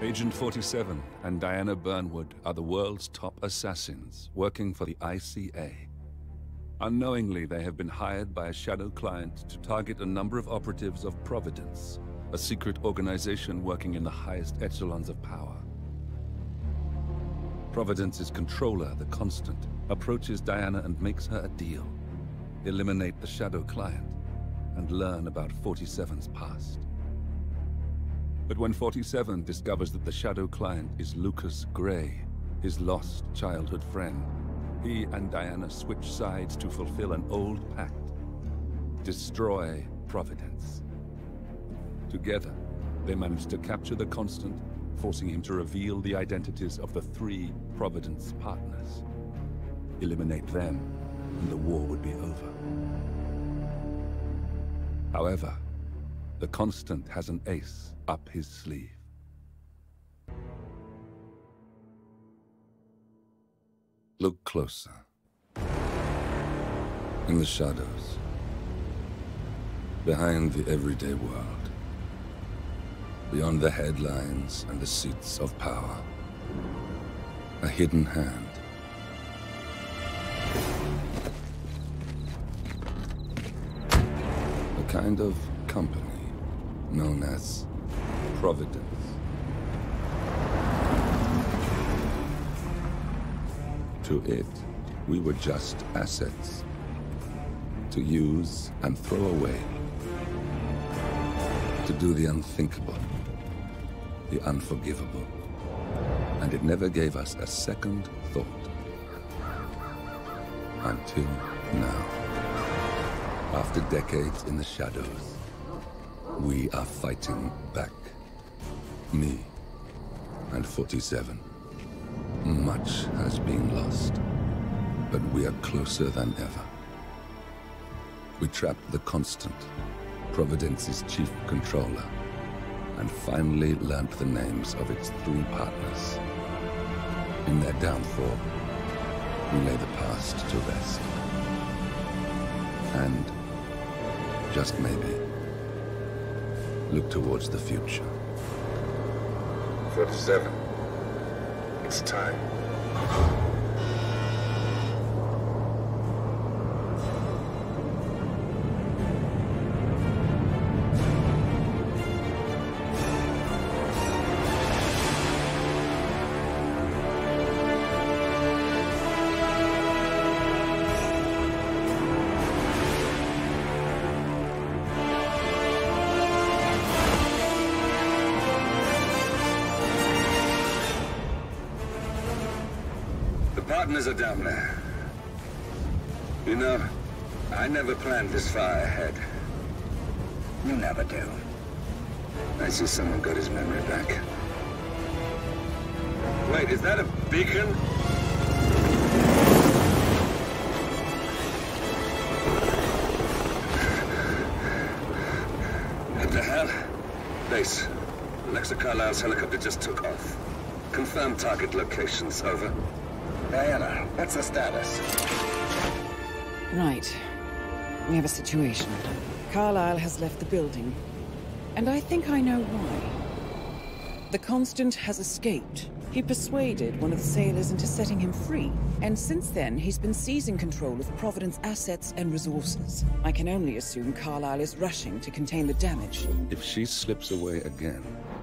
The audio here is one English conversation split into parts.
Agent 47 and Diana Burnwood are the world's top assassins working for the ICA. Unknowingly, they have been hired by a shadow client to target a number of operatives of Providence, a secret organization working in the highest echelons of power. Providence's controller, the Constant, approaches Diana and makes her a deal. Eliminate the shadow client and learn about 47's past. But when 47 discovers that the shadow client is Lucas Gray, his lost childhood friend, he and Diana switch sides to fulfill an old pact: destroy Providence. Together, they manage to capture the Constant, forcing him to reveal the identities of the 3 Providence partners. Eliminate them, and the war would be over. However, the Constant has an ace up his sleeve. Look closer. In the shadows. Behind the everyday world. Beyond the headlines and the seats of power. A hidden hand. A kind of company known as Providence. To it, we were just assets. To use and throw away. To do the unthinkable. The unforgivable. And it never gave us a second thought. Until now. After decades in the shadows, we are fighting back. Me and 47. Much has been lost, but we are closer than ever. We trapped the Constant, Providence's chief controller, and finally learnt the names of its 3 partners. In their downfall, we lay the past to rest. And, just maybe, look towards the future. 47. It's time. Partners are down there. You know, I never planned this far ahead. You never do. I see someone got his memory back. Wait, is that a beacon? What the hell? Base. Alexa Carlisle's helicopter just took off. Confirm target locations, over. Diana, what's the status? Right. We have a situation. Carlisle has left the building. And I think I know why. The Constant has escaped. He persuaded one of the sailors into setting him free. And since then, he's been seizing control of Providence assets and resources. I can only assume Carlisle is rushing to contain the damage. If she slips away again...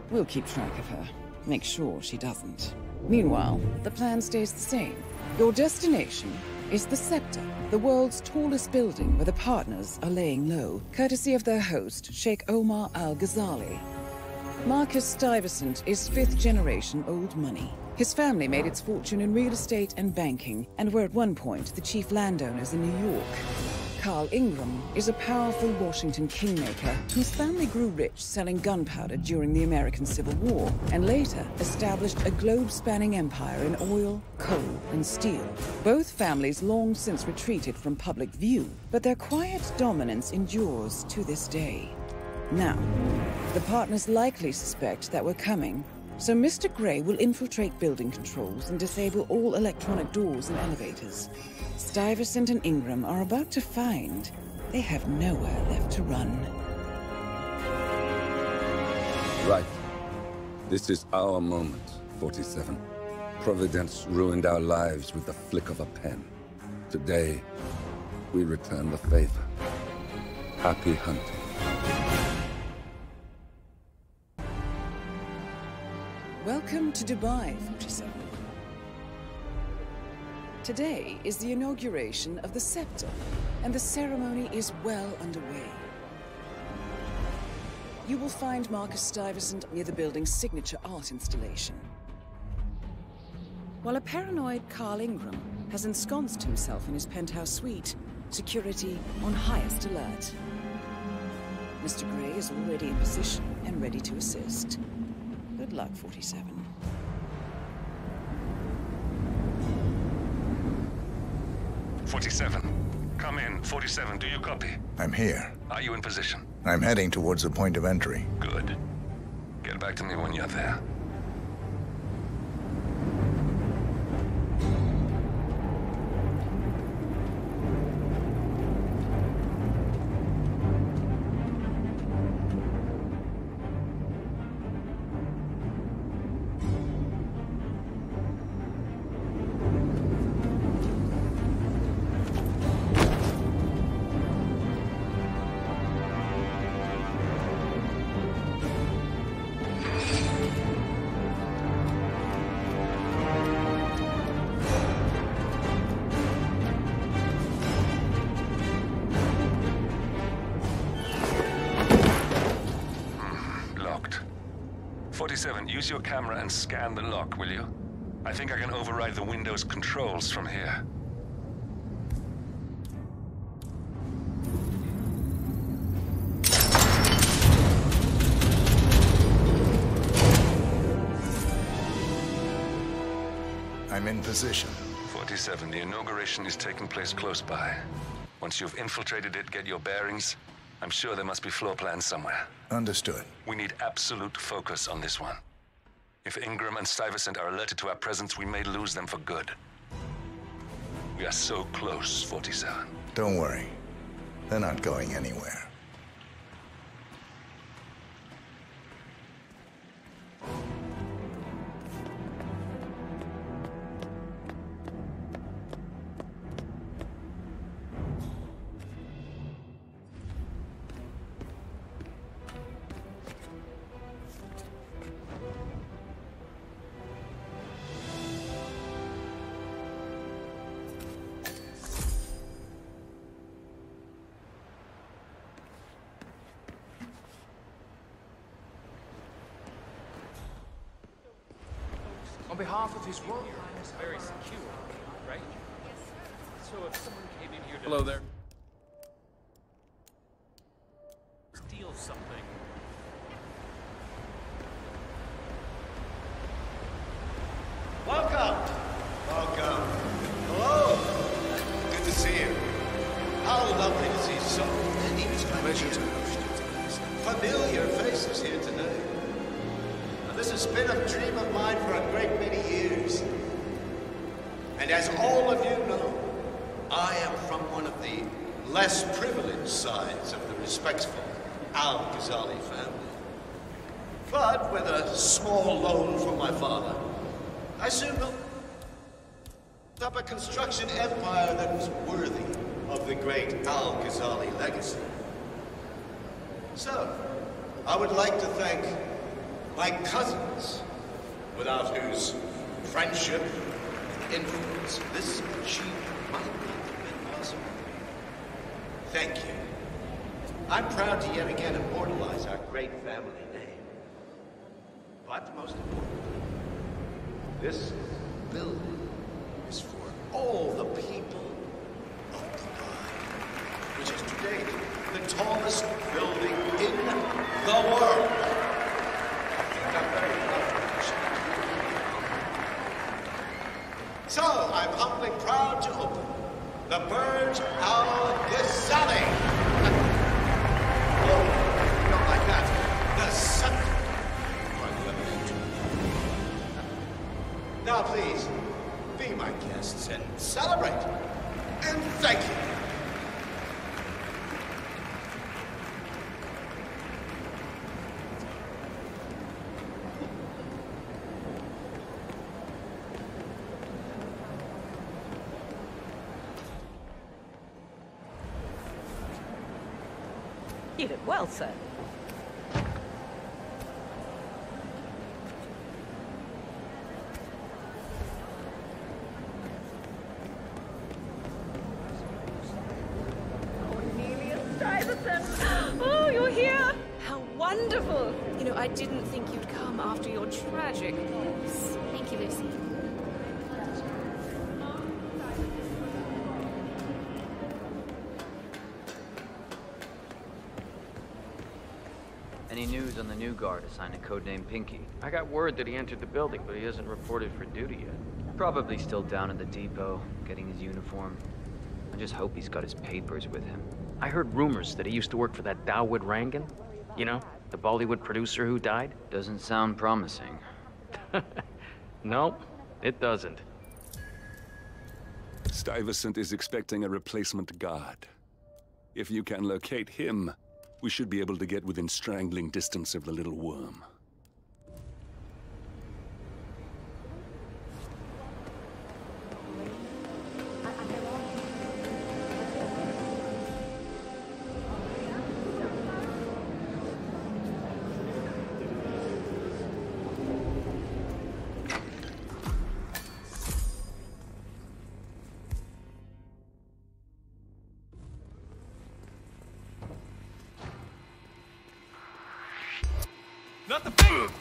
We'll keep track of her. Make sure she doesn't. Meanwhile, the plan stays the same. Your destination is the Scepter, the world's tallest building where the partners are laying low, courtesy of their host, Sheikh Omar Al-Ghazali. Marcus Stuyvesant is 5th-generation old money. His family made its fortune in real estate and banking, and were at one point the chief landowners in New York. Carl Ingram is a powerful Washington kingmaker whose family grew rich selling gunpowder during the American Civil War, and later established a globe-spanning empire in oil, coal, and steel. Both families long since retreated from public view, but their quiet dominance endures to this day. Now, the partners likely suspect that we're coming, so Mr. Gray will infiltrate building controls and disable all electronic doors and elevators. Stuyvesant and Ingram are about to find they have nowhere left to run. Right. This is our moment, 47. Providence ruined our lives with the flick of a pen. Today, we return the favor. Happy hunting. Welcome to Dubai, 47. Today is the inauguration of the scepter, and the ceremony is well underway. You will find Marcus Stuyvesant near the building's signature art installation. While a paranoid Carl Ingram has ensconced himself in his penthouse suite, security on highest alert. Mr. Gray is already in position and ready to assist. Good luck, 47. Come in. 47, do you copy? I'm here. Are you in position? I'm heading towards the point of entry. Good. Get back to me when you're there. Locked. 47, use your camera and scan the lock, will you? I think I can override the Windows controls from here. I'm in position. 47, the inauguration is taking place close by. Once you've infiltrated it, get your bearings. I'm sure there must be floor plans somewhere. Understood. We need absolute focus on this one. If Ingram and Stuyvesant are alerted to our presence, we may lose them for good. We are so close, 47. Don't worry. They're not going anywhere. On behalf of His Royal Highness, very secure, right? So if someone came in here to... Hello there. Steal something. Welcome! Welcome. Hello! Good to see you. How lovely to see so many familiar faces here today. Now, this has been a dream of mine for a great many years. And as all of you know, I am from one of the less privileged sides of the respectful Al-Ghazali family. But with a small loan from my father, I soon built up a construction empire that was worthy of the great Al-Ghazali legacy. So, I would like to thank my cousins, without whose friendship and influence this achievement might not have been possible. Thank you. I'm proud to yet again immortalize our great family name. But most importantly, this building is for all the people of Dubai, which is today the tallest building in the world. And I'm very proud. So, I'm humbly proud to open the Burj Al Ghazali. Oh, not like that. The scepter. Now, please, be my guests and celebrate. And thank you. You did well, sir. Oh, you're here! How wonderful! You know, I didn't think you'd come after your tragic loss. Thank you, Lucy. Any news on the new guard assigned to codename Pinky? I got word that he entered the building, but he hasn't reported for duty yet. Probably still down at the depot, getting his uniform. I just hope he's got his papers with him. I heard rumors that he used to work for that Dawood Rangan. You know, the Bollywood producer who died? Doesn't sound promising. No, it doesn't. Stuyvesant is expecting a replacement guard. If you can locate him, we should be able to get within strangling distance of the little worm. Not the big...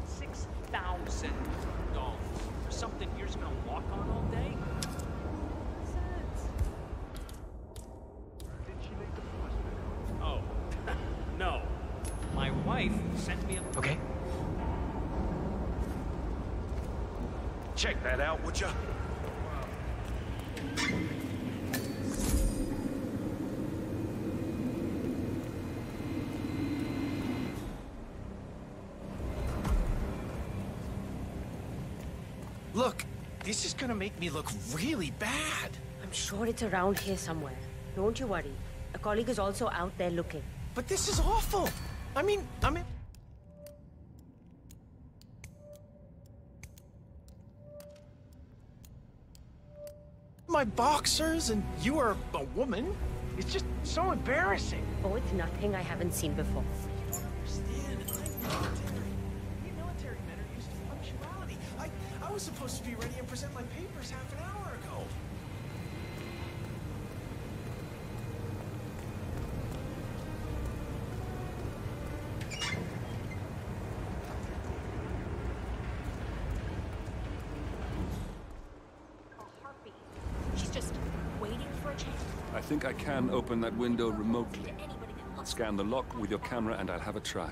$6,000 for something you're just gonna walk on all day? Oh, no. My wife sent me a... Okay. Check that out, would ya? Look, this is gonna make me look really bad. I'm sure it's around here somewhere. Don't you worry. A colleague is also out there looking. But this is awful. I mean... My boxers and you are a woman? It's just so embarrassing. Oh, it's nothing I haven't seen before. You don't understand. I'm military. We military men are used to punctuality. I was supposed to be ready and present my papers half an hour ago. She's just waiting for a chance. I think I can open that window remotely. Scan the lock with your camera and I'll have a try.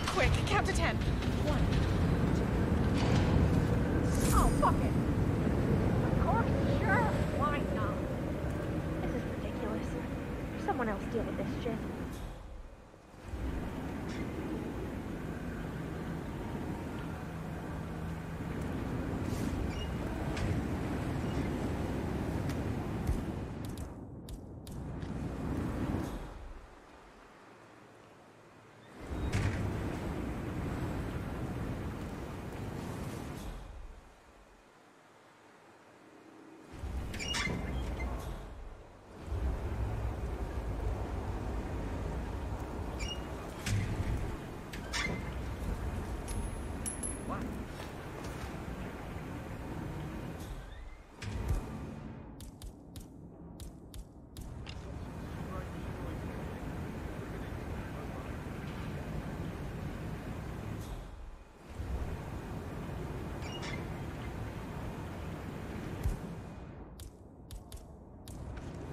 Quick, count to 10. 1, 2. Oh, fuck it. Of course, sure. Why not? This is ridiculous. Someone else deal with this shit.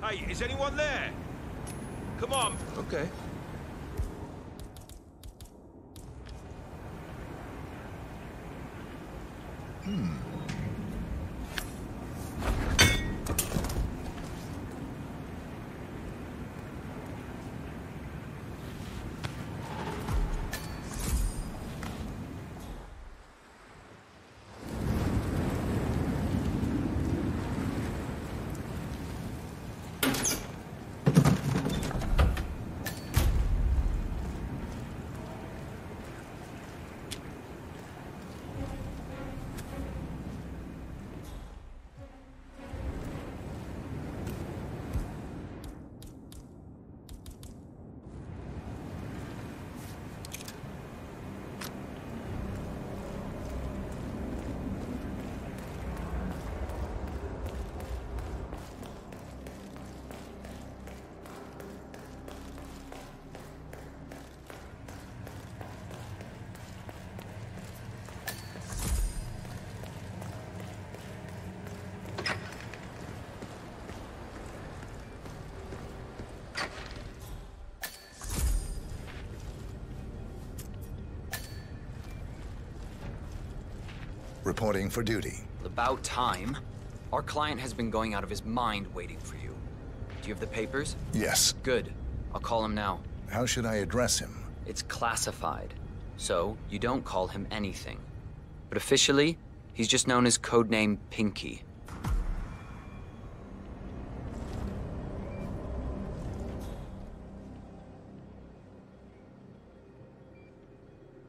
Hey, is anyone there? Come on. Okay. Reporting for duty. About time. Our client has been going out of his mind waiting for you. Do you have the papers? Yes. Good. I'll call him now. How should I address him? It's classified, so you don't call him anything. But officially, he's just known as codename Pinky.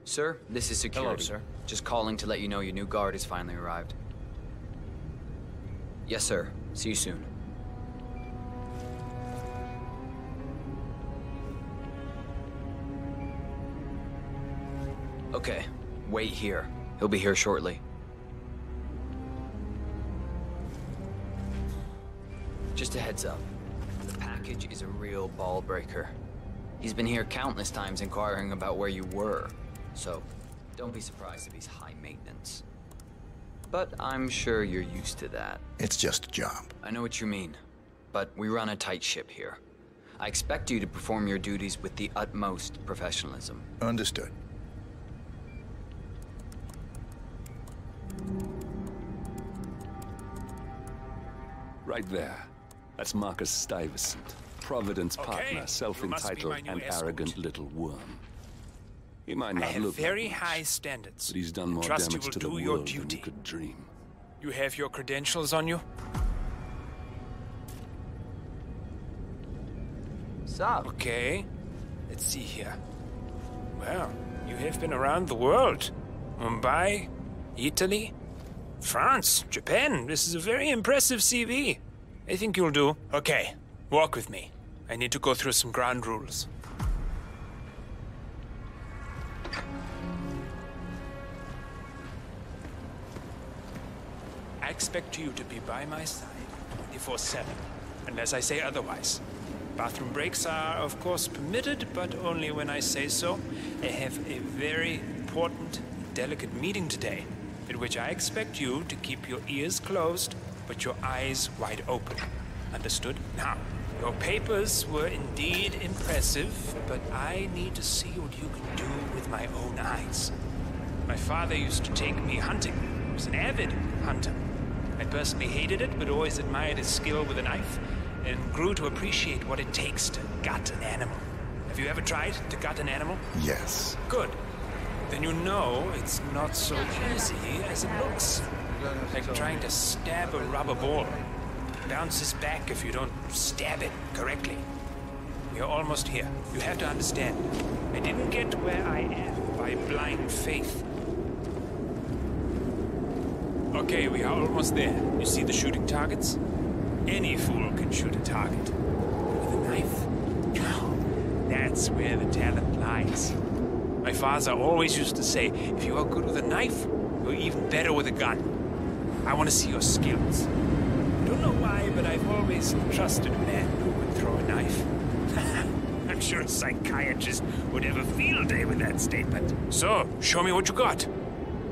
Sir, this is security. Hello, sir. Just calling to let you know your new guard has finally arrived. Yes, sir. See you soon. Okay, wait here. He'll be here shortly. Just a heads up. The package is a real ball breaker. He's been here countless times inquiring about where you were. So, don't be surprised if he's high maintenance. But I'm sure you're used to that. It's just a job. I know what you mean, but we run a tight ship here. I expect you to perform your duties with the utmost professionalism. Understood. Right there. That's Marcus Stuyvesant, Providence partner, self-entitled and arrogant little worm. He might not I have look very like much, high standards. but he's done more Trust you damage will to the do your world than duty. you could dream. You have your credentials on you? Sup? Okay. Let's see here. Well, you have been around the world. Mumbai, Italy, France, Japan. This is a very impressive CV. I think you'll do. Okay, walk with me. I need to go through some ground rules. I expect you to be by my side 24/7, unless I say otherwise. Bathroom breaks are, of course, permitted, but only when I say so. I have a very important, delicate meeting today, in which I expect you to keep your ears closed, but your eyes wide open. Understood? Now, your papers were indeed impressive, but I need to see what you can do with my own eyes. My father used to take me hunting. He was an avid hunter. I personally hated it, but always admired his skill with a knife, and grew to appreciate what it takes to gut an animal. Have you ever tried to gut an animal? Yes. Good. Then you know it's not so easy as it looks. Like trying to stab a rubber ball. Bounces back if you don't stab it correctly. We are almost here. You have to understand. I didn't get where I am by blind faith. Okay, we are almost there. You see the shooting targets? Any fool can shoot a target. With a knife? That's where the talent lies. My father always used to say, if you are good with a knife, you're even better with a gun. I want to see your skills. I don't know why, but I've always trusted a man who would throw a knife. I'm sure a psychiatrist would have a field day with that statement. So, show me what you got.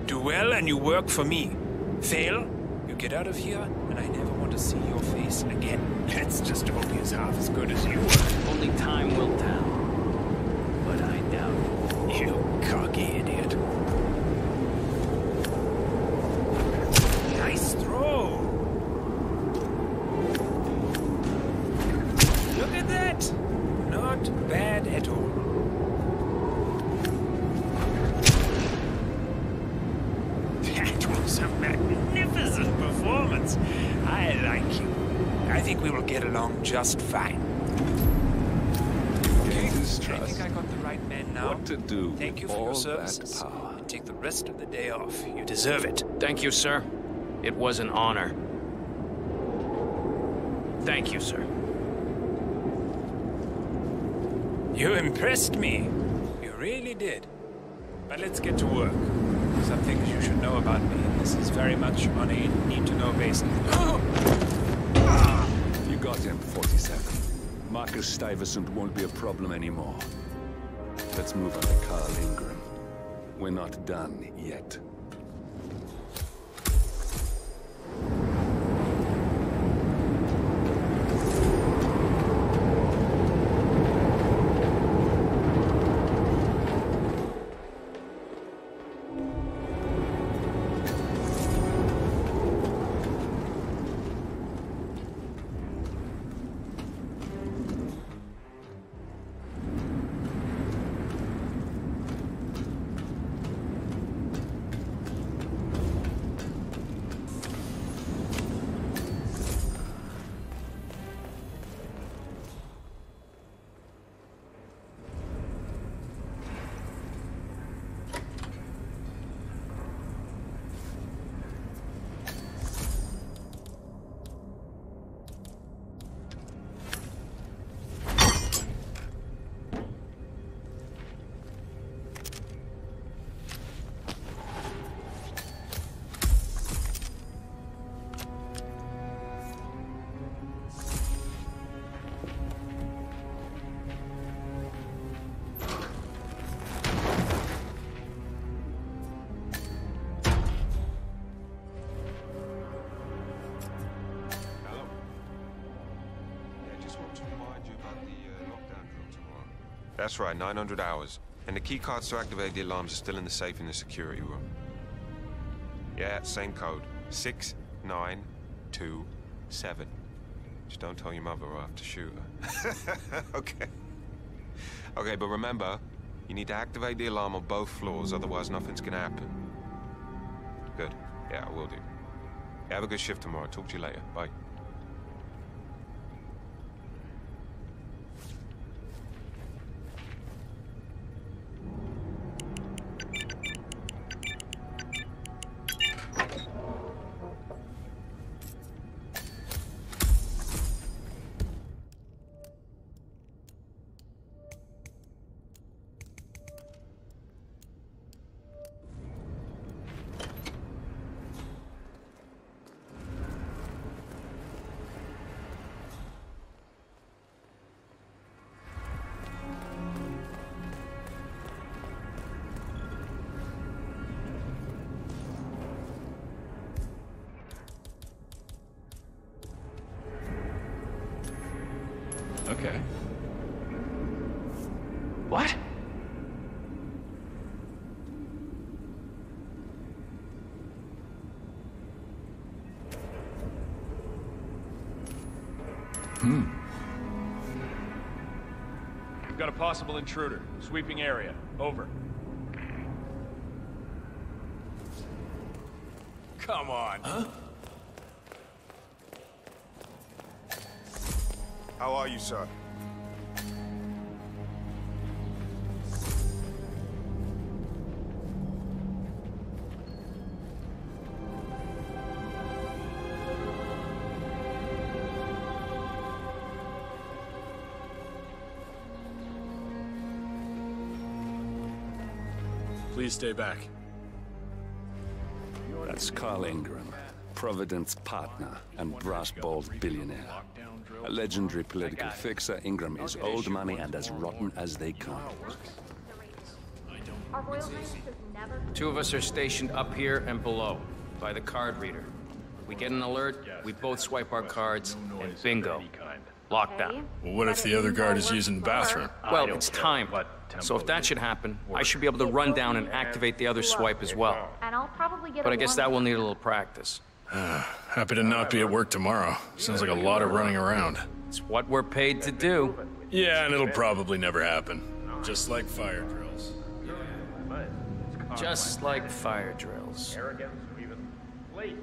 Do well and you work for me. Fail, you get out of here, and I never want to to see your face again. Let's just hope he's half as good as you were. Only time will tell. But I doubt it. You cocky idiot. Nice throw. Look at that. Not bad at all. That was a magnificent performance. I like you. I think we will get along just fine. Okay, I think I got the right man now. What to do Thank you with for your all services. that power? And take the rest of the day off. You deserve it. Thank you, sir. It was an honor. Thank you, sir. You impressed me. You really did. But let's get to work. Some things you should know about me. This is very much on a need-to-know basis. You got him, 47. Marcus Stuyvesant won't be a problem anymore. Let's move on to Carl Ingram. We're not done yet. That's right, 900 hours. And the keycards to activate the alarms are still in the safe in the security room. Yeah, same code. 6927. Just don't tell your mother or I'll have to shoot her. Okay. Okay, but remember, you need to activate the alarm on both floors, otherwise nothing's gonna happen. Good. Yeah, I will do. Yeah, have a good shift tomorrow. Talk to you later. Bye. Okay. What? We've got a possible intruder. Sweeping area. Over. Come on. Huh? How are you, sir? Please stay back. That's Carl Ingram, Providence partner and brass-balled billionaire. A legendary political fixer, Ingram is old money and as rotten as they come. Our Royal Highness has never... Two of us are stationed up here and below, by the card reader. We get an alert, we both swipe our cards, and bingo. Lockdown. Well, what if the other guard is using the bathroom? Well, it's time. So if that should happen, I should be able to run down and activate the other swipe as well. And I'll probably get But I guess that will need a little practice. Happy to not be at work tomorrow. Sounds like a lot of running around. It's what we're paid to do. Yeah, and it'll probably never happen. Just like fire drills. Just like fire drills. Arrogance or even lazy.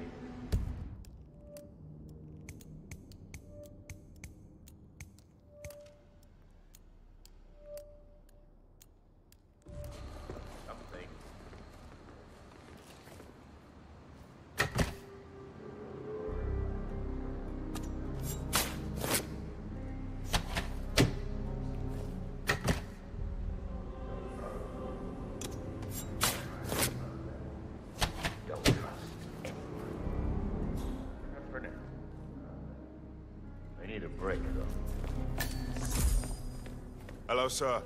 Hello, sir.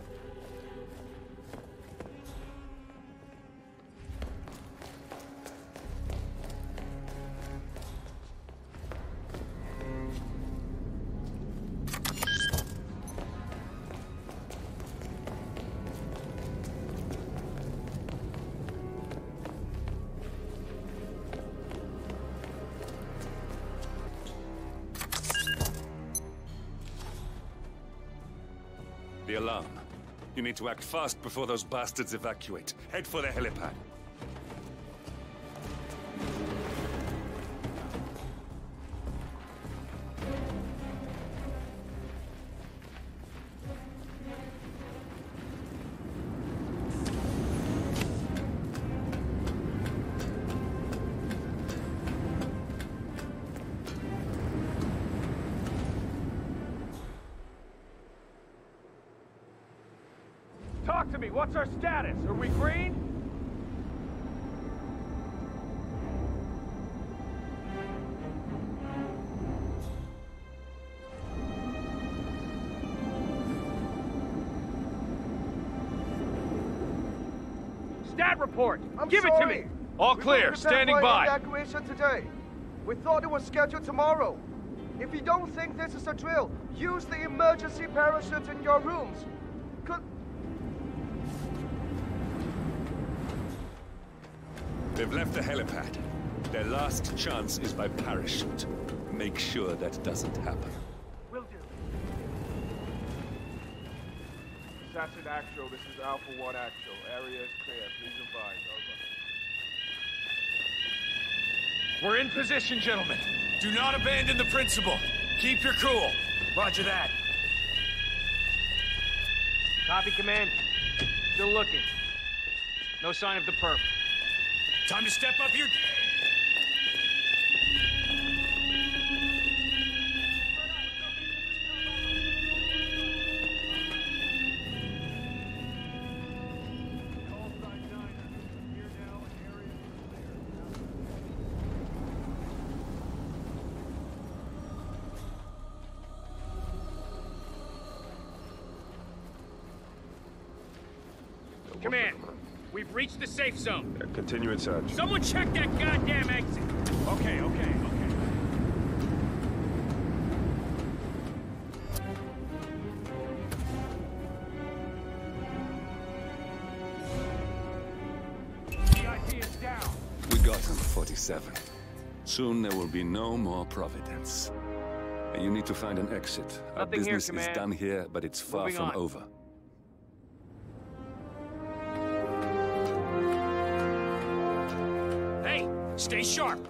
The alarm. You need to act fast before those bastards evacuate. Head for the helipad. Talk to me. What's our status? Are we green? Stat report. Give it to me. All clear. Standing by. Evacuation today. We thought it was scheduled tomorrow. If you don't think this is a drill, use the emergency parachutes in your rooms. They've left the helipad. Their last chance is by parachute. Make sure that doesn't happen. Will do. Assassin Actual, this is Alpha 1 Actual. Area is clear. Please advise. Over. We're in position, gentlemen. Do not abandon the principle. Keep your cool. Roger that. Copy, Command. Still looking. No sign of the perp. Time to step up your... Command, we've reached the safe zone. Continue in search. Someone check that goddamn exit. Okay. VIP is down. We got him, 47. Soon there will be no more Providence. And you need to find an exit. Our Nothing here, business is Command. done here, but it's far Moving from on. over. Hey, stay sharp.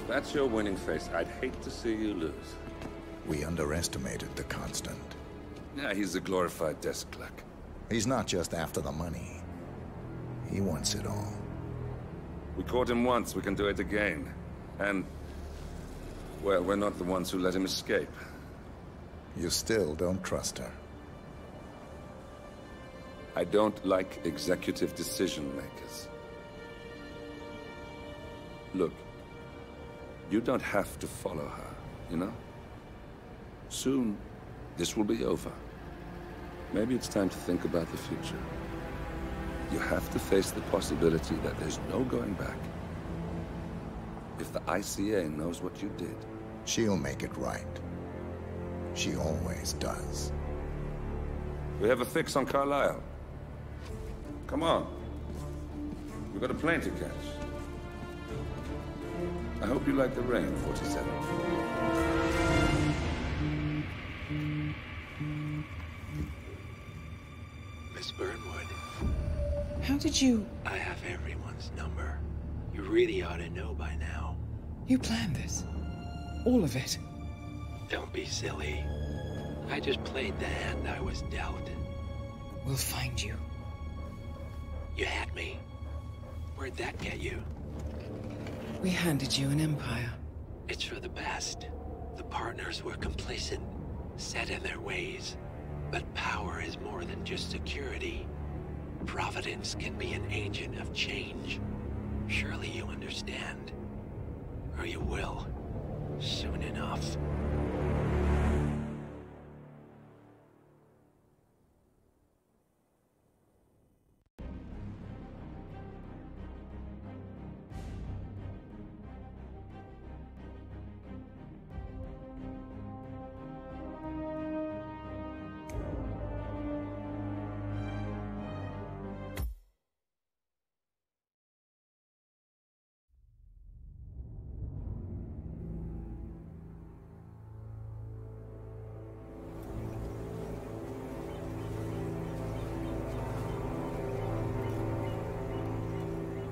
If that's your winning face, I'd hate to see you lose. We underestimated the Constant. Yeah, he's a glorified desk clerk. He's not just after the money. He wants it all. We caught him once, we can do it again. And, well, we're not the ones who let him escape. You still don't trust her. I don't like executive decision makers. Look, you don't have to follow her, you know? Soon, this will be over. Maybe it's time to think about the future. You have to face the possibility that there's no going back. If the ICA knows what you did... She'll make it right. She always does. We have a fix on Carlisle. Come on. We've got a plane to catch. I hope you like the rain, 47. Miss Burnwood. How did you... I have everyone's number. You really ought to know by now. You planned this? All of it? Don't be silly. I just played the hand I was dealt. We'll find you. You had me. Where'd that get you? We handed you an empire. It's for the best. The partners were complacent, set in their ways. But power is more than just security. Providence can be an agent of change. Surely you understand. Or you will. Soon enough.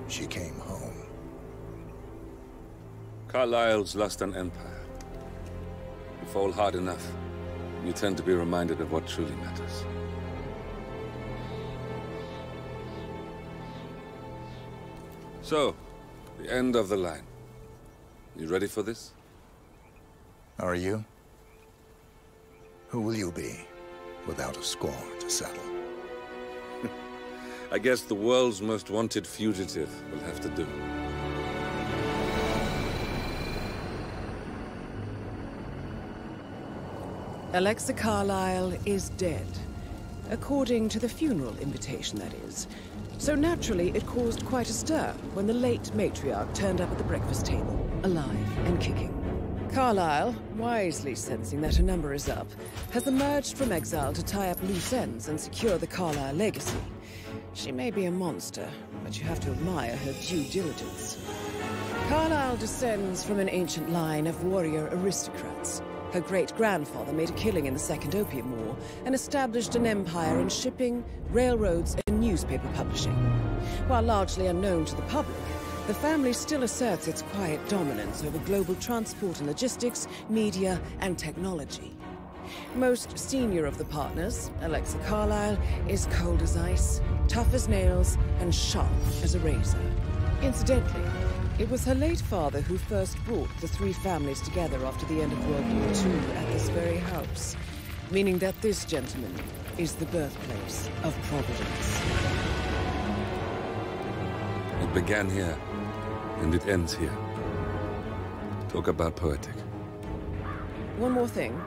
She came home. Carlisle's lost an empire. You fall hard enough, you tend to be reminded of what truly matters. So, the end of the line. You ready for this? Are you? Who will you be, without a score to settle? I guess the world's most wanted fugitive will have to do. Alexa Carlisle is dead. According to the funeral invitation, that is. So naturally, it caused quite a stir when the late matriarch turned up at the breakfast table, alive and kicking. Carlisle, wisely sensing that her number is up, has emerged from exile to tie up loose ends and secure the Carlisle legacy. She may be a monster, but you have to admire her due diligence. Carlisle descends from an ancient line of warrior aristocrats. Her great-grandfather made a killing in the Second Opium War and established an empire in shipping, railroads, and newspaper publishing. While largely unknown to the public, the family still asserts its quiet dominance over global transport and logistics, media, and technology. Most senior of the partners, Alexa Carlisle, is cold as ice, tough as nails, and sharp as a razor. Incidentally, it was her late father who first brought the three families together after the end of World War II at this very house, meaning that this gentleman is the birthplace of Providence. It began here, and it ends here. Talk about poetic. One more thing.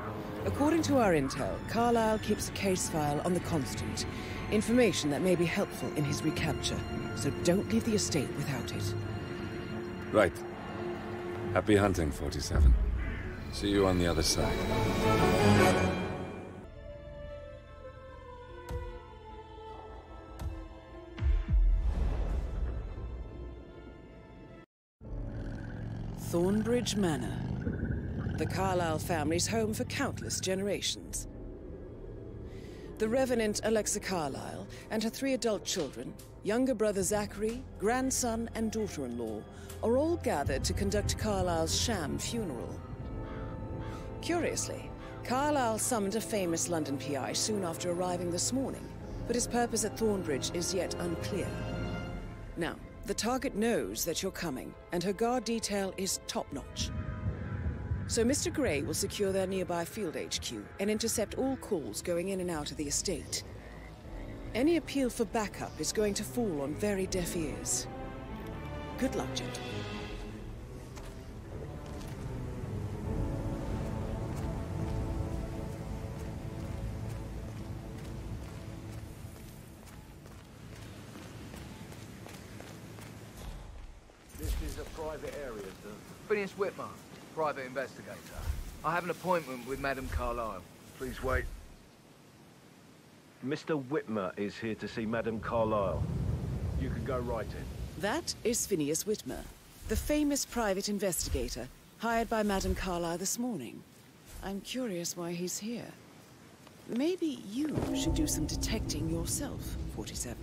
According to our intel, Carlisle keeps a case file on the Constant. Information that may be helpful in his recapture, so don't leave the estate without it. Right. Happy hunting, 47. See you on the other side. Thornbridge Manor. The Carlisle family's home for countless generations. The Revenant Alexa Carlyle and her 3 adult children, younger brother Zachary, grandson and daughter-in-law, are all gathered to conduct Carlyle's sham funeral. Curiously, Carlyle summoned a famous London PI soon after arriving this morning, but his purpose at Thornbridge is yet unclear. Now, the target knows that you're coming, and her guard detail is top-notch. So Mr. Gray will secure their nearby field HQ and intercept all calls going in and out of the estate. Any appeal for backup is going to fall on very deaf ears. Good luck, gentlemen. This is a private area, sir. Phineas Whitman, private investigator. I have an appointment with Madame Carlyle. Please wait. Mr. Whitmer is here to see Madame Carlyle. You can go right in. That is Phineas Whitmer, the famous private investigator hired by Madame Carlyle this morning. I'm curious why he's here. Maybe you should do some detecting yourself, 47.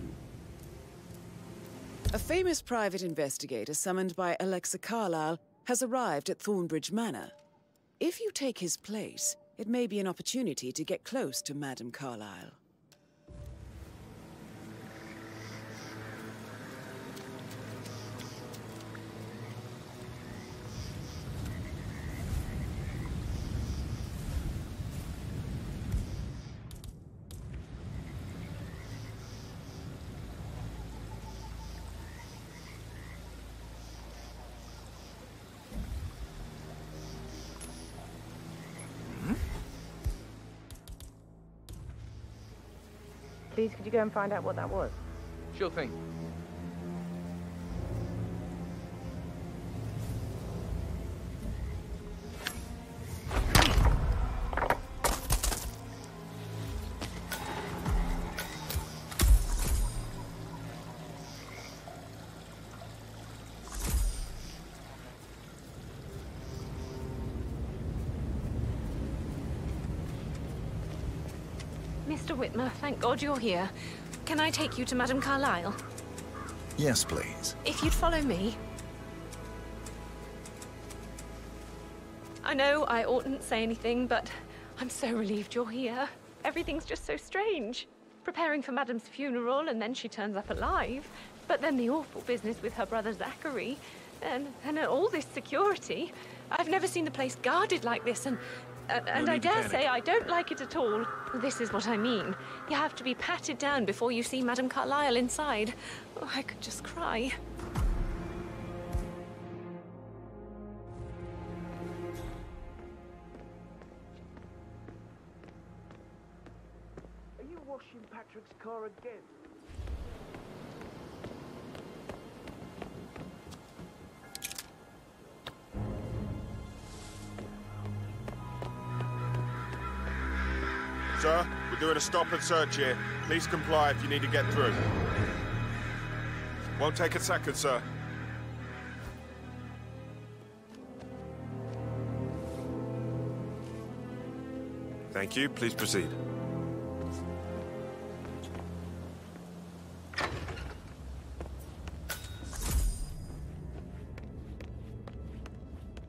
A famous private investigator summoned by Alexa Carlyle has arrived at Thornbridge Manor. If you take his place, it may be an opportunity to get close to Madame Carlyle. Please, could you go and find out what that was? Sure thing. Mr. Whitmer, thank God you're here. Can I take you to Madame Carlyle? Yes, please. If you'd follow me. I know I oughtn't say anything, but I'm so relieved you're here. Everything's just so strange. Preparing for Madame's funeral, and then she turns up alive. But then the awful business with her brother Zachary, and all this security. I've never seen the place guarded like this, and I dare say I don't like it at all. This is what I mean. You have to be patted down before you see Madame Carlyle inside. Oh, I could just cry. Are you washing Patrick's car again? Sir, we're doing a stop and search here. Please comply if you need to get through. Won't take a second, sir. Thank you. Please proceed.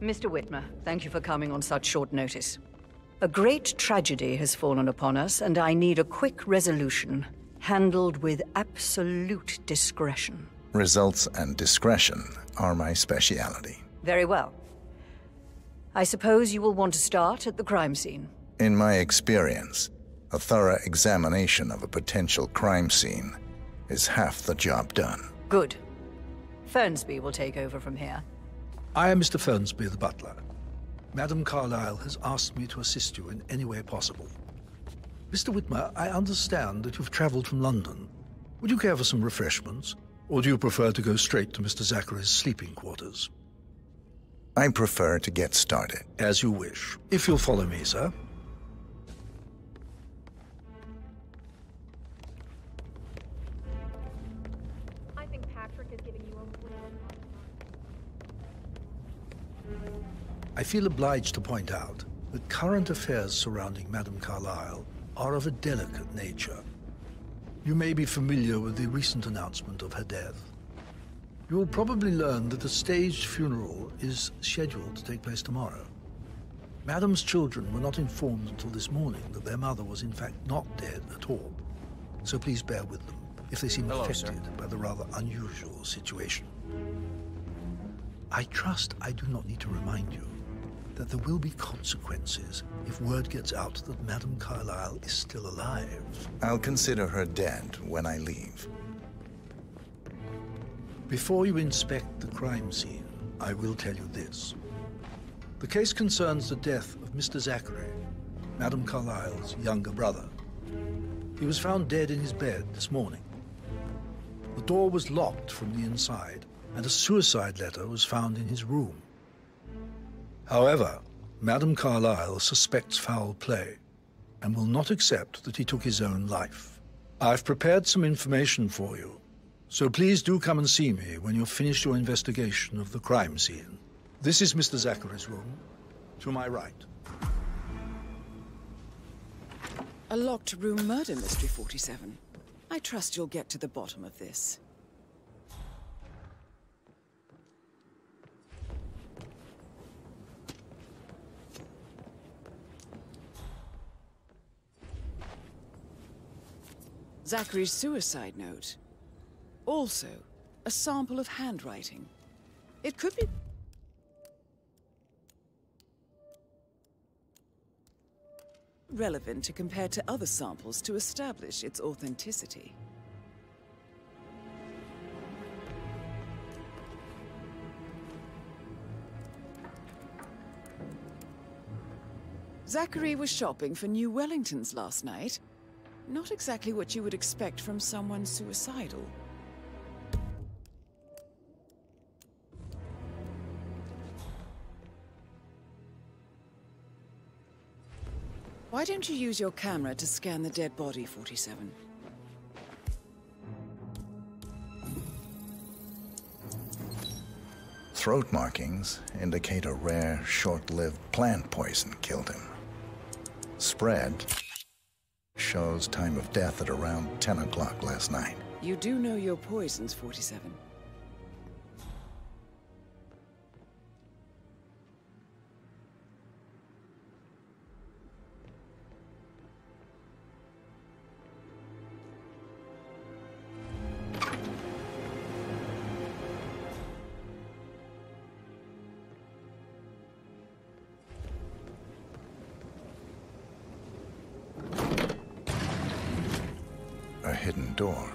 Mr. Whitmer, thank you for coming on such short notice. A great tragedy has fallen upon us, and I need a quick resolution, handled with absolute discretion. Results and discretion are my speciality. Very well. I suppose you will want to start at the crime scene. In my experience, a thorough examination of a potential crime scene is half the job done. Good. Fernsby will take over from here. I am Mr. Fernsby, the butler. Madame Carlyle has asked me to assist you in any way possible. Mr. Whitmer, I understand that you've traveled from London. Would you care for some refreshments? Or do you prefer to go straight to Mr. Zachary's sleeping quarters? I prefer to get started. As you wish. If you'll follow me, sir. I think Patrick is giving you a I feel obliged to point out that current affairs surrounding Madame Carlyle are of a delicate nature. You may be familiar with the recent announcement of her death. You will probably learn that a staged funeral is scheduled to take place tomorrow. Madam's children were not informed until this morning that their mother was in fact not dead at all. So please bear with them if they seem affected by the rather unusual situation. I trust I do not need to remind you that there will be consequences if word gets out that Madame Carlyle is still alive. I'll consider her dead when I leave. Before you inspect the crime scene, I will tell you this. The case concerns the death of Mr. Zachary, Madame Carlyle's younger brother. He was found dead in his bed this morning. The door was locked from the inside, and a suicide letter was found in his room. However, Madame Carlyle suspects foul play and will not accept that he took his own life. I've prepared some information for you, so please do come and see me when you've finished your investigation of the crime scene. This is Mr. Zachary's room, to my right. A locked room murder mystery, 47. I trust you'll get to the bottom of this. Zachary's suicide note. Also, a sample of handwriting. It could be relevant to compare to other samples to establish its authenticity. Zachary was shopping for New Wellingtons last night. Not exactly what you would expect from someone suicidal. Why don't you use your camera to scan the dead body, 47? Throat markings indicate a rare, short-lived plant poison killed him. Spread shows time of death at around 10 o'clock last night. You do know your poisons, 47. A hidden door.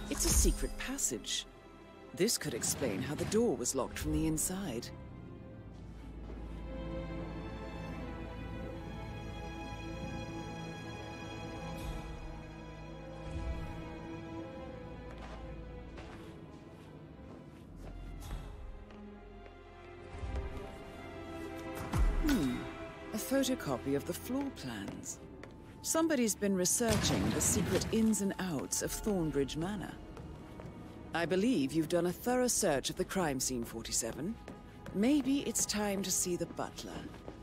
It's a secret passage. This could explain how the door was locked from the inside. A photocopy of the floor plans. Somebody's been researching the secret ins and outs of Thornbridge Manor. I believe you've done a thorough search of the crime scene, 47. Maybe it's time to see the butler.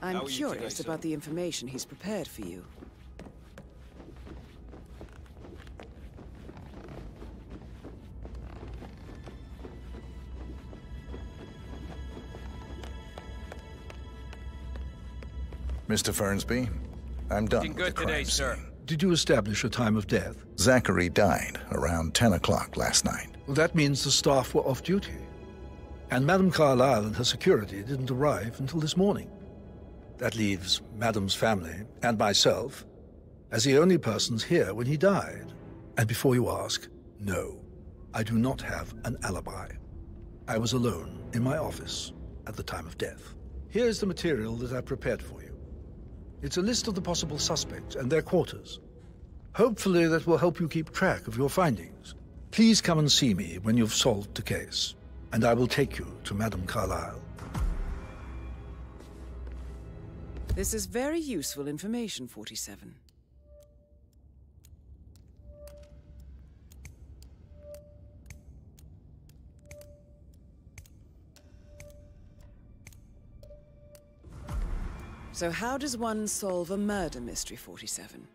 I'm curious about the information he's prepared for you. Mr. Fernsby, I'm done with the crime scene. Did you establish a time of death? Zachary died around 10 o'clock last night. Well, that means the staff were off duty. And Madame Carlyle and her security didn't arrive until this morning. That leaves Madame's family and myself as the only persons here when he died. And before you ask, no, I do not have an alibi. I was alone in my office at the time of death. Here's the material that I prepared for you. It's a list of the possible suspects and their quarters. Hopefully that will help you keep track of your findings. Please come and see me when you've solved the case, and I will take you to Madame Carlyle. This is very useful information, 47. So how does one solve a murder mystery, 47?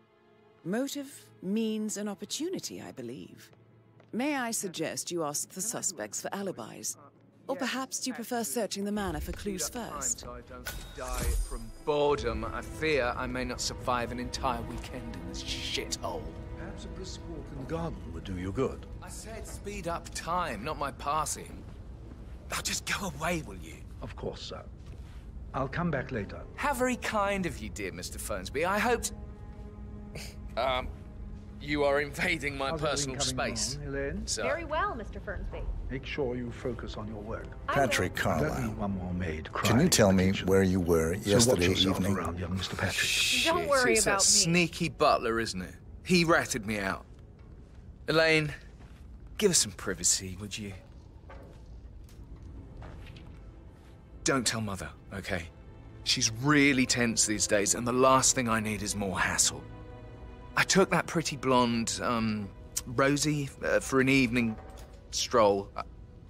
Motive, means, and opportunity, I believe. May I suggest you ask the suspects for alibis? Or perhaps do you prefer searching the manor for clues first? I don't die from boredom. I fear I may not survive an entire weekend in this shithole. Perhaps a brisk walk in the garden would do you good. I said speed up time, not my passing. Now just go away, will you? Of course, sir. I'll come back later. How very kind of you, dear Mr. Fernsby. I hoped... you are invading my personal space. Along, Elaine? So... Very well, Mr. Fernsby. Make sure you focus on your work. Patrick Let Carlyle, me one more maid cry. can you tell me where you were yesterday watch yourself evening? around, young Mr. Patrick. Don't worry it's about that me. Sneaky butler, isn't it? He ratted me out. Elaine, give us some privacy, would you? Don't tell Mother, okay? She's really tense these days, and the last thing I need is more hassle. I took that pretty blonde, Rosie, for an evening stroll.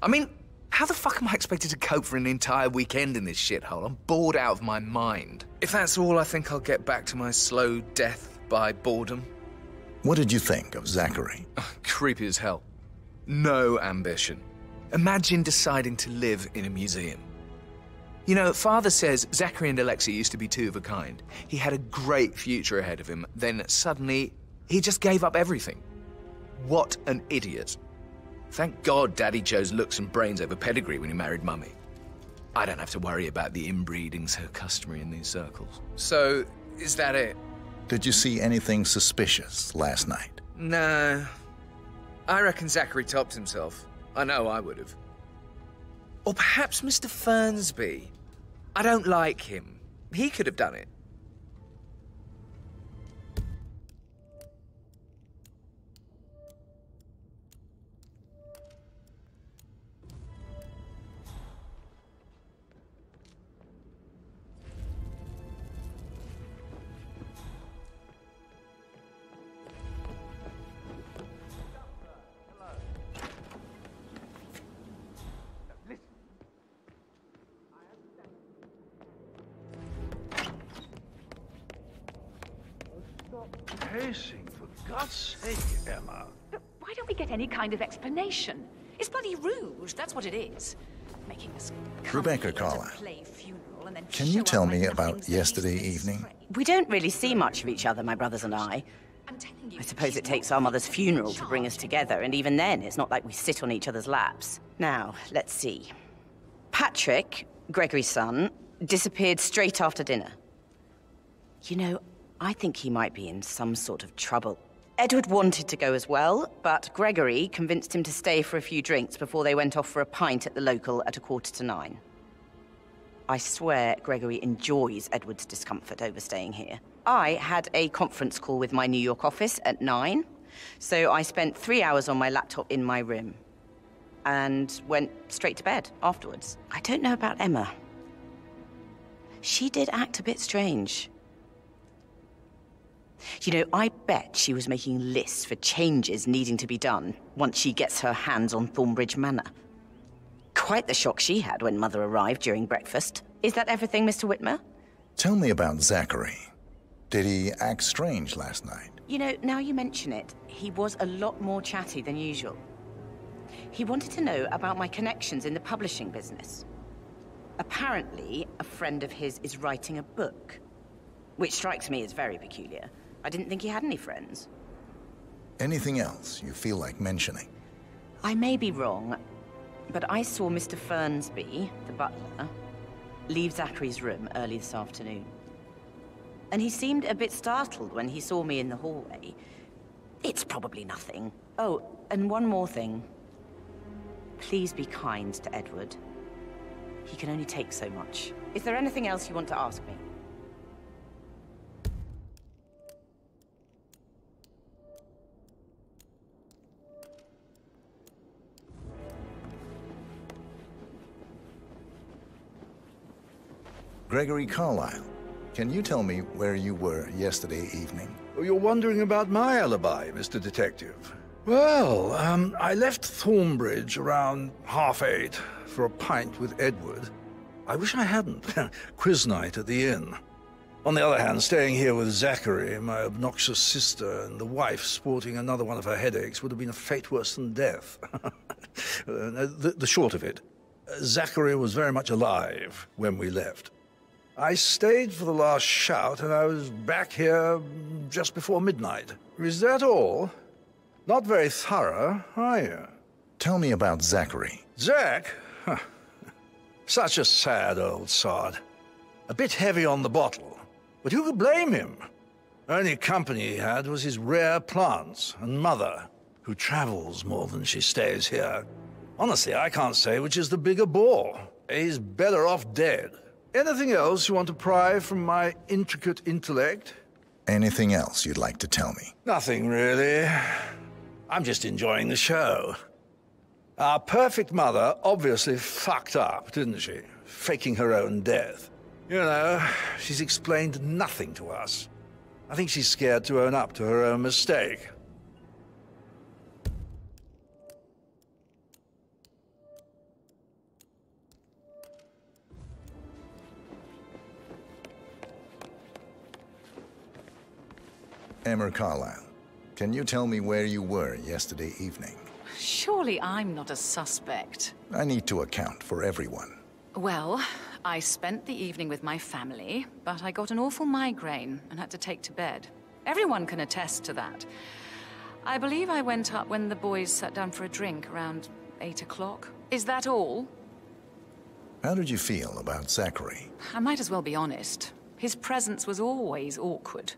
I mean, how the fuck am I expected to cope for an entire weekend in this shithole? I'm bored out of my mind. If that's all, I think I'll get back to my slow death by boredom. What did you think of Zachary? Creepy as hell. No ambition. Imagine deciding to live in a museum. You know, Father says Zachary and Alexei used to be two of a kind. He had a great future ahead of him, then suddenly, he just gave up everything. What an idiot. Thank God Daddy chose looks and brains over pedigree when he married Mummy. I don't have to worry about the inbreeding so customary in these circles. So, is that it? Did you see anything suspicious last night? No. I reckon Zachary topped himself. I know I would have. Or perhaps Mr. Fernsby. I don't like him. He could have done it. Pacing, for God's sake, Emma. But why don't we get any kind of explanation? It's bloody rouge, that's what it is. Making us Rebecca Carlyle, play funeral and then can you tell me about yesterday evening? We don't really see much of each other, my brothers and I. I suppose it takes our mother's funeral to bring us together, and even then, it's not like we sit on each other's laps. Now, let's see. Patrick, Gregory's son, disappeared straight after dinner. You know, I think he might be in some sort of trouble. Edward wanted to go as well, but Gregory convinced him to stay for a few drinks before they went off for a pint at the local at 9:15. I swear Gregory enjoys Edward's discomfort overstaying here. I had a conference call with my New York office at 9, so I spent 3 hours on my laptop in my room and went straight to bed afterwards. I don't know about Emma. She did act a bit strange. You know, I bet she was making lists for changes needing to be done once she gets her hands on Thornbridge Manor. Quite the shock she had when Mother arrived during breakfast. Is that everything, Mr. Whitmer? Tell me about Zachary. Did he act strange last night? You know, now you mention it, he was a lot more chatty than usual. He wanted to know about my connections in the publishing business. Apparently, a friend of his is writing a book, which strikes me as very peculiar. I didn't think he had any friends. Anything else you feel like mentioning? I may be wrong, but I saw Mr. Fernsby, the butler, leave Zachary's room early this afternoon. And he seemed a bit startled when he saw me in the hallway. It's probably nothing. Oh, and one more thing. Please be kind to Edward. He can only take so much. Is there anything else you want to ask me? Gregory Carlyle, can you tell me where you were yesterday evening? Oh, you're wondering about my alibi, Mr. Detective. Well, I left Thornbridge around 8:30 for a pint with Edward. I wish I hadn't. Quiz night at the inn. On the other hand, staying here with Zachary, my obnoxious sister, and the wife sporting another one of her headaches would have been a fate worse than death. The short of it, Zachary was very much alive when we left. I stayed for the last shout, and I was back here just before midnight. Is that all? Not very thorough, are you? Tell me about Zachary. Zach? Huh. Such a sad old sod. A bit heavy on the bottle. But who could blame him? Only company he had was his rare plants and mother, who travels more than she stays here. Honestly, I can't say which is the bigger bore. He's better off dead. Anything else you want to pry from my intricate intellect? Anything else you'd like to tell me? Nothing, really. I'm just enjoying the show. Our perfect mother obviously fucked up, didn't she? Faking her own death. You know, she's explained nothing to us. I think she's scared to own up to her own mistake. Emma Carlyle, can you tell me where you were yesterday evening? Surely I'm not a suspect. I need to account for everyone. Well, I spent the evening with my family, but I got an awful migraine and had to take to bed. Everyone can attest to that. I believe I went up when the boys sat down for a drink around 8 o'clock. Is that all? How did you feel about Zachary? I might as well be honest. His presence was always awkward.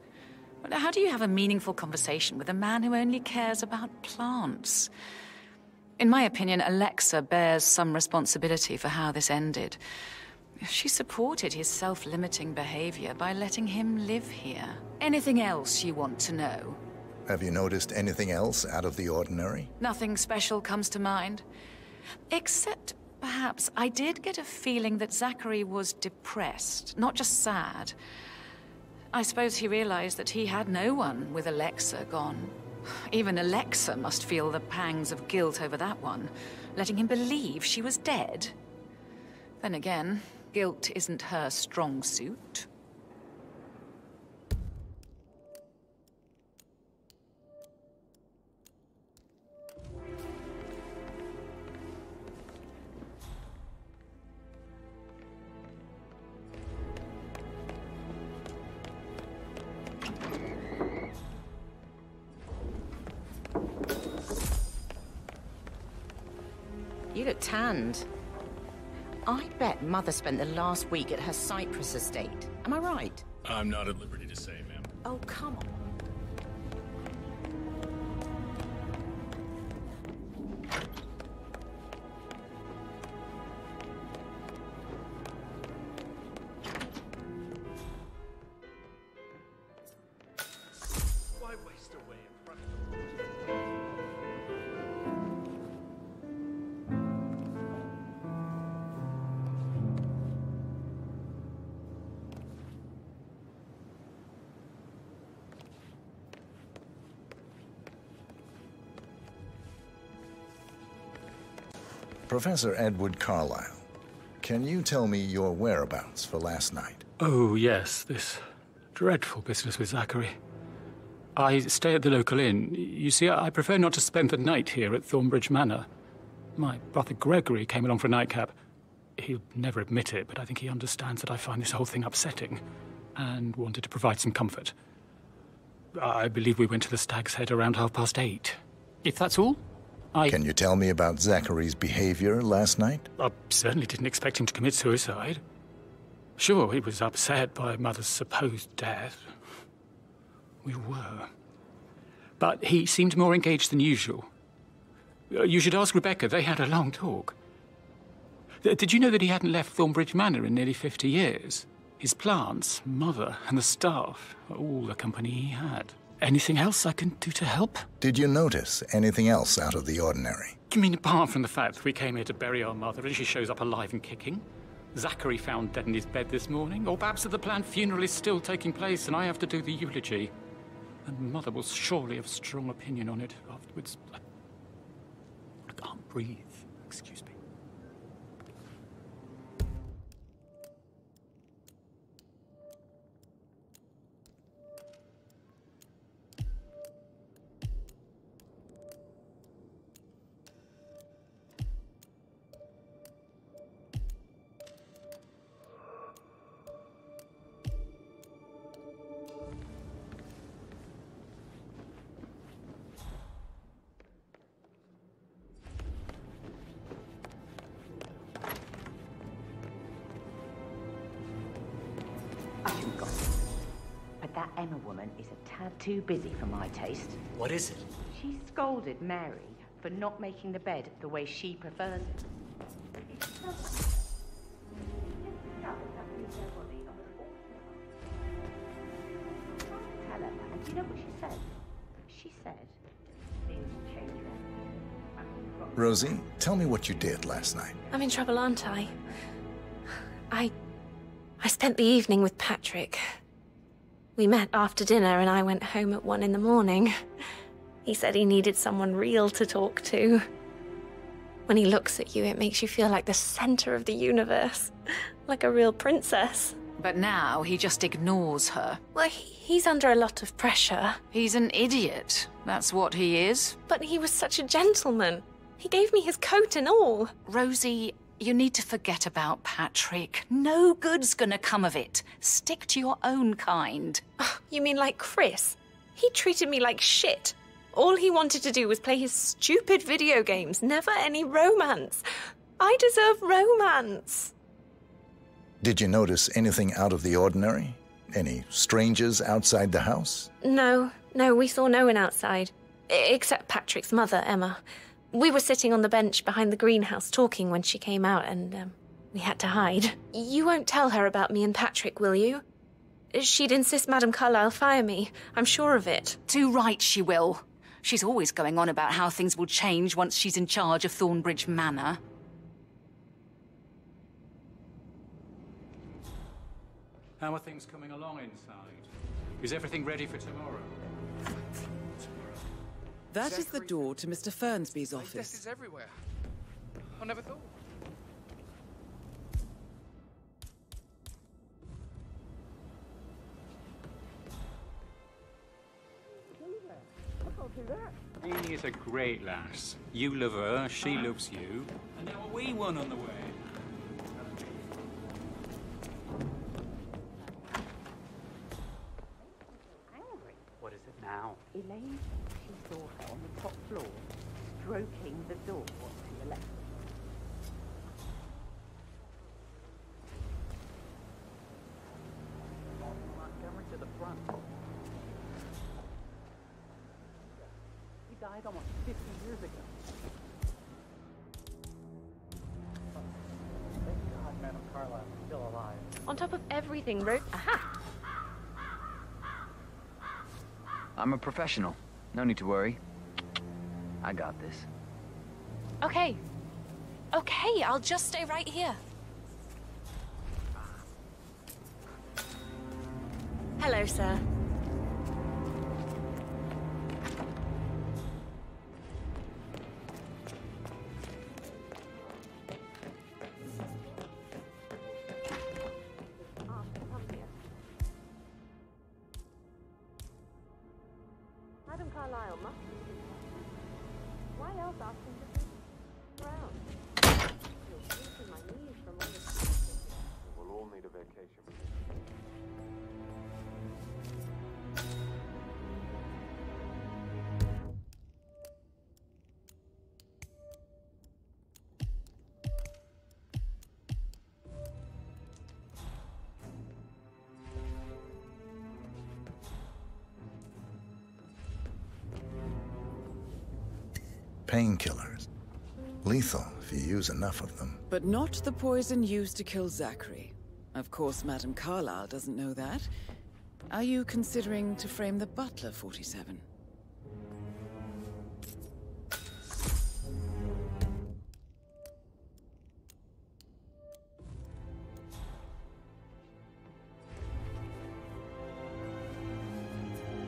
But how do you have a meaningful conversation with a man who only cares about plants? In my opinion, Alexa bears some responsibility for how this ended. She supported his self-limiting behavior by letting him live here. Anything else you want to know? Have you noticed anything else out of the ordinary? Nothing special comes to mind. Except, perhaps, I did get a feeling that Zachary was depressed, not just sad. I suppose he realized that he had no one with Alexa gone. Even Alexa must feel the pangs of guilt over that one, letting him believe she was dead. Then again, guilt isn't her strong suit. You look tanned. I bet Mother spent the last week at her Cyprus estate. Am I right? I'm not at liberty to say, ma'am. Oh, come on. Why waste away in front of the Professor Edward Carlyle, can you tell me your whereabouts for last night? Oh, yes, this dreadful business with Zachary. I stay at the local inn. You see, I prefer not to spend the night here at Thornbridge Manor. My brother Gregory came along for a nightcap. He'll never admit it, but I think he understands that I find this whole thing upsetting and wanted to provide some comfort. I believe we went to the Stag's Head around 8:30. If that's all, Can you tell me about Zachary's behavior last night? I certainly didn't expect him to commit suicide. Sure, he was upset by Mother's supposed death. We were. But he seemed more engaged than usual. You should ask Rebecca. They had a long talk. Did you know that he hadn't left Thornbridge Manor in nearly 50 years? His plants, Mother, and the staff were all the company he had. Anything else I can do to help? Did you notice anything else out of the ordinary? You mean apart from the fact that we came here to bury our mother and she shows up alive and kicking? Zachary found dead in his bed this morning? Or perhaps that the planned funeral is still taking place and I have to do the eulogy? And Mother will surely have a strong opinion on it afterwards. I can't breathe. Excuse me. That Emma woman is a tad too busy for my taste. What is it? She scolded Mary for not making the bed the way she prefers it. Tell her, and do you know what she said? She said, things change. Rosie, tell me what you did last night. I'm in trouble, aren't I? I spent the evening with Patrick. We met after dinner and I went home at 1 in the morning. He said he needed someone real to talk to. When he looks at you, it makes you feel like the center of the universe. Like a real princess. But now he just ignores her. Well, he's under a lot of pressure. He's an idiot. That's what he is. But he was such a gentleman. He gave me his coat and all. Rosie, you need to forget about Patrick. No good's gonna come of it. Stick to your own kind. Oh, you mean like Chris? He treated me like shit. All he wanted to do was play his stupid video games, never any romance. I deserve romance. Did you notice anything out of the ordinary? Any strangers outside the house? No, we saw no one outside. Except Patrick's mother, Emma. We were sitting on the bench behind the greenhouse talking when she came out and we had to hide. You won't tell her about me and Patrick, will you? She'd insist Madame Carlyle fire me. I'm sure of it. Too right she will. She's always going on about how things will change once she's in charge of Thornbridge Manor. How are things coming along inside? Is everything ready for tomorrow? That is the door to Mr. Fernsby's office. This is everywhere. I never thought. Amy is a great lass. You love her, she loves you, and now a wee one on the way. What is it now? Elaine, she saw her on the top floor, stroking the door to the left. Montgomery to the front. He died almost 50 years ago. Thank God Madame Carlyle is still alive. On top of everything, Aha! I'm a professional. No need to worry. I got this. Okay. Okay, I'll just stay right here. Hello, sir. Madame Carlyle must be. Why else ask him to be around? You're shaking my knees from all this. We'll all need a vacation. Painkillers. Lethal if you use enough of them. But not the poison used to kill Zachary. Of course, Madame Carlyle doesn't know that. Are you considering to frame the butler, 47?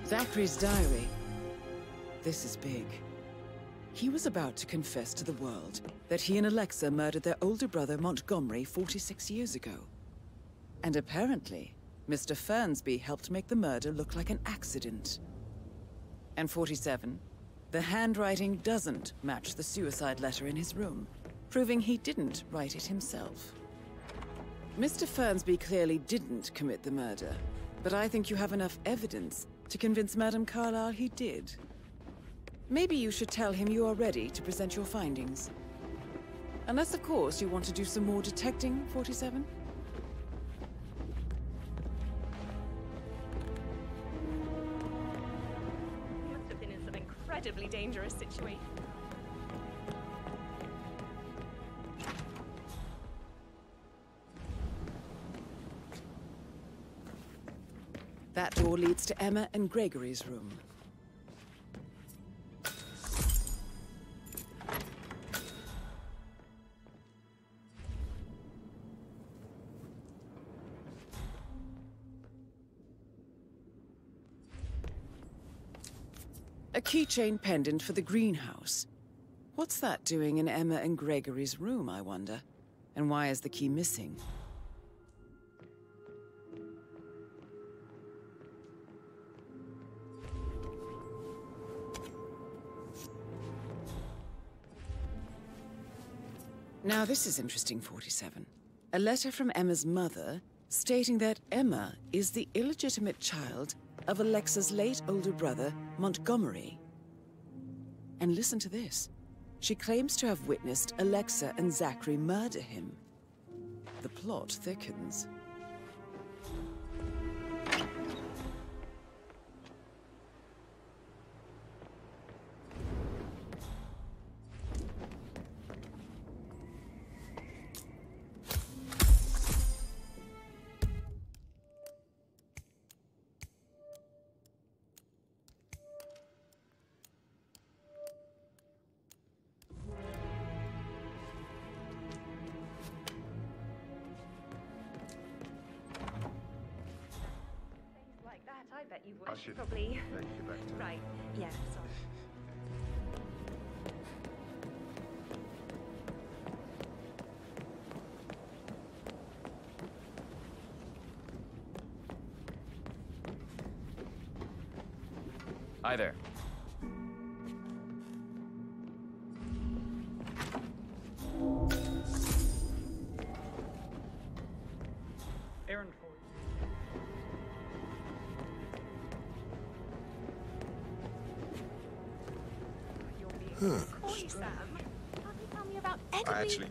Zachary's diary. This is big. He was about to confess to the world that he and Alexa murdered their older brother Montgomery 46 years ago. And apparently, Mr. Fernsby helped make the murder look like an accident. And 47, the handwriting doesn't match the suicide letter in his room, proving he didn't write it himself. Mr. Fernsby clearly didn't commit the murder, but I think you have enough evidence to convince Madame Carlyle he did. Maybe you should tell him you are ready to present your findings. Unless, of course, you want to do some more detecting, 47? incredibly dangerous situation. That door leads to Emma and Gregory's room. A keychain pendant for the greenhouse. What's that doing in Emma and Gregory's room, I wonder? And why is the key missing? Now this is interesting, 47. A letter from Emma's mother stating that Emma is the illegitimate child of Alexa's late older brother, Montgomery. And listen to this. She claims to have witnessed Alexa and Zachary murder him. The plot thickens. I bet you would. I should probably. Right. Yeah. Sorry. Hi there. Errand for you. Coy, Sam. Can't you tell me about anything? Actually.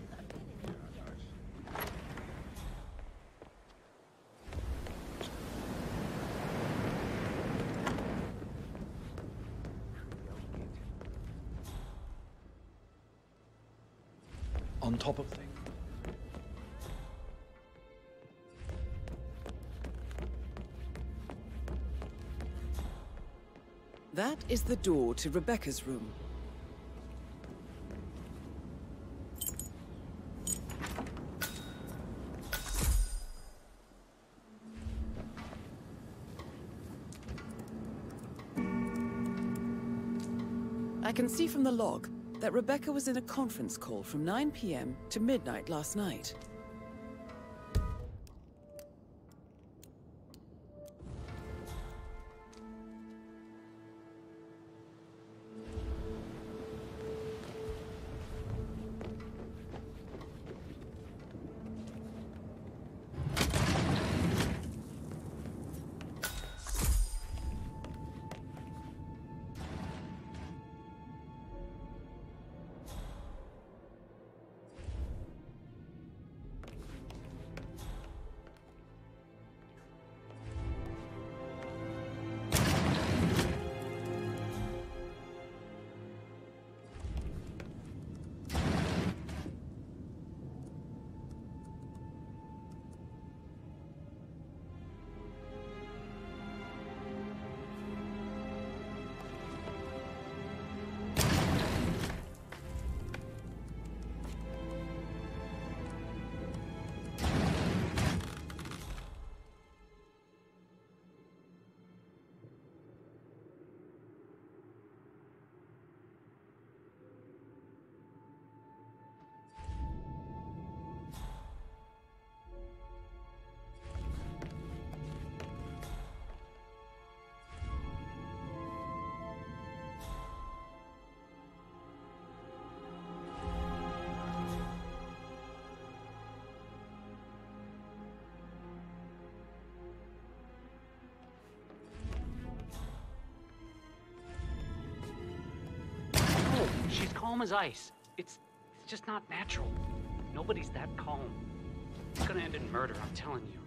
On top of things. That is the door to Rebecca's room. I can see from the log that Rebecca was in a conference call from 9 p.m. to midnight last night. She's calm as ice. It's just not natural. Nobody's that calm. It's gonna end in murder, I'm telling you.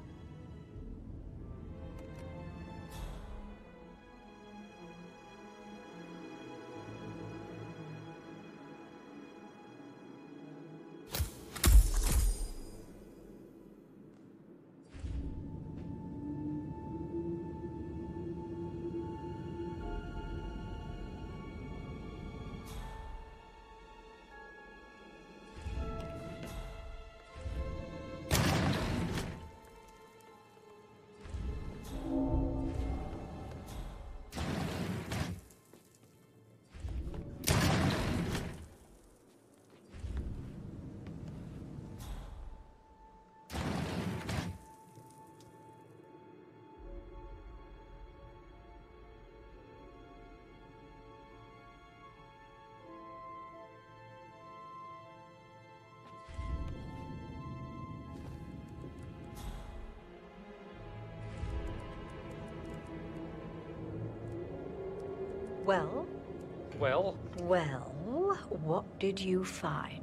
Well? Well? Well, what did you find?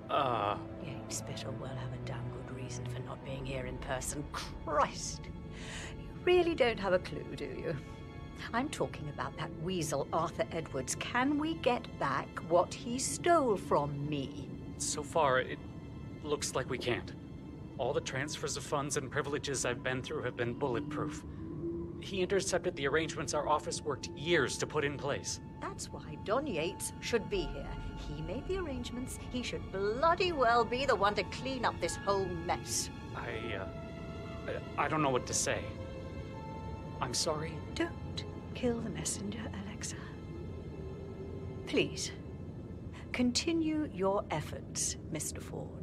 Uh... You Spittle will have a damn good reason for not being here in person. Christ! You really don't have a clue, do you? I'm talking about that weasel Arthur Edwards. Can we get back what he stole from me? So far, it looks like we can't. All the transfers of funds and privileges I've been through have been bulletproof. He intercepted the arrangements our office worked years to put in place. That's why Don Yates should be here. He made the arrangements. He should bloody well be the one to clean up this whole mess. I don't know what to say. I'm sorry. Don't kill the messenger, Alexa. Please, continue your efforts, Mr. Ford.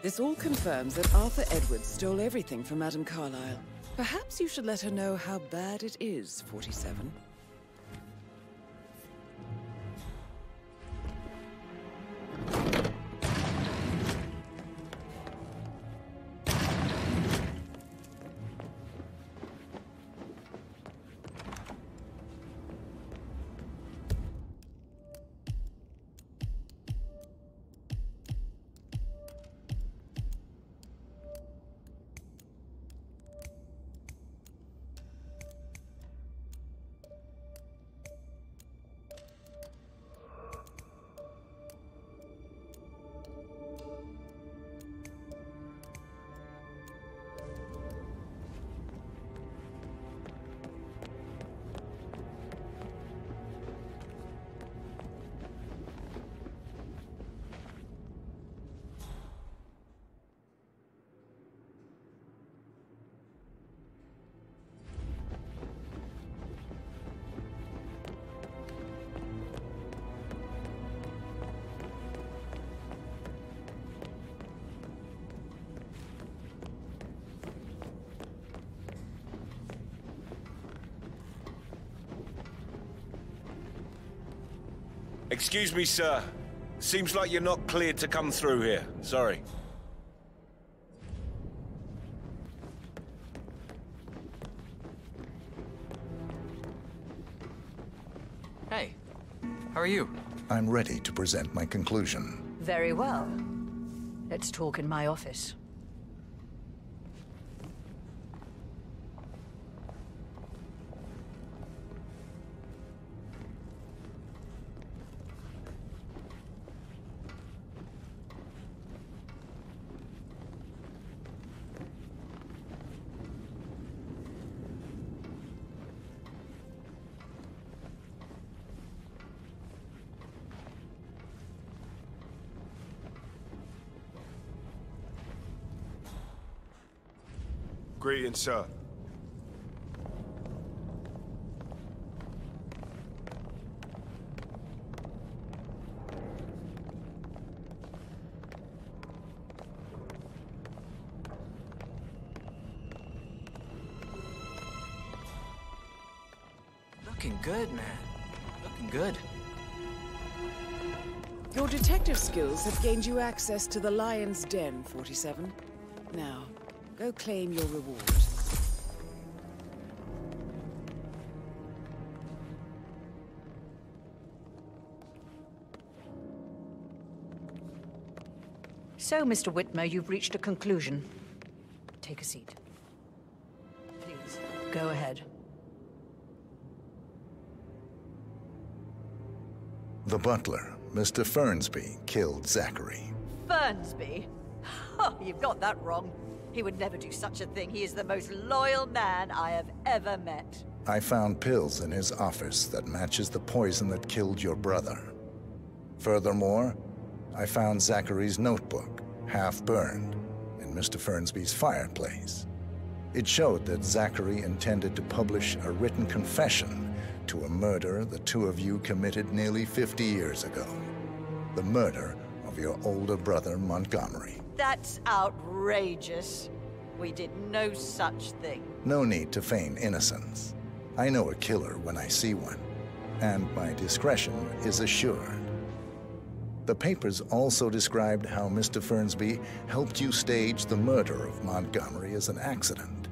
This all confirms that Arthur Edwards stole everything from Madame Carlyle. Perhaps you should let her know how bad it is, 47. Excuse me, sir. Seems like you're not cleared to come through here. Sorry. Hey, how are you? I'm ready to present my conclusion. Very well. Let's talk in my office. Greetings, sir. Looking good, man. Looking good. Your detective skills have gained you access to the Lion's Den, 47. Now, go claim your reward. So, Mr. Whitmer, you've reached a conclusion. Take a seat. Please, go ahead. The butler, Mr. Fernsby, killed Zachary. Fernsby? Oh, you've got that wrong. He would never do such a thing. He is the most loyal man I have ever met. I found pills in his office that matches the poison that killed your brother. Furthermore, I found Zachary's notebook, half burned, in Mr. Fernsby's fireplace. It showed that Zachary intended to publish a written confession to a murder the two of you committed nearly 50 years ago. The murder of your older brother, Montgomery. That's outrageous. We did no such thing. No need to feign innocence. I know a killer when I see one, and my discretion is assured. The papers also described how Mr. Fernsby helped you stage the murder of Montgomery as an accident.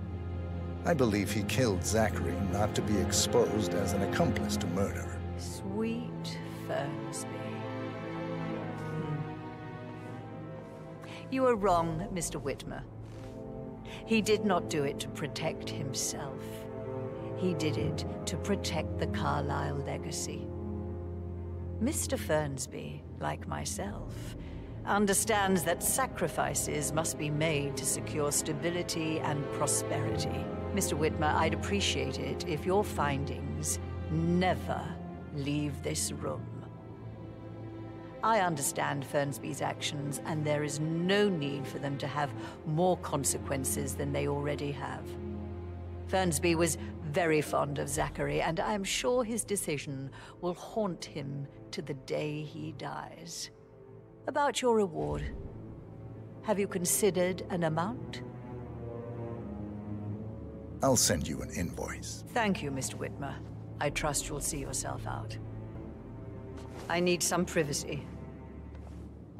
I believe he killed Zachary not to be exposed as an accomplice to murder. Sweet Fernsby. You are wrong, Mr. Whitmer. He did not do it to protect himself. He did it to protect the Carlyle legacy. Mr. Fernsby, like myself, understands that sacrifices must be made to secure stability and prosperity. Mr. Whitmer, I'd appreciate it if your findings never leave this room. I understand Fernsby's actions, and there is no need for them to have more consequences than they already have. Fernsby was very fond of Zachary, and I'm sure his decision will haunt him to the day he dies. About your reward, have you considered an amount? I'll send you an invoice. Thank you, Mr. Whitmer. I trust you'll see yourself out. I need some privacy.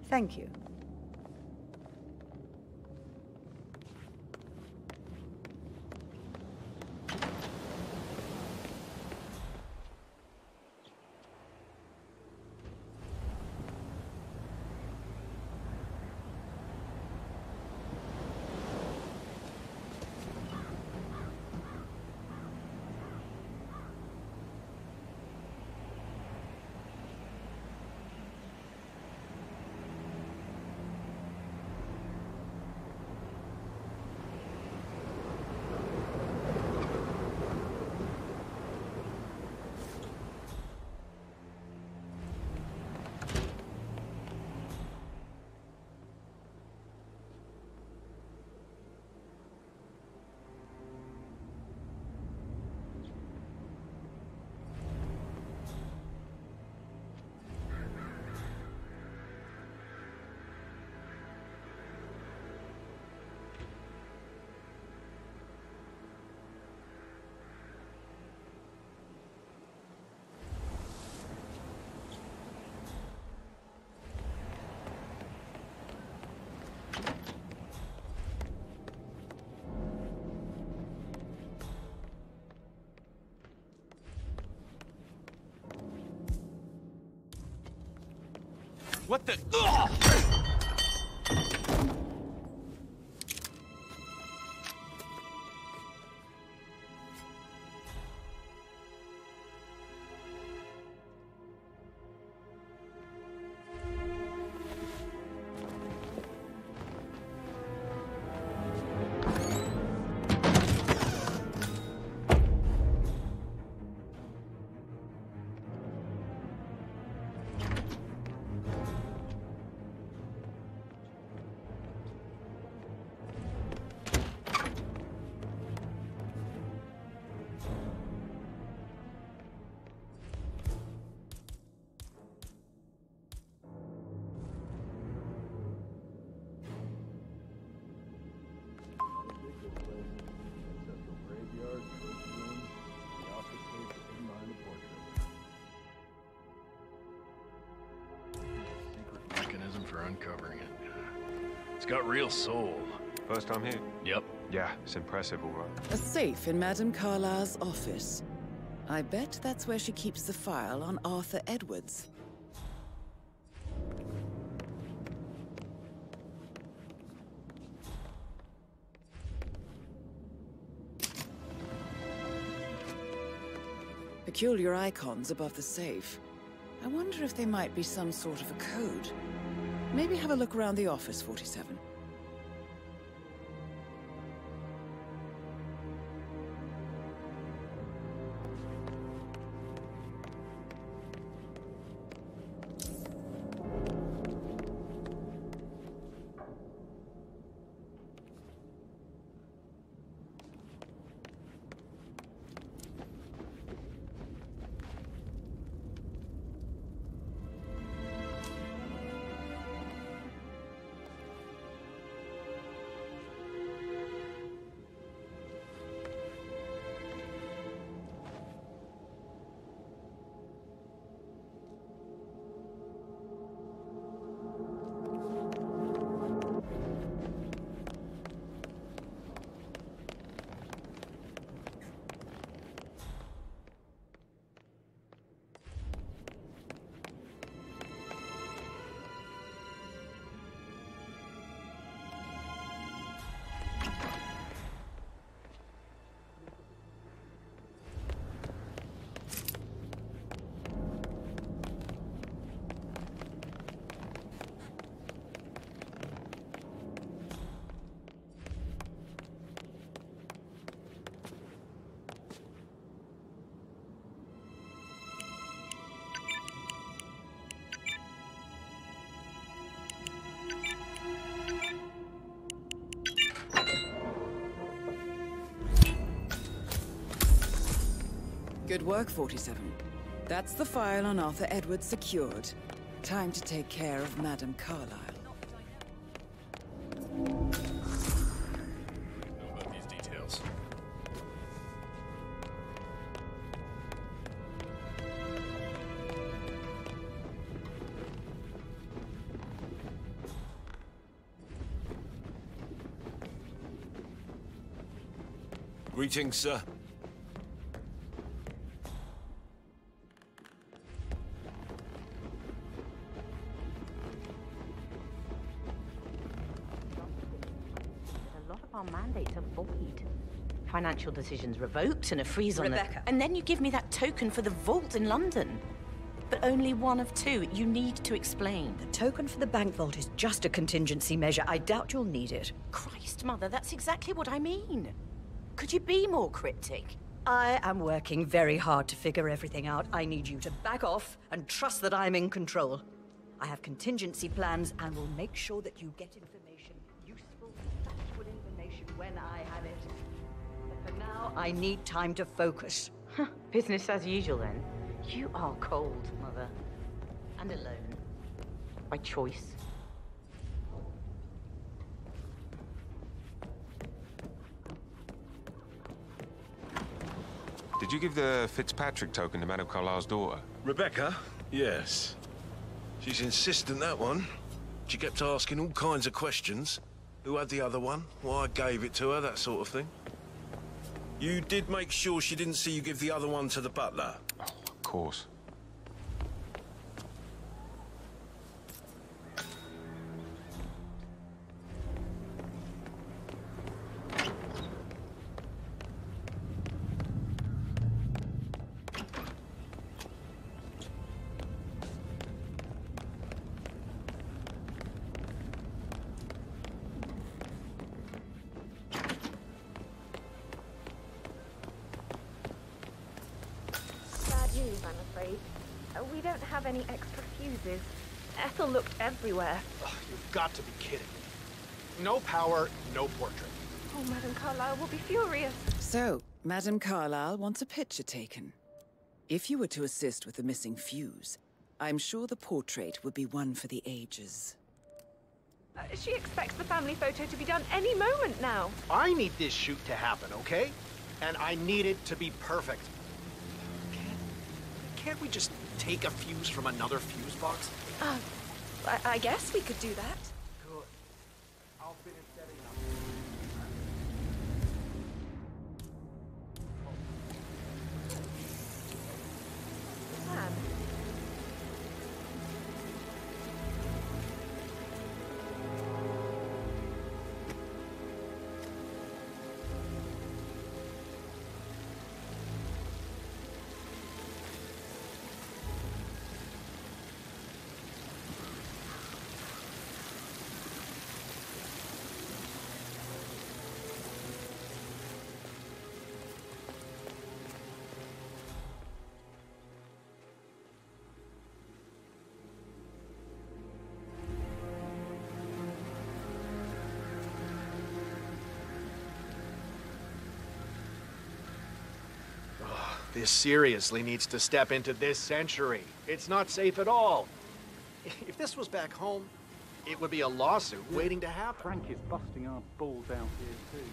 Thank you. What the? Ugh! uncovering it. It's got real soul. First time here? Yep. Yeah, it's impressive, all right. A safe in Madame Carlyle's office. I bet that's where she keeps the file on Arthur Edwards. Peculiar icons above the safe. I wonder if they might be some sort of a code. Maybe have a look around the office, 47. Good work, 47. That's the file on Arthur Edwards secured. Time to take care of Madame Carlyle. Know about these details. Greetings, sir. Our mandates are void. Financial decisions revoked and a freeze on Rebecca. And then you give me that token for the vault in London. But only one of two. You need to explain. The token for the bank vault is just a contingency measure. I doubt you'll need it. Christ, Mother, that's exactly what I mean. Could you be more cryptic? I am working very hard to figure everything out. I need you to back off and trust that I'm in control. I have contingency plans and will make sure that you get information, useful, factual information when I have it. But for now, I need time to focus. Business as usual, then. You are cold, Mother. And alone. By choice. Did you give the Fitzpatrick token to Madame Carlyle's daughter? Rebecca? Yes. She's insistent, that one. She kept asking all kinds of questions. Who had the other one? Why I gave it to her, that sort of thing. You did make sure she didn't see you give the other one to the butler? Oh, of course. I'm afraid. We don't have any extra fuses. Ethel looked everywhere. Ugh, you've got to be kidding me. No power, no portrait. Oh, Madame Carlyle will be furious. So, Madame Carlyle wants a picture taken. If you were to assist with the missing fuse, I'm sure the portrait would be one for the ages. She expects the family photo to be done any moment now. I need this shoot to happen, okay? And I need it to be perfect. Can't we just take a fuse from another fuse box? I guess we could do that. Good. I'll finish setting up. Man. This seriously needs to step into this century. It's not safe at all. If this was back home, it would be a lawsuit waiting to happen. Frank is busting our balls out here too.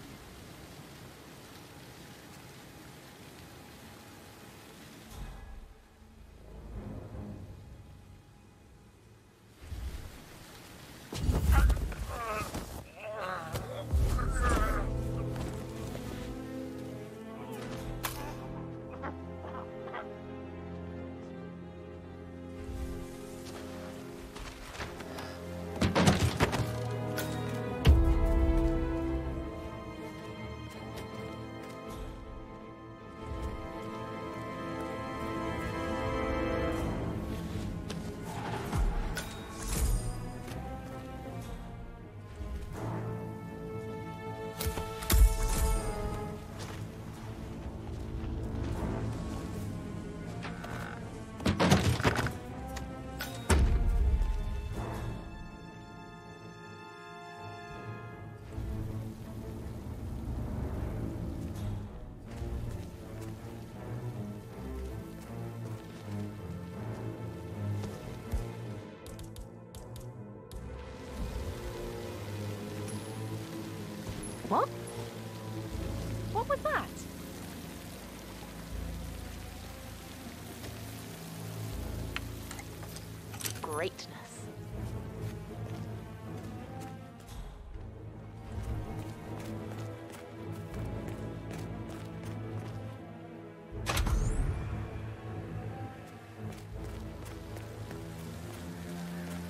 What? What was that? Greatness.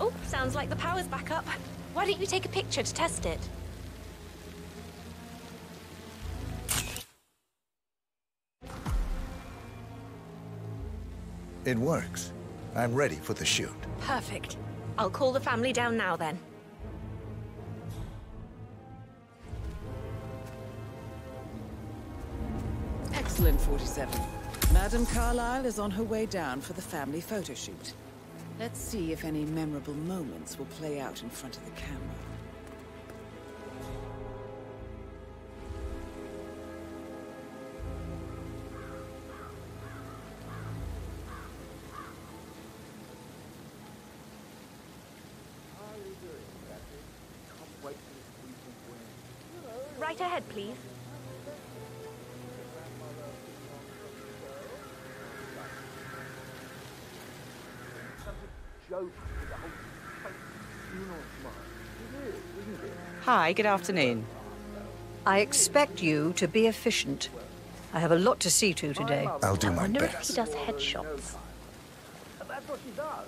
Oh, sounds like the power's back up. Why don't you take a picture to test it? It works. I'm ready for the shoot. Perfect. I'll call the family down now then. Excellent, 47. Madame Carlyle is on her way down for the family photo shoot. Let's see if any memorable moments will play out in front of the camera. Right ahead, please. Hi, good afternoon. I expect you to be efficient. I have a lot to see to today. I'll do my I wonder if best. he does headshots. And that's what she does.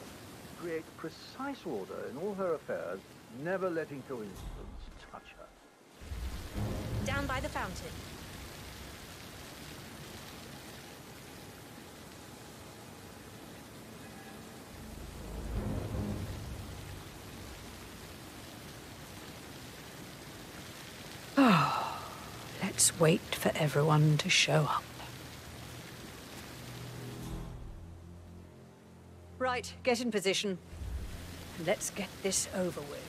Create precise order in all her affairs, never letting coincidence touch her. Down by the fountain. Oh, let's wait for everyone to show up. Right, get in position. Let's get this over with.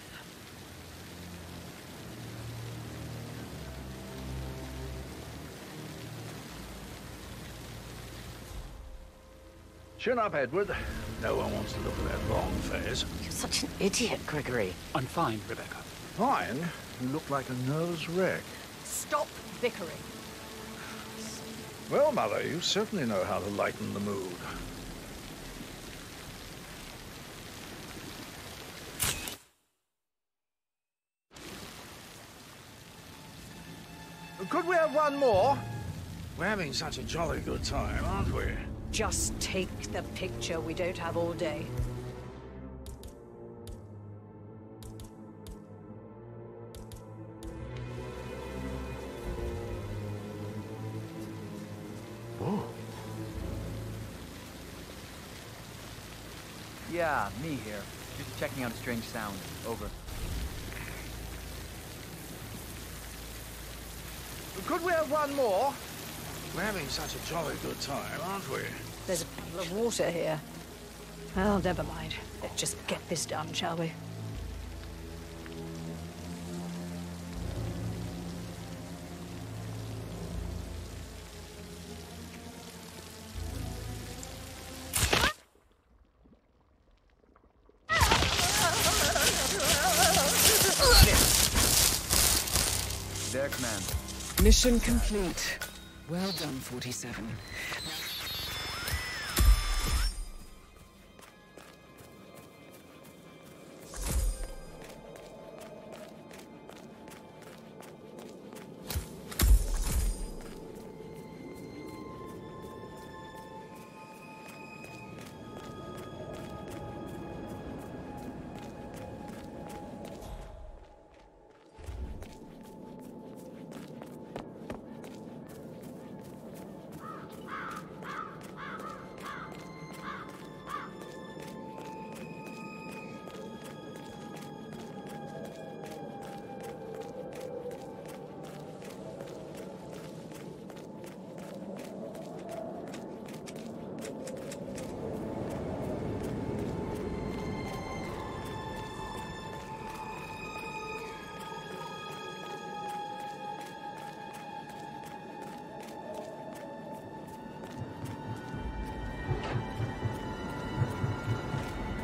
Chin up, Edward. No one wants to look at that long face. You're such an idiot, Gregory. I'm fine, Rebecca. Fine. You look like a nervous wreck. Stop bickering. Well, Mother, you certainly know how to lighten the mood. Could we have one more? We're having such a jolly good time, aren't we? Just take the picture. We don't have all day. Whoa. Yeah, me here. Just checking out a strange sound. Over. Could we have one more? We're having such a jolly good time, aren't we? There's a puddle of water here. Well, never mind. Let's just get this done, shall we? There, Command. Mission complete. Well done, 47.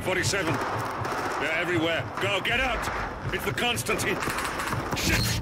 "47. They're everywhere. Go, get out! It's the Constantine. Shit!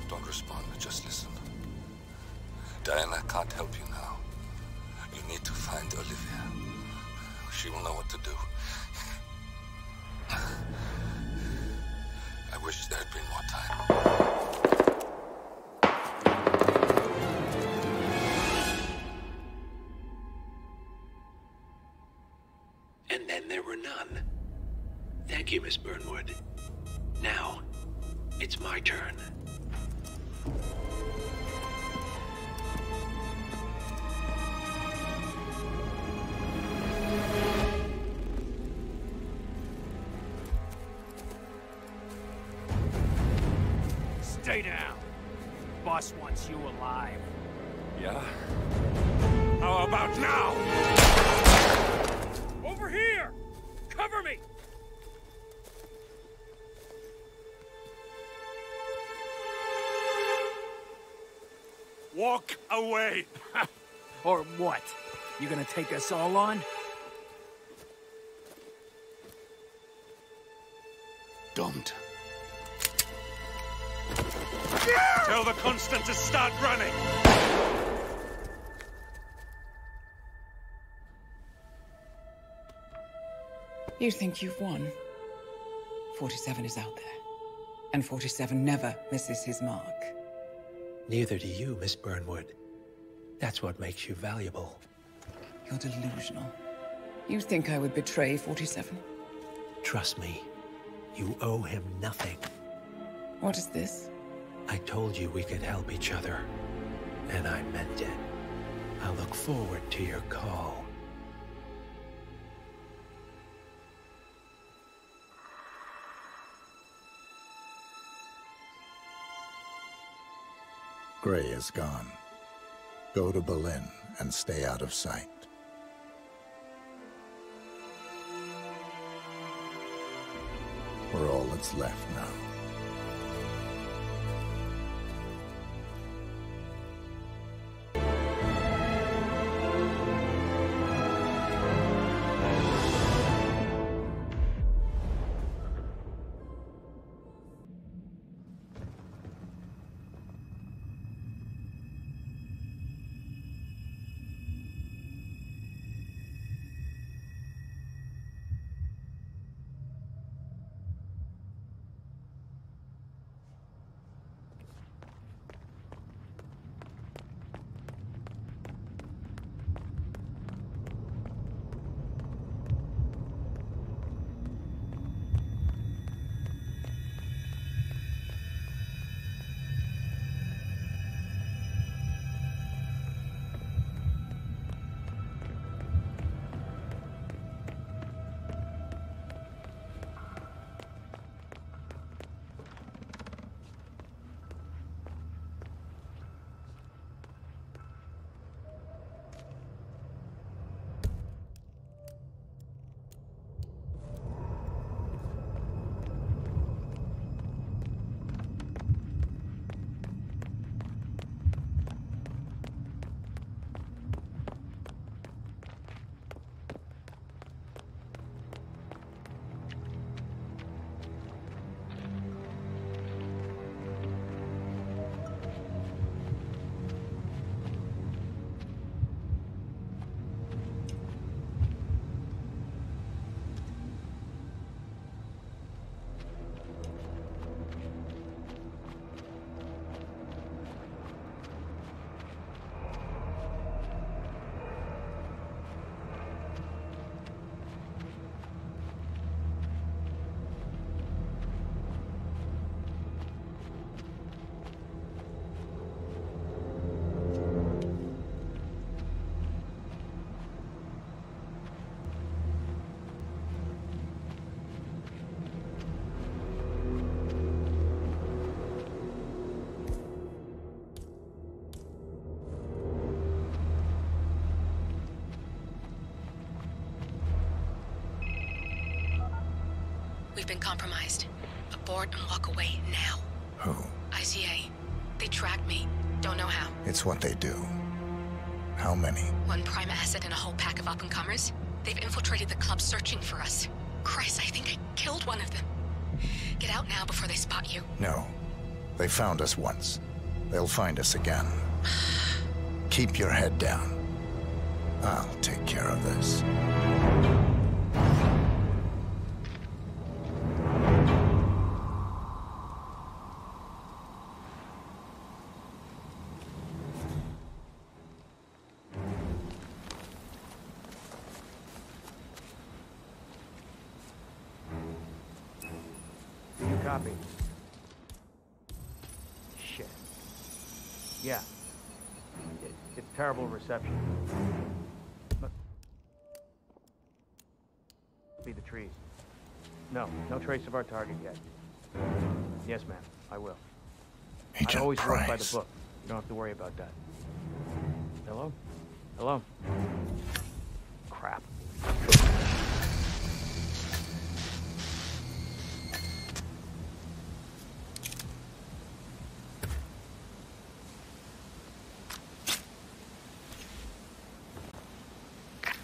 Don't respond, just listen. Diana can't help you now. You need to find Olivia. She will know what to do. I wish there had been more time. And then there were none. Thank you, Miss Burnwood. Now, it's my turn. Stay down. Boss wants you alive. Yeah? How about now? Over here! Cover me! Walk away! Or what? You gonna take us all on? Don't. Tell the Constant to start running! You think you've won? 47 is out there. And 47 never misses his mark. Neither do you, Miss Burnwood. That's what makes you valuable. You're delusional. You think I would betray 47? Trust me, you owe him nothing. What is this? I told you we could help each other, and I meant it. I look forward to your call. Gray is gone. Go to Berlin and stay out of sight. We're all that's left now. We've been compromised. Abort and walk away now. Who? ICA. They tracked me. Don't know how. It's what they do. How many? One prime asset and a whole pack of up-and-comers. They've infiltrated the club searching for us. Christ, I think I killed one of them. Get out now before they spot you. No. They found us once. They'll find us again. Keep your head down. I'll take care of this. Copy. Shit. Yeah. It's terrible reception. But be the trees. No trace of our target yet. Yes, ma'am. I will. Agent I always work by the Price. book. You don't have to worry about that. Hello? Hello? Crap.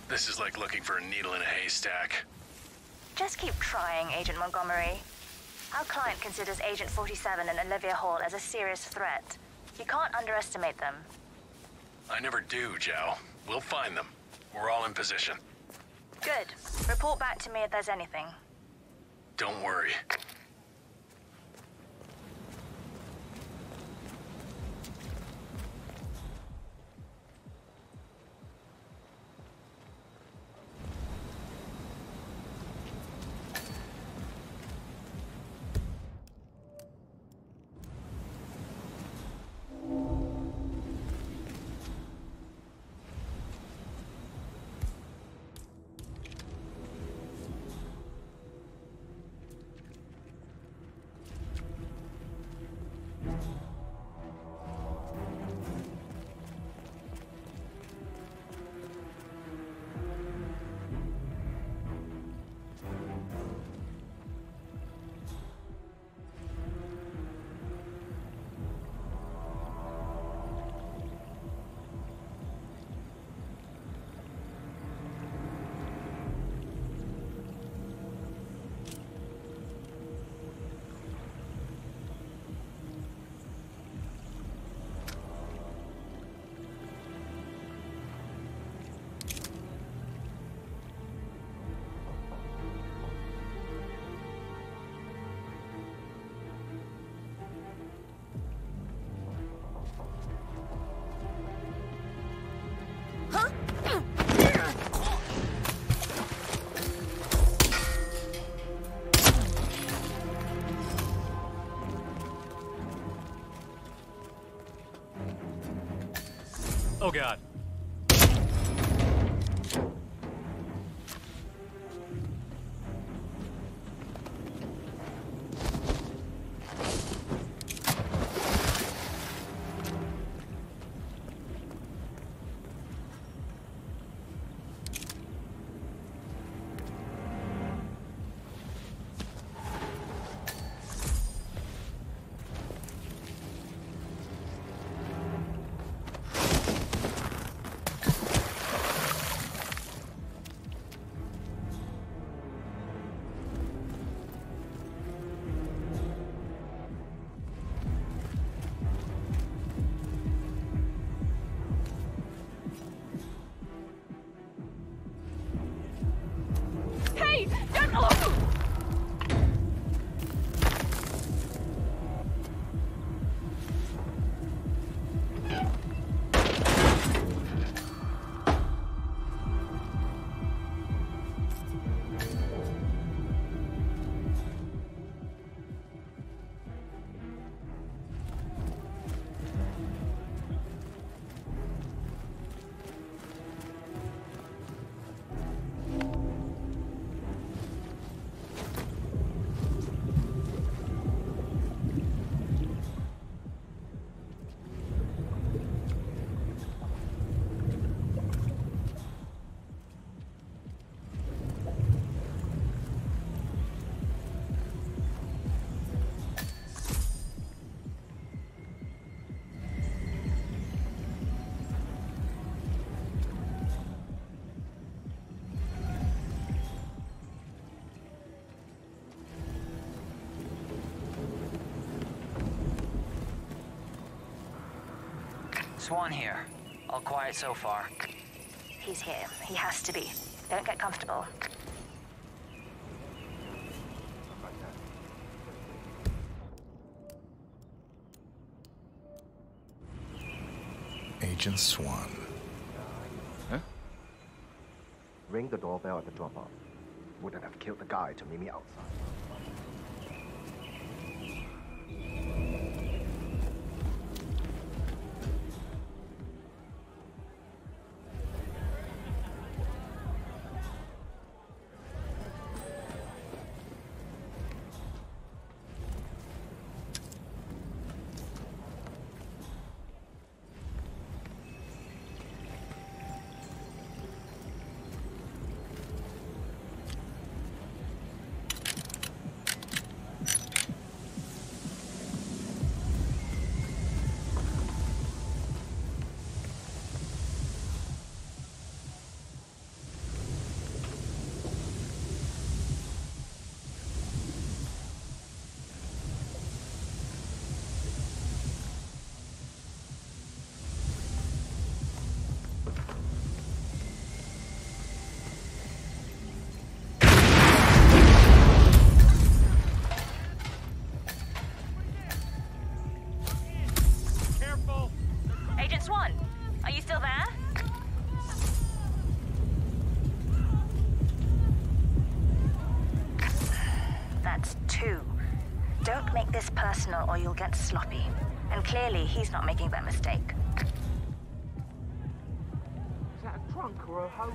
This is like looking for a needle in a haystack. Just keep trying, Agent Montgomery. Our client considers Agent 47 and Olivia Hall as a serious threat. You can't underestimate them. I never do, Joe. We'll find them. We're all in position. Good. Report back to me if there's anything. Don't worry. God. Hey! Don't look! Swan here. All quiet so far. He's here. He has to be. Don't get comfortable. Agent Swan. Huh? Ring the doorbell at the drop-off. Wouldn't have killed the guy to meet me outside. Swan, are you still there? That's 2. Don't make this personal or you'll get sloppy. And clearly, he's not making that mistake. Is that a drunk or a hoe?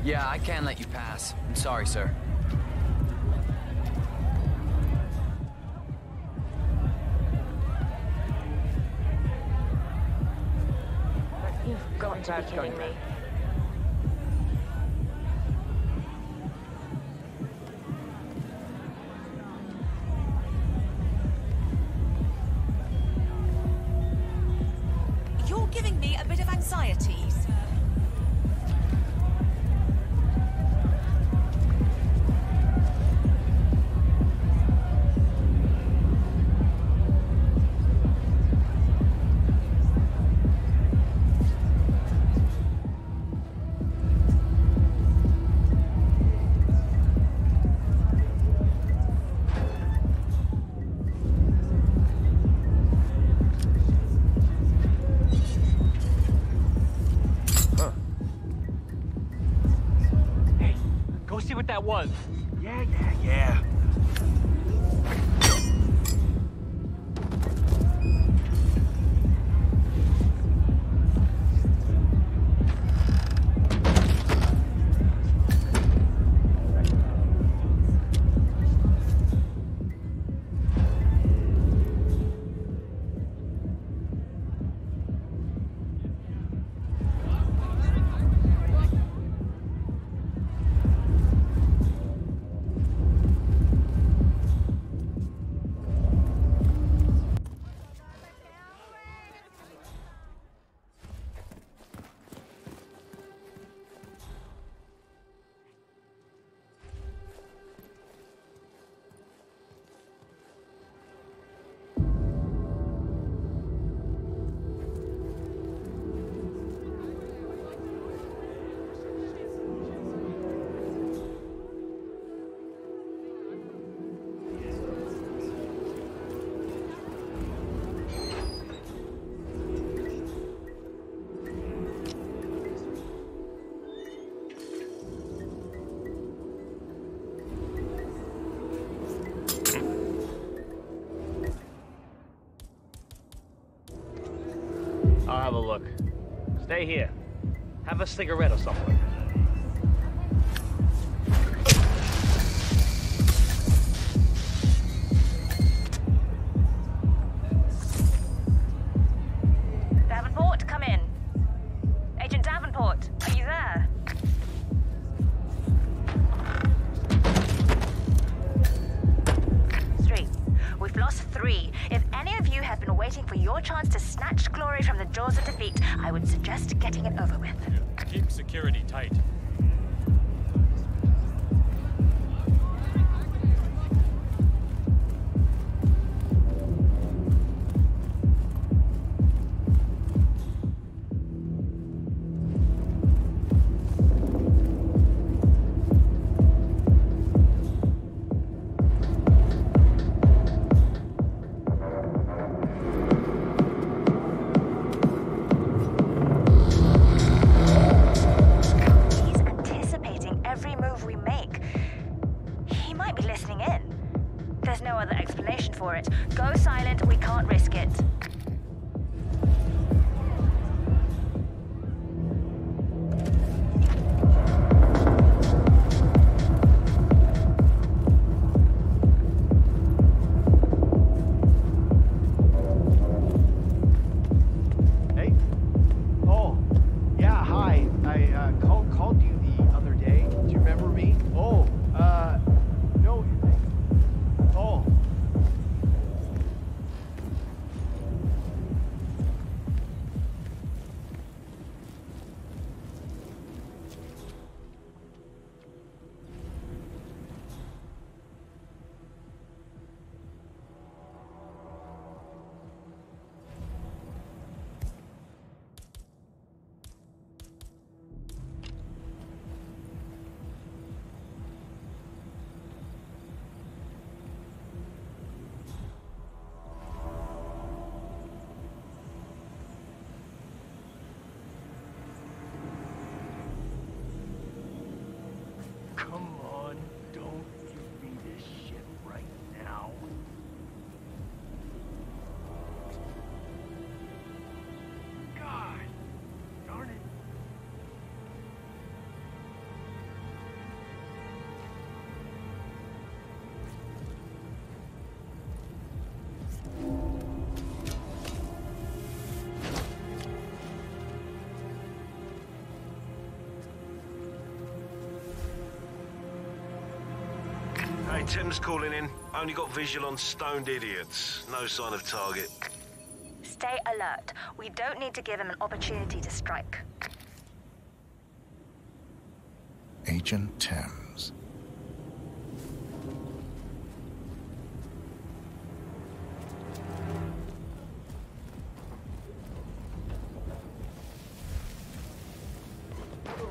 Yeah, I can't let you pass. I'm sorry, sir. You've got to be kidding me. You're giving me a bit of anxiety, sir. Go see what that was. Yeah. Stay here. Have a cigarette or something. Davenport, come in. Agent Davenport, are you there? We've lost 3. If any of you have been waiting for your chance to snatch glory from the jaws of defeat, I would suggest getting it over with. Keep security tight. Hey, Tim's calling in. Only got visual on stoned idiots. No sign of target. Stay alert. We don't need to give him an opportunity to strike. Agent Thames.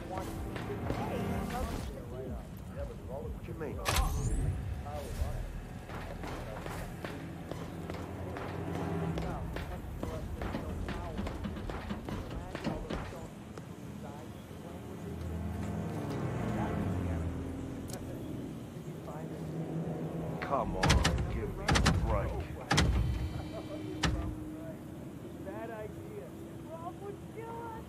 What do you mean? Come on, give me a break. Bad idea. Rob would kill us.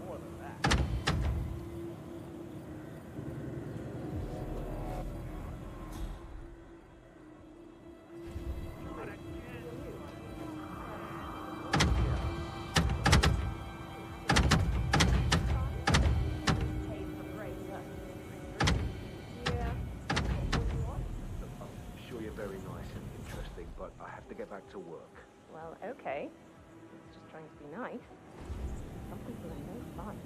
More than that. Very nice and interesting, but I have to get back to work. Well, okay. Just trying to be nice. Some people are no fun.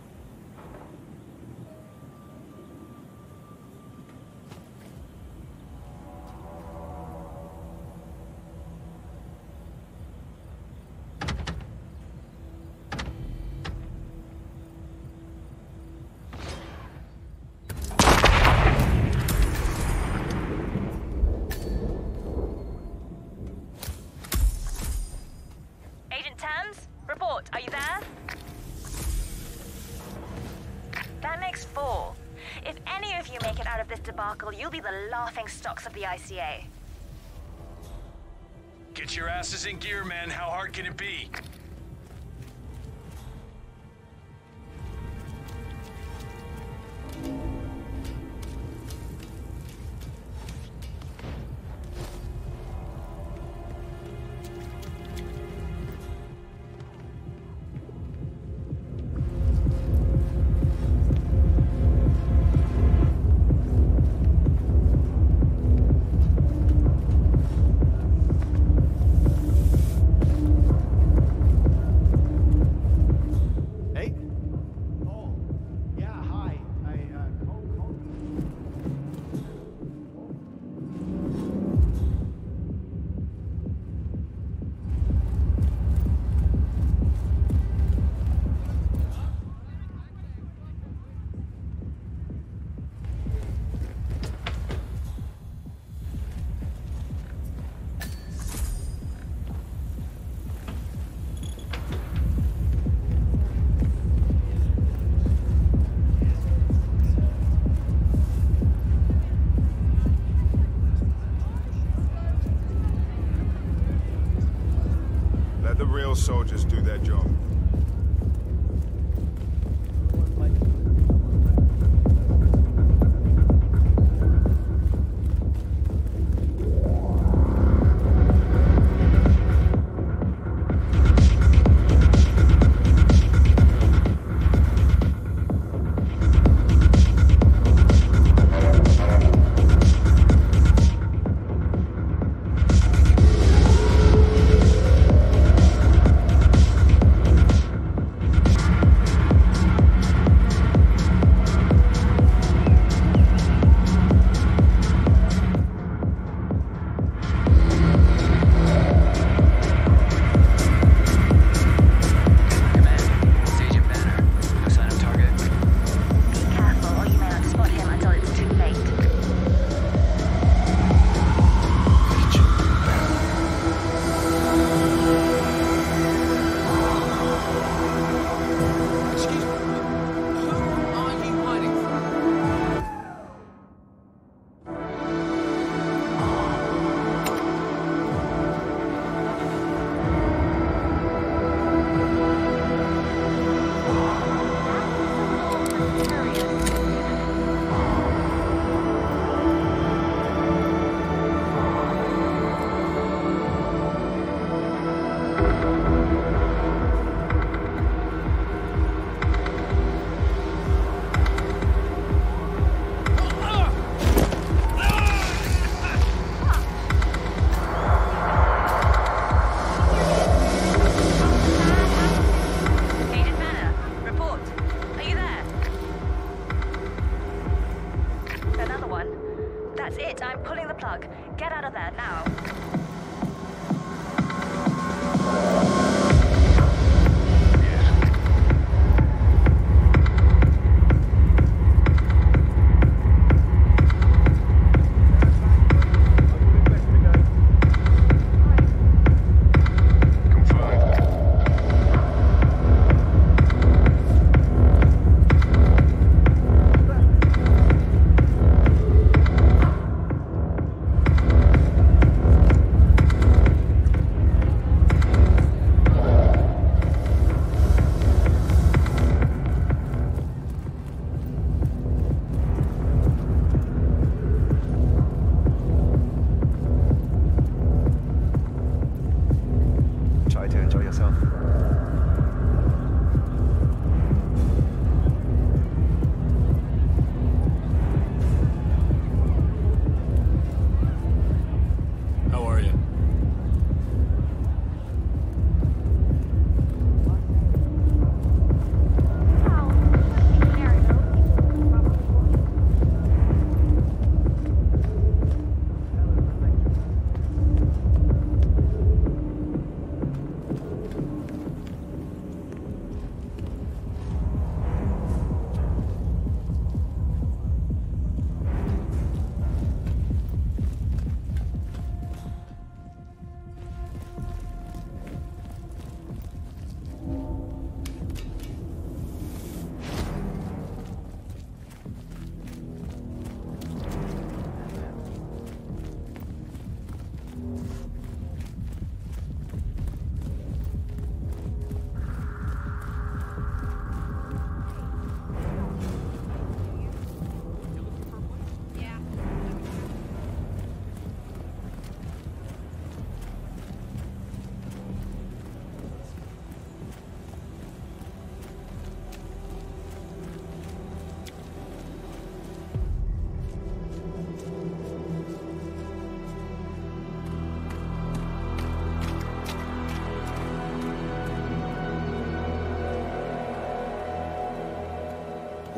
Report, are you there? That makes 4. If any of you make it out of this debacle, you'll be the laughing stocks of the ICA. Get your asses in gear, men. How hard can it be? soldiers do their job.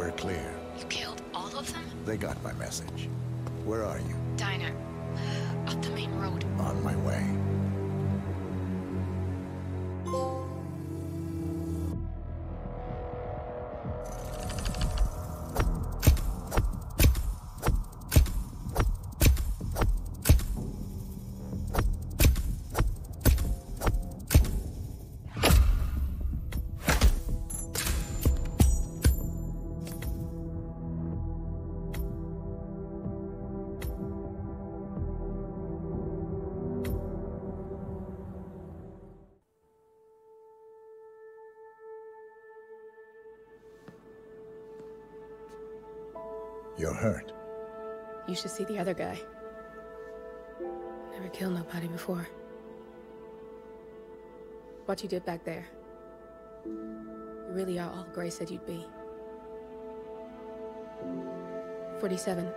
We're clear. You killed all of them? They got my message. Where are you? Diner. Up the main road. On my way. You're hurt. You should see the other guy. Never killed nobody before. What you did back there. You really are all Gray said you'd be. 47.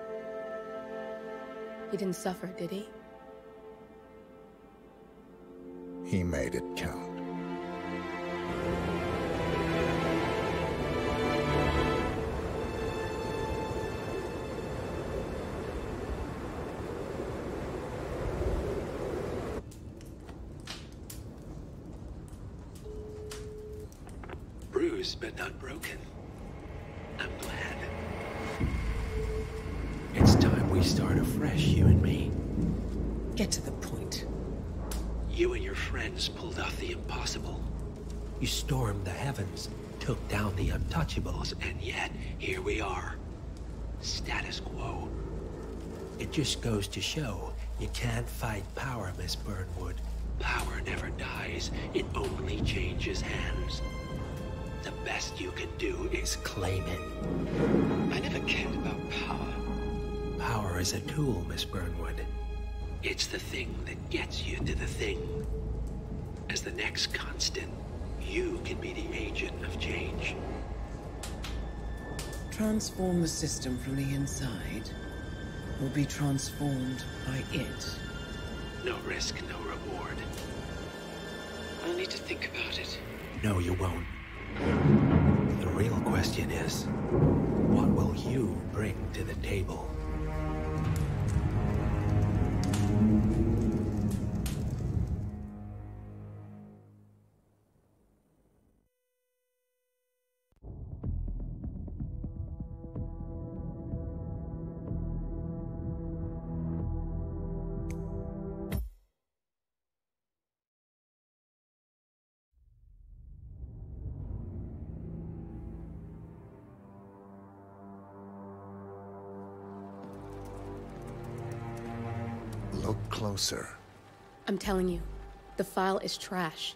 He didn't suffer, did he? He made it count. Bruised but not broken. I'm glad. It's time we start afresh, you and me. Get to the point. You and your friends pulled off the impossible. You stormed the heavens, took down the untouchables, and yet, here we are. Status quo. It just goes to show, you can't fight power, Miss Burnwood. Power never dies, it only changes hands. The best you can do is claim it. I never cared about power. Power is a tool, Miss Burnwood. It's the thing that gets you to the thing. As the next constant, you can be the agent of change. Transform the system from the inside, or be transformed by it. No risk, no reward. I'll need to think about it. No, you won't. The real question is, what will you bring to the table? Look closer. I'm telling you, the file is trash.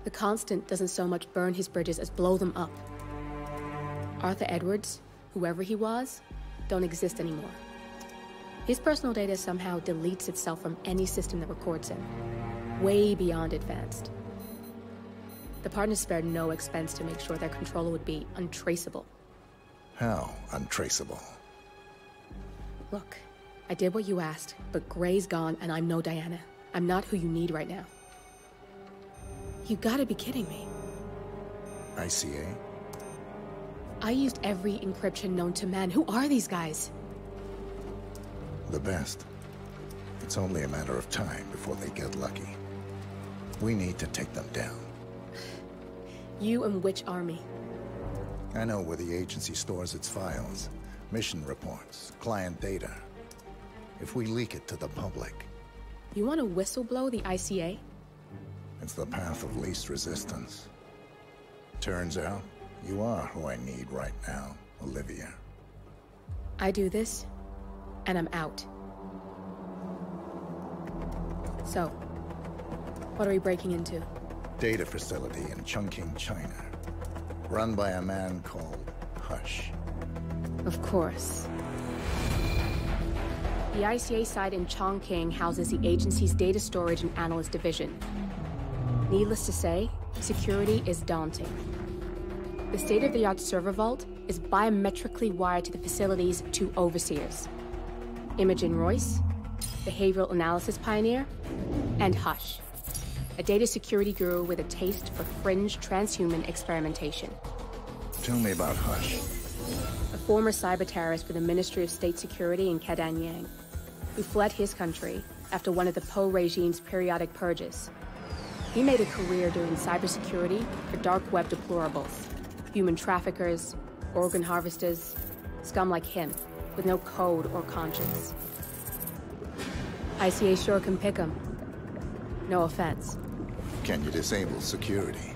The Constant doesn't so much burn his bridges as blow them up. Arthur Edwards, whoever he was, don't exist anymore. His personal data somehow deletes itself from any system that records him. Way beyond advanced. The partners spared no expense to make sure their controller would be untraceable. How untraceable? Look, I did what you asked, but Gray's gone and I'm no Diana. I'm not who you need right now. You gotta be kidding me. ICA? I used every encryption known to man. Who are these guys? The best. It's only a matter of time before they get lucky. We need to take them down. You and which army? I know where the agency stores its files. Mission reports, client data. If we leak it to the public... You want to whistleblow the ICA? It's the path of least resistance. Turns out, you are who I need right now, Olivia. I do this, and I'm out. So, what are we breaking into? Data facility in Chongqing, China. Run by a man called Hush. Of course. The ICA site in Chongqing houses the agency's data storage and analyst division. Needless to say, security is daunting. The state-of-the-art server vault is biometrically wired to the facility's 2 overseers. Imogen Royce, behavioral analysis pioneer, and Hush, a data security guru with a taste for fringe transhuman experimentation. Tell me about Hush. A former cyber terrorist for the Ministry of State Security in Kadanyang, who fled his country after one of the Po regime's periodic purges. He made a career doing cybersecurity for dark web deplorables, human traffickers, organ harvesters, scum like him, with no code or conscience. ICA sure can pick him. No offense. Can you disable security?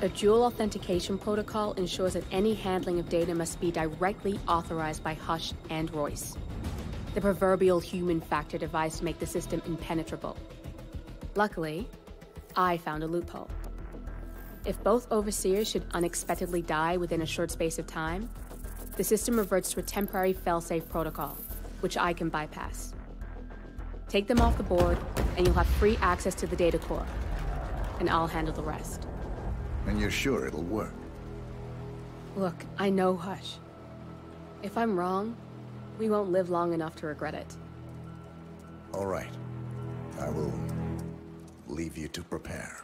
A dual authentication protocol ensures that any handling of data must be directly authorized by Hush and Royce. The proverbial human factor device to make the system impenetrable. Luckily, I found a loophole. If both overseers should unexpectedly die within a short space of time, The system reverts to a temporary fail-safe protocol, which I can bypass. Take them off the board, and you'll have free access to the data core. And I'll handle the rest. And you're sure it'll work? Look, I know Hush. If I'm wrong, we won't live long enough to regret it. All right. I will leave you to prepare.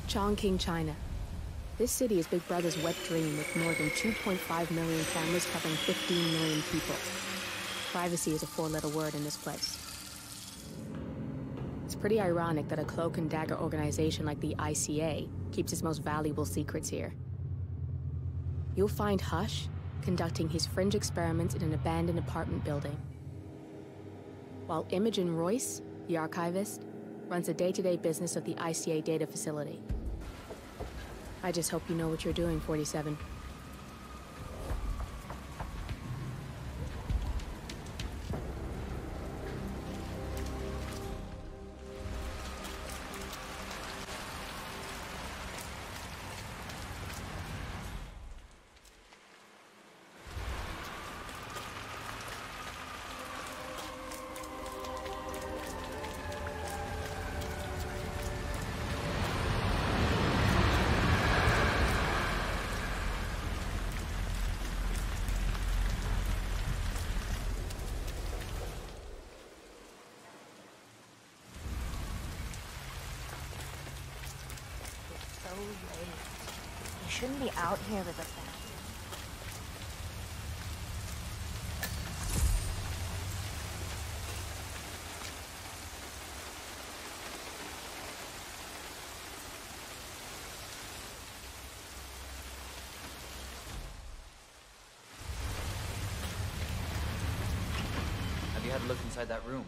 Chongqing, China. This city is Big Brother's wet dream with more than 2.5 million cameras covering 15 million people. Privacy is a four-letter word in this place. It's pretty ironic that a cloak and dagger organization like the ICA keeps its most valuable secrets here. You'll find Hush conducting his fringe experiments in an abandoned apartment building, while Imogen Royce, the archivist, runs the day-to-day business of the ICA data facility. I just hope you know what you're doing, 47. You shouldn't be out here with a family. Have you had a look inside that room?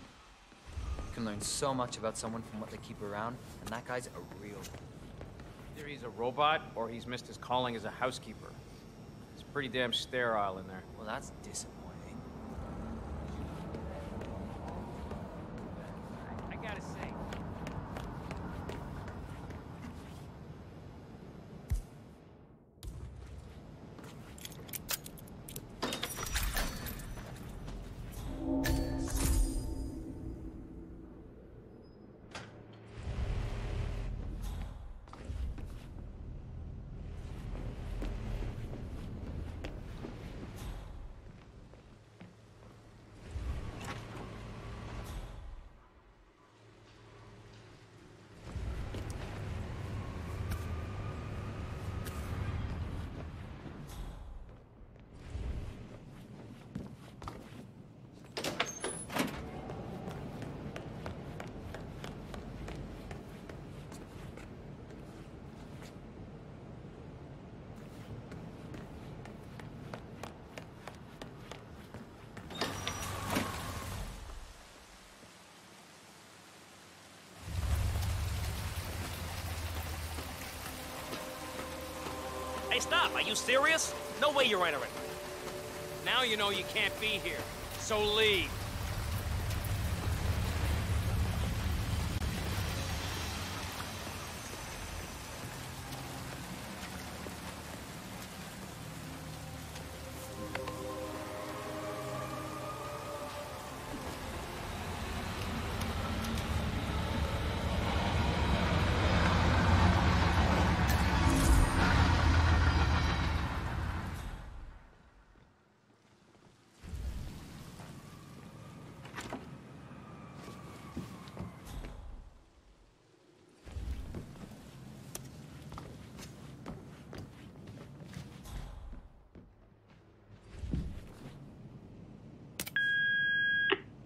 You can learn so much about someone from what they keep around, and that guy's a real... Either he's a robot, or he's missed his calling as a housekeeper. It's pretty damn sterile in there. Well, that's disappointing. I gotta say... Hey, stop! Are you serious? No way you're entering. Now you know you can't be here, so leave.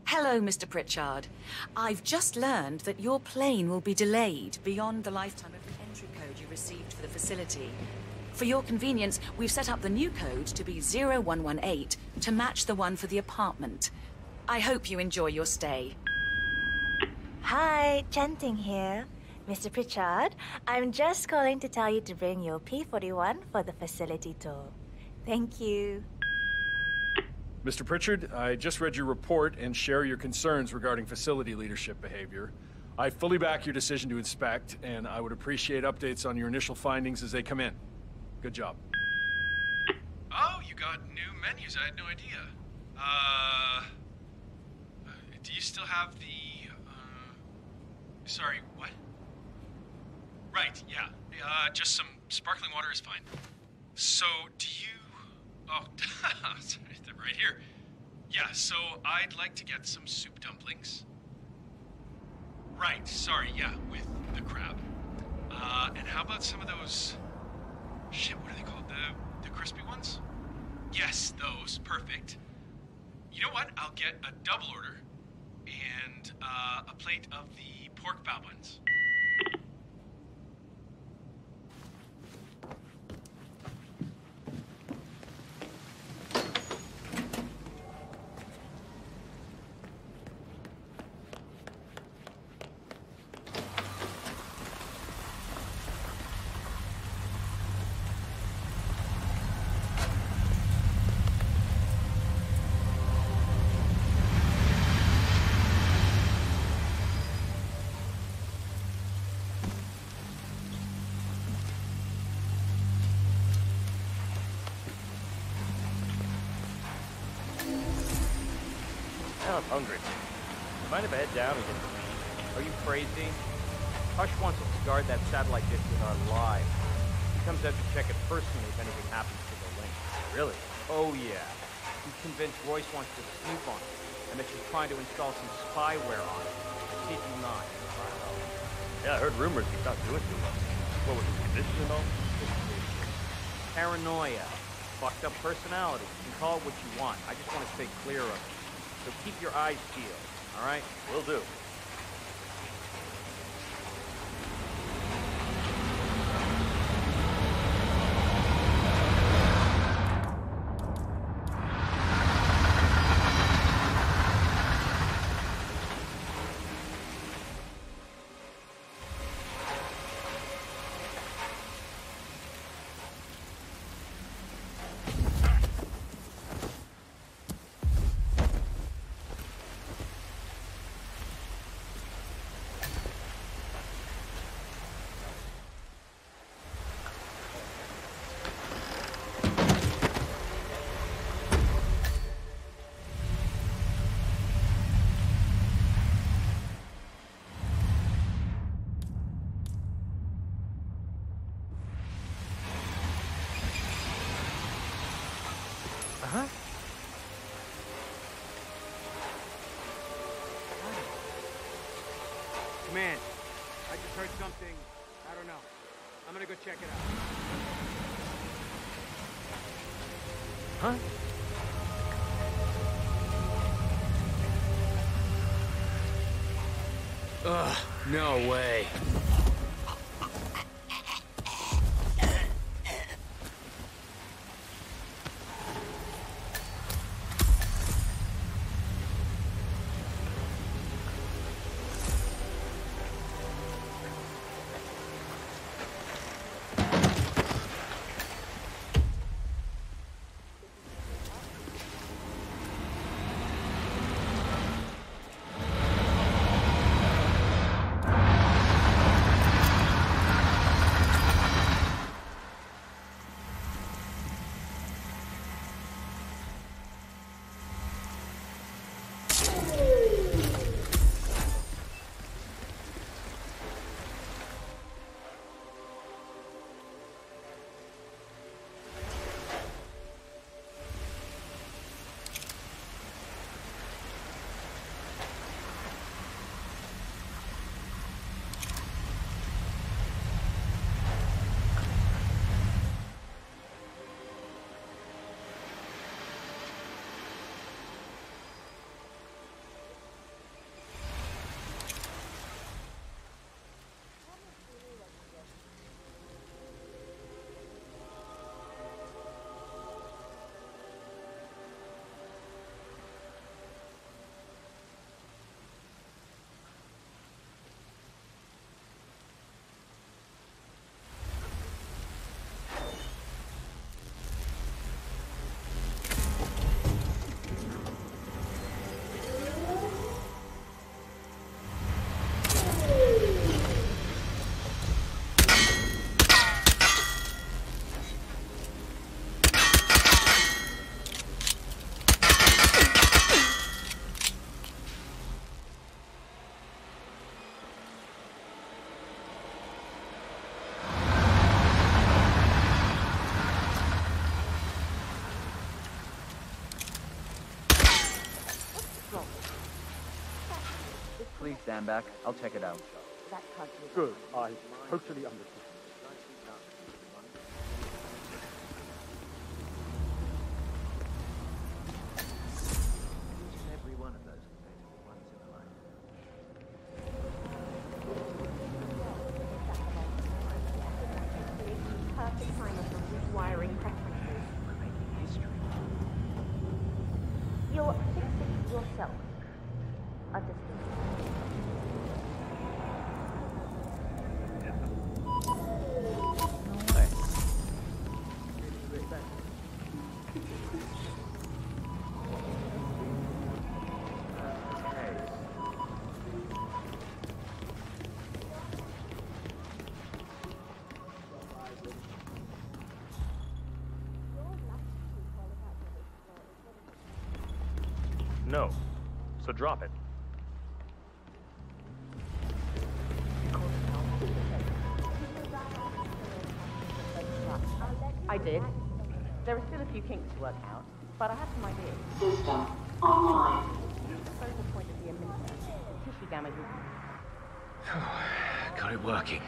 Hello, Mr. Pritchard. I've just learned that your plane will be delayed beyond the lifetime of the entry code you received for the facility. For your convenience, we've set up the new code to be 0118 to match the one for the apartment. I hope you enjoy your stay. Hi, Chanting here. Mr. Pritchard, I'm just calling to tell you to bring your P-41 for the facility tour. Thank you. Mr. Pritchard, I just read your report and share your concerns regarding facility leadership behavior. I fully back your decision to inspect, and I would appreciate updates on your initial findings as they come in. Good job. Oh, you got new menus. I had no idea. Do you still have the, sorry, what? Right, yeah. Just some sparkling water is fine. So, do you... Oh, sorry, they're right here. Yeah, so I'd like to get some soup dumplings. Right, sorry, yeah, with the crab. And how about some of those... Shit, what are they called? The crispy ones? Yes, those. Perfect. You know what? I'll get a double order and a plate of the pork bao buns. Now I'm hungry. Mind if I head down and get some meat? Are you crazy? Hush wants us to guard that satellite dish with our lives. He comes out to check it personally if anything happens to the link. Really? Oh yeah. He's convinced Royce wants to snoop on it, and that she's trying to install some spyware on it. He's not. Yeah, I heard rumors he's not doing too well. What was his condition and all? Paranoia. Fucked up personality. You can call it what you want. I just want to stay clear of it. So keep your eyes peeled, all right? Will do. Man, I just heard something. I don't know. I'm gonna go check it out. Huh? Ugh, no way. Please stand back. I'll check it out. Good. I totally understand. Perfect timer for rewiring preferences. We're making history. You'll fix it yourself. Understood. No. So drop it. I did. There are still a few kinks to work out, but I have some ideas. System online. Focal point of the emitter. Tissue damage. Got it working.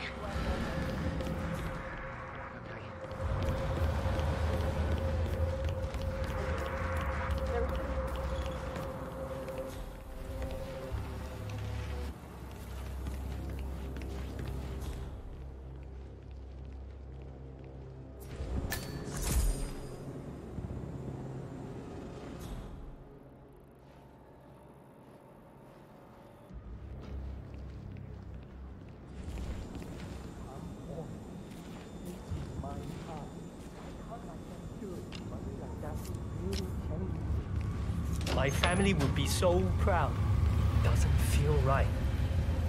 My family would be so proud. Doesn't feel right.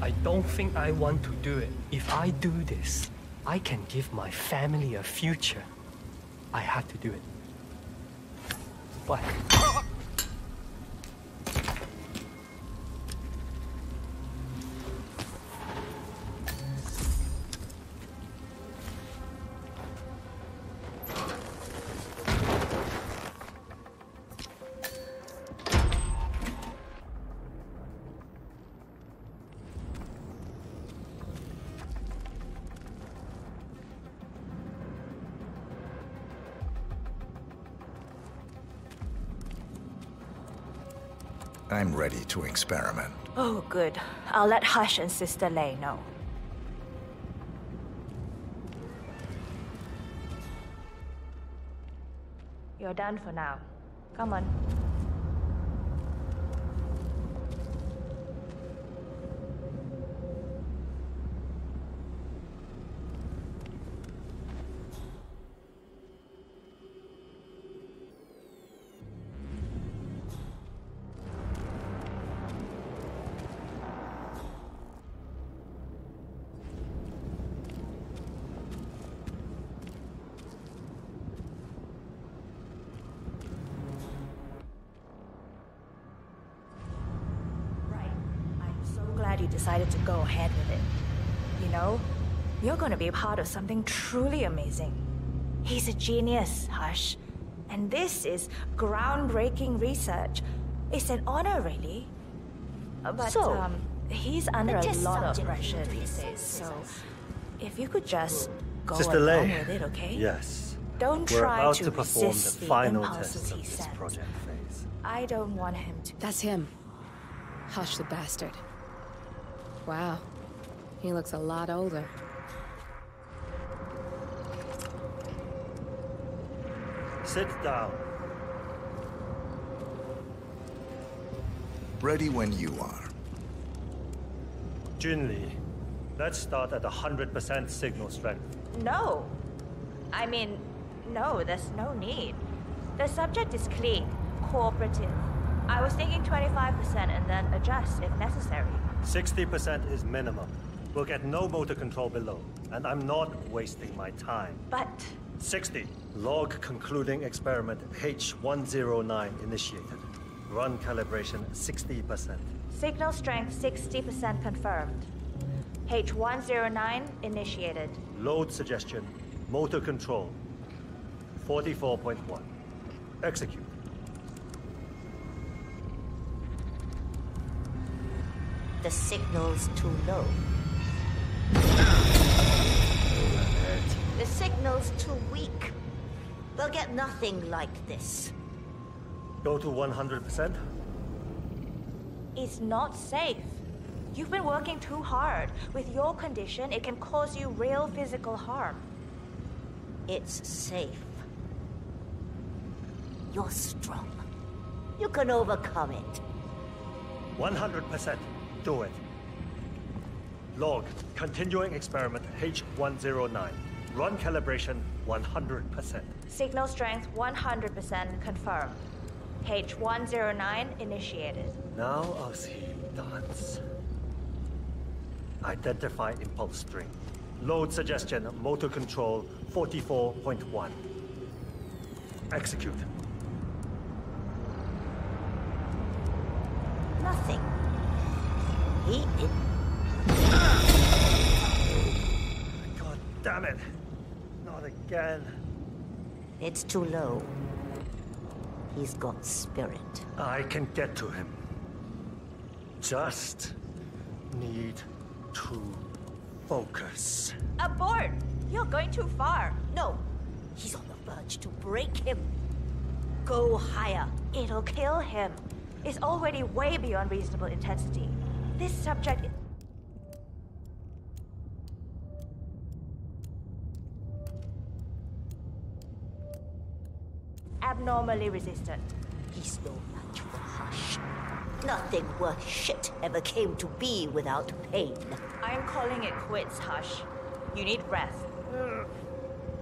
I don't think I want to do it. If I do this, I can give my family a future. I have to do it. But... I'm ready to experiment. Oh, good. I'll let Hush and Sister Lei know. You're done for now. Come on. Glad you decided to go ahead with it. You know, you're going to be a part of something truly amazing. He's a genius, Hush. And this is groundbreaking research. It's an honor, really. But, he's under a lot of pressure these days, so if you could just go Sister along Lei, with it, okay? yes. Don't We're try about to to perform the resist the final impulses tests of he this sends. project phase. I don't want him to. That's him. Hush the bastard. Wow. He looks a lot older. Sit down. Ready when you are. Junli, let's start at 100% signal strength. No. I mean, no, there's no need. The subject is clean, cooperative. I was thinking 25% and then adjust if necessary. 60% is minimum. We'll get no motor control below, and I'm not wasting my time. But... 60. Log concluding experiment H109 initiated. Run calibration 60%. Signal strength 60% confirmed. H109 initiated. Load suggestion, motor control 44.1. Execute. The signal's too low. The signal's too weak. They'll get nothing like this. Go to 100%? It's not safe. You've been working too hard. With your condition, it can cause you real physical harm. It's safe. You're strong. You can overcome it. 100%. Do it. Log. Continuing experiment H109. Run calibration 100%. Signal strength 100% confirmed. H109 initiated. Now I'll see you dance. Identify impulse string. Load suggestion motor control 44.1. Execute. Nothing. God damn it. Not again. It's too low. He's got spirit. I can get to him. Just need to focus. Abort! You're going too far. No, he's on the verge to break him. Go higher. It'll kill him. It's already way beyond reasonable intensity. This subject is... abnormally resistant. He's no match for Hush. Nothing worth shit ever came to be without pain. I'm calling it quits, Hush. You need rest.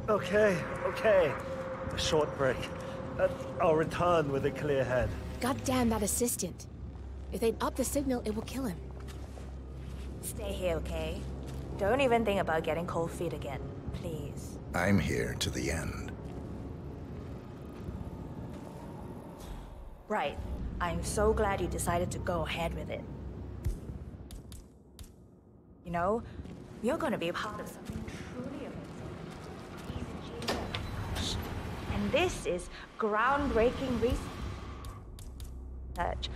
Okay. A short break. I'll return with a clear head. God damn that assistant. If they'd up the signal, it will kill him. Stay here, okay? Don't even think about getting cold feet again, please. I'm here to the end. Right. I'm so glad you decided to go ahead with it. You know, you're gonna be a part of something truly amazing. He's a genius. And this is groundbreaking research.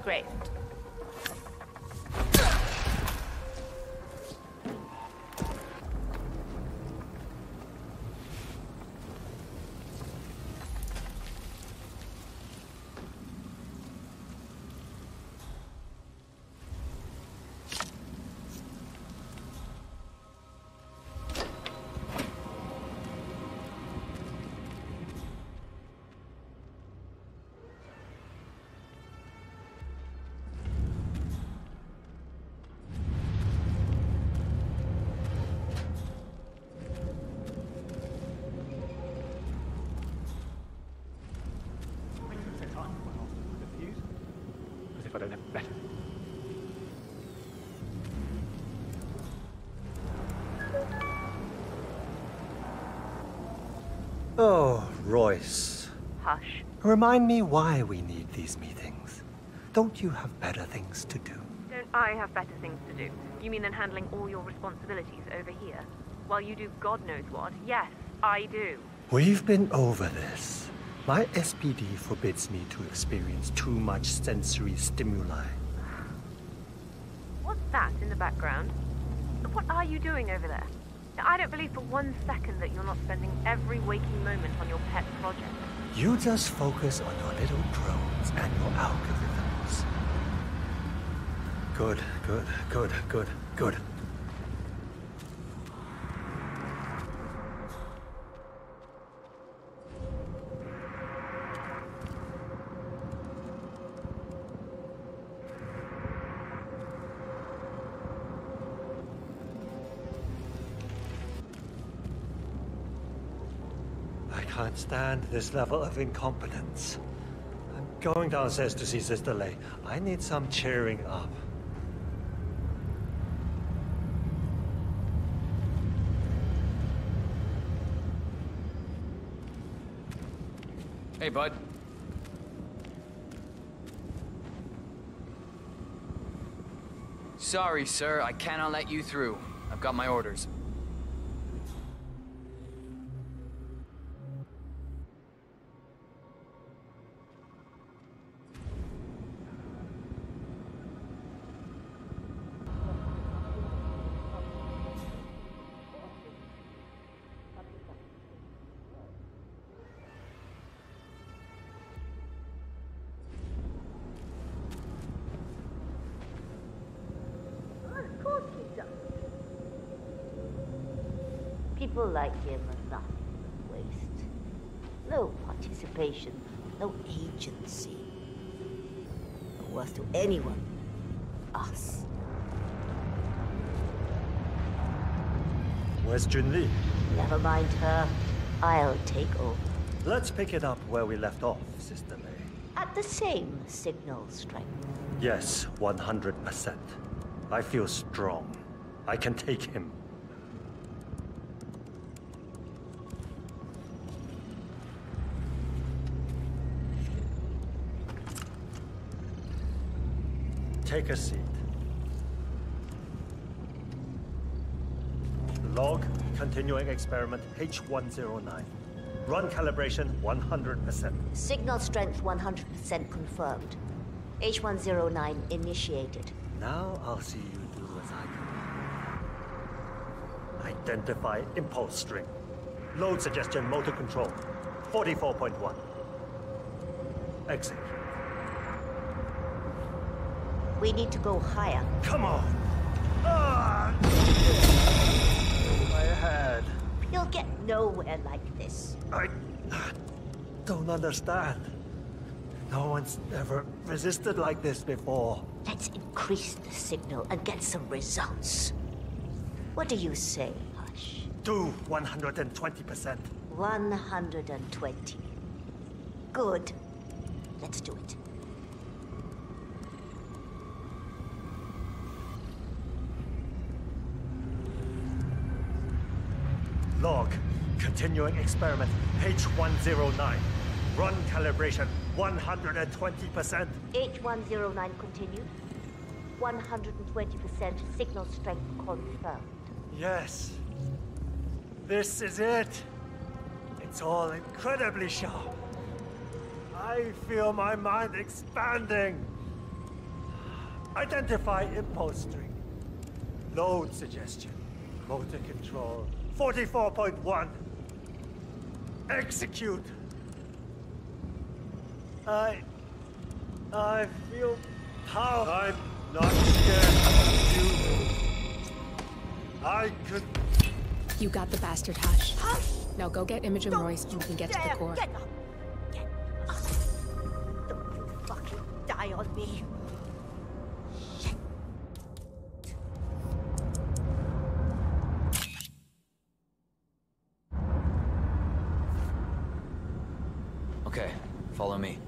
Great. If I don't have better. Oh, Royce. Hush. Remind me why we need these meetings. Don't you have better things to do? Don't I have better things to do? You mean than handling all your responsibilities over here? While you do God knows what? Yes, I do. We've been over this. My SPD forbids me to experience too much sensory stimuli. What's that in the background? What are you doing over there? I don't believe for 1 second that you're not spending every waking moment on your pet project. You just focus on your little drones and your algorithms. Good. I can't stand this level of incompetence. I'm going downstairs to see Sister Lei. I need some cheering up. Hey, bud. Sorry, sir. I cannot let you through. I've got my orders. People like him are nothing but waste. No participation, no agency. No worth to anyone. Us. Where's Junli? Never mind her. I'll take over. Let's pick it up where we left off, Sister Lei. At the same signal strength. Yes, 100%. I feel strong. I can take him. Take a seat. Log, continuing experiment H109. Run calibration 100%. Signal strength 100% confirmed. H109 initiated. Now I'll see you do as I command. Identify impulse string. Load suggestion motor control. 44.1. Exit. We need to go higher. Come on! Ah! My head. You'll get nowhere like this. I don't understand. No one's ever resisted like this before. Let's increase the signal and get some results. What do you say, Hush? Do 120%. 120. Good. Let's do it. Log, continuing experiment H109. Run calibration 120%. H109 continued. 120% signal strength confirmed. Yes. This is it. It's all incredibly sharp. I feel my mind expanding. Identify impulse string. Load suggestion. Motor control. 44.1. Execute. I feel power. I'm not scared of you. I could... You got the bastard, Hush. Now go get Imogen Royce and we can get to the core. Get up. Get up. Don't you fucking die on me. Okay, follow me.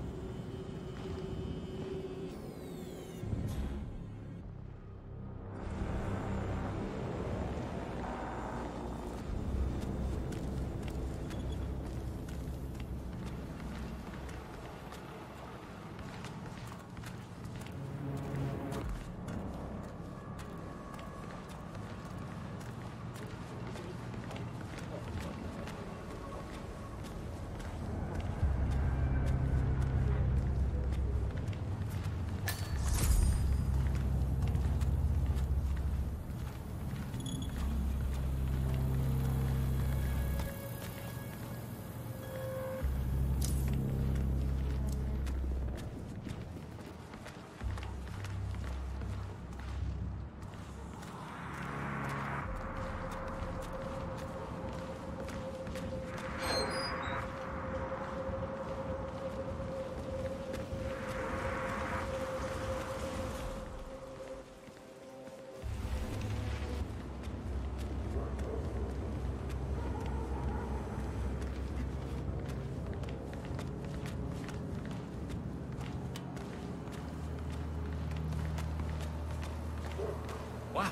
Wow.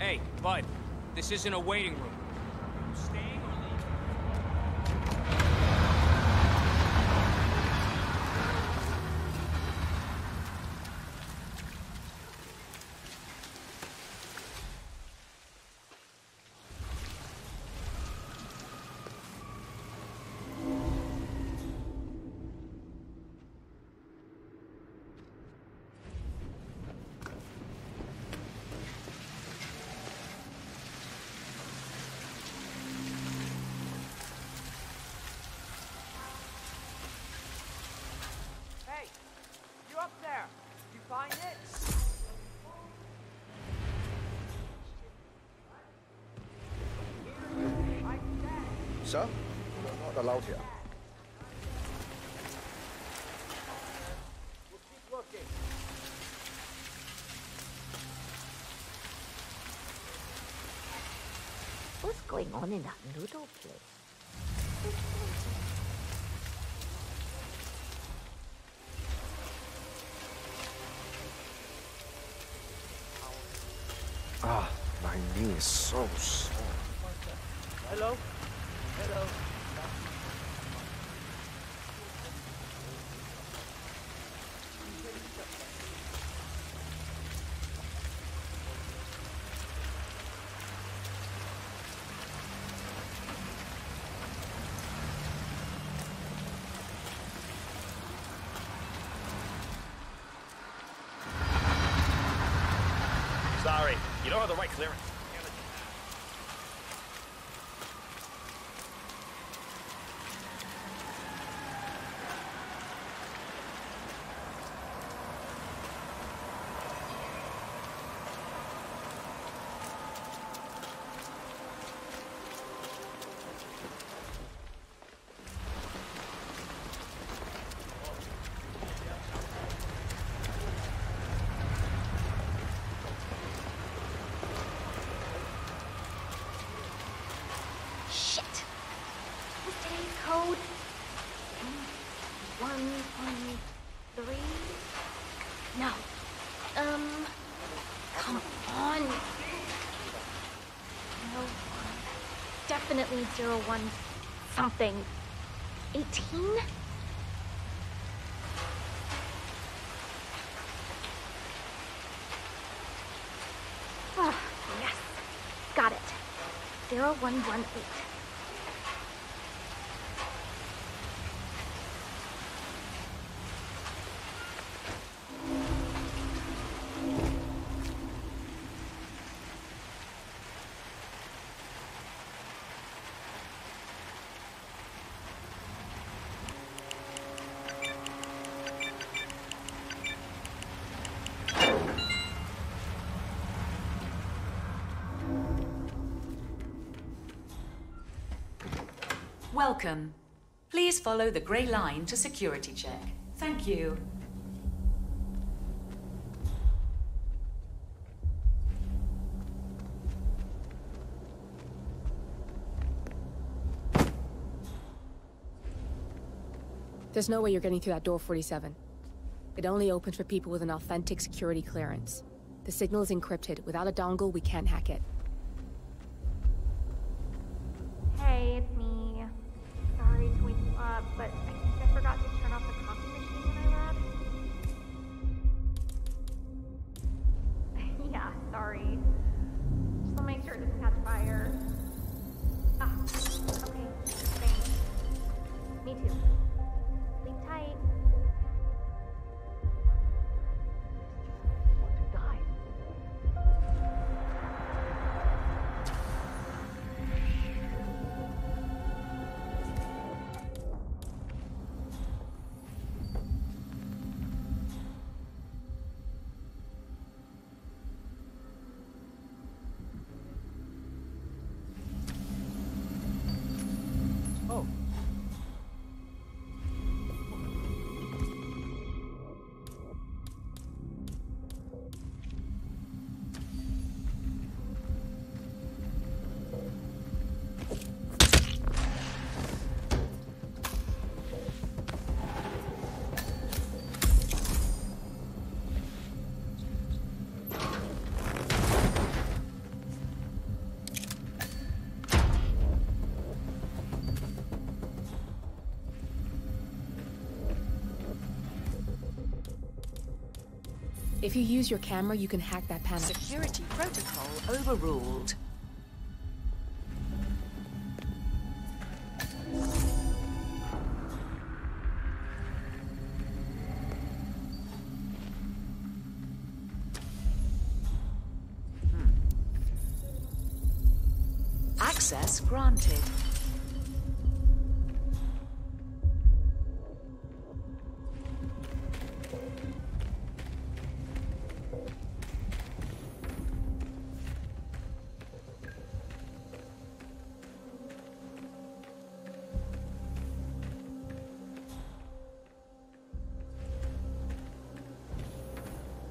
Hey, bud, this isn't a waiting room. Are you staying or leaving? Sir? You're not allowed here. We'll keep looking. What's going on in that noodle place? Ah, my knee is so sore. Hello? Hello? Sorry, you don't have the right clearance. Code 1.3. No. Come on. No. Definitely 01 something. 18? Oh, yes. Got it. 0118. Welcome. Please follow the grey line to security check. Thank you. There's no way you're getting through that door 47. It only opens for people with an authentic security clearance. The signal is encrypted. Without a dongle, we can't hack it. Hey, it's me. Sorry to wake you up, but I think I forgot to turn off the coffee machine when I left. Yeah, sorry. Just want to make sure it doesn't catch fire. Ah, okay. Thanks. Me too. Sleep tight. Want to die. Oh. If you use your camera, you can hack that panel. Security protocol overruled. Access granted.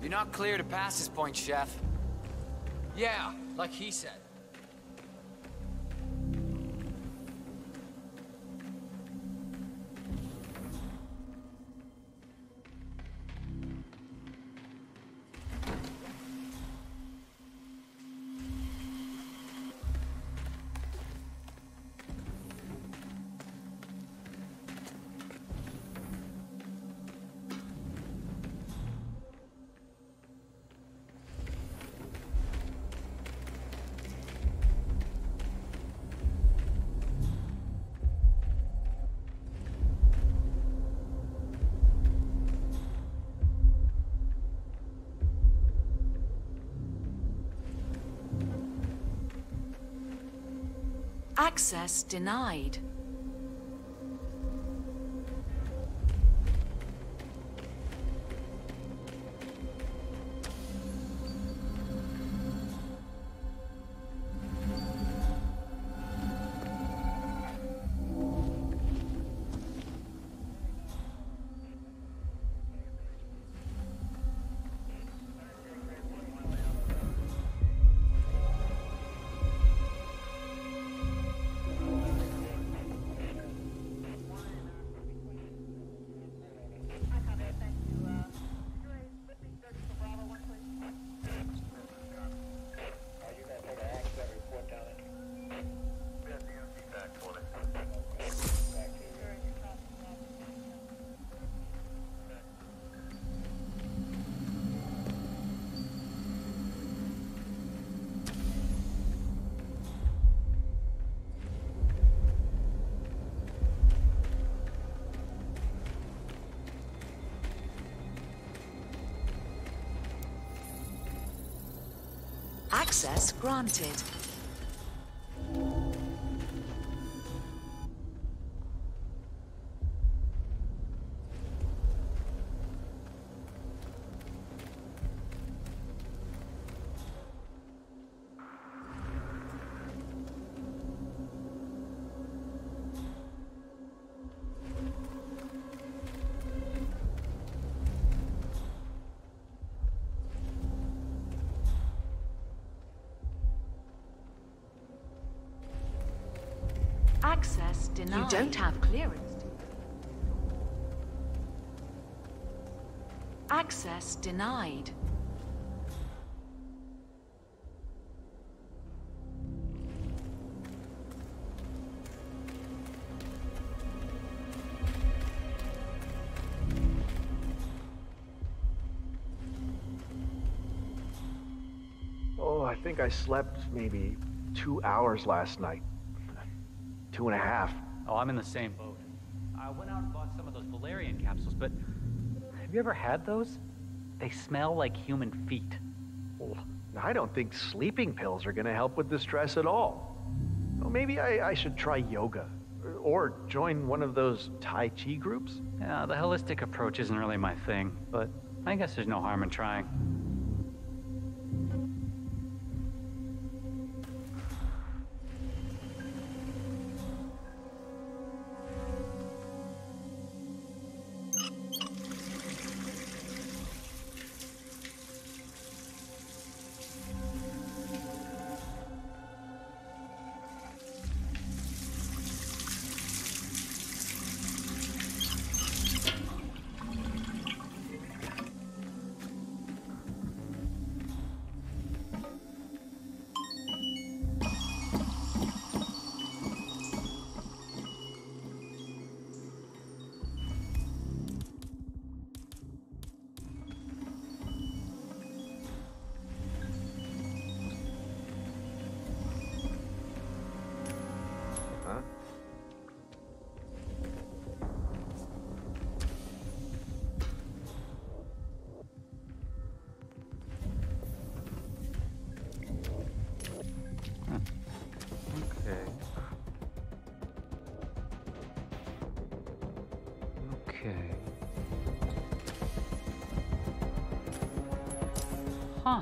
You're not clear to pass this point, Chef. Yeah, like he said. Access denied. Access granted. Access denied. You don't have clearance. Access denied. Oh, I think I slept maybe 2 hours last night. 2.5. Oh, I'm in the same boat. I went out and bought some of those valerian capsules, but have you ever had those? They smell like human feet. Well, I don't think sleeping pills are going to help with the stress at all. Well, maybe I should try yoga or join one of those Tai Chi groups. Yeah, the holistic approach isn't really my thing, but I guess there's no harm in trying. Okay. Huh.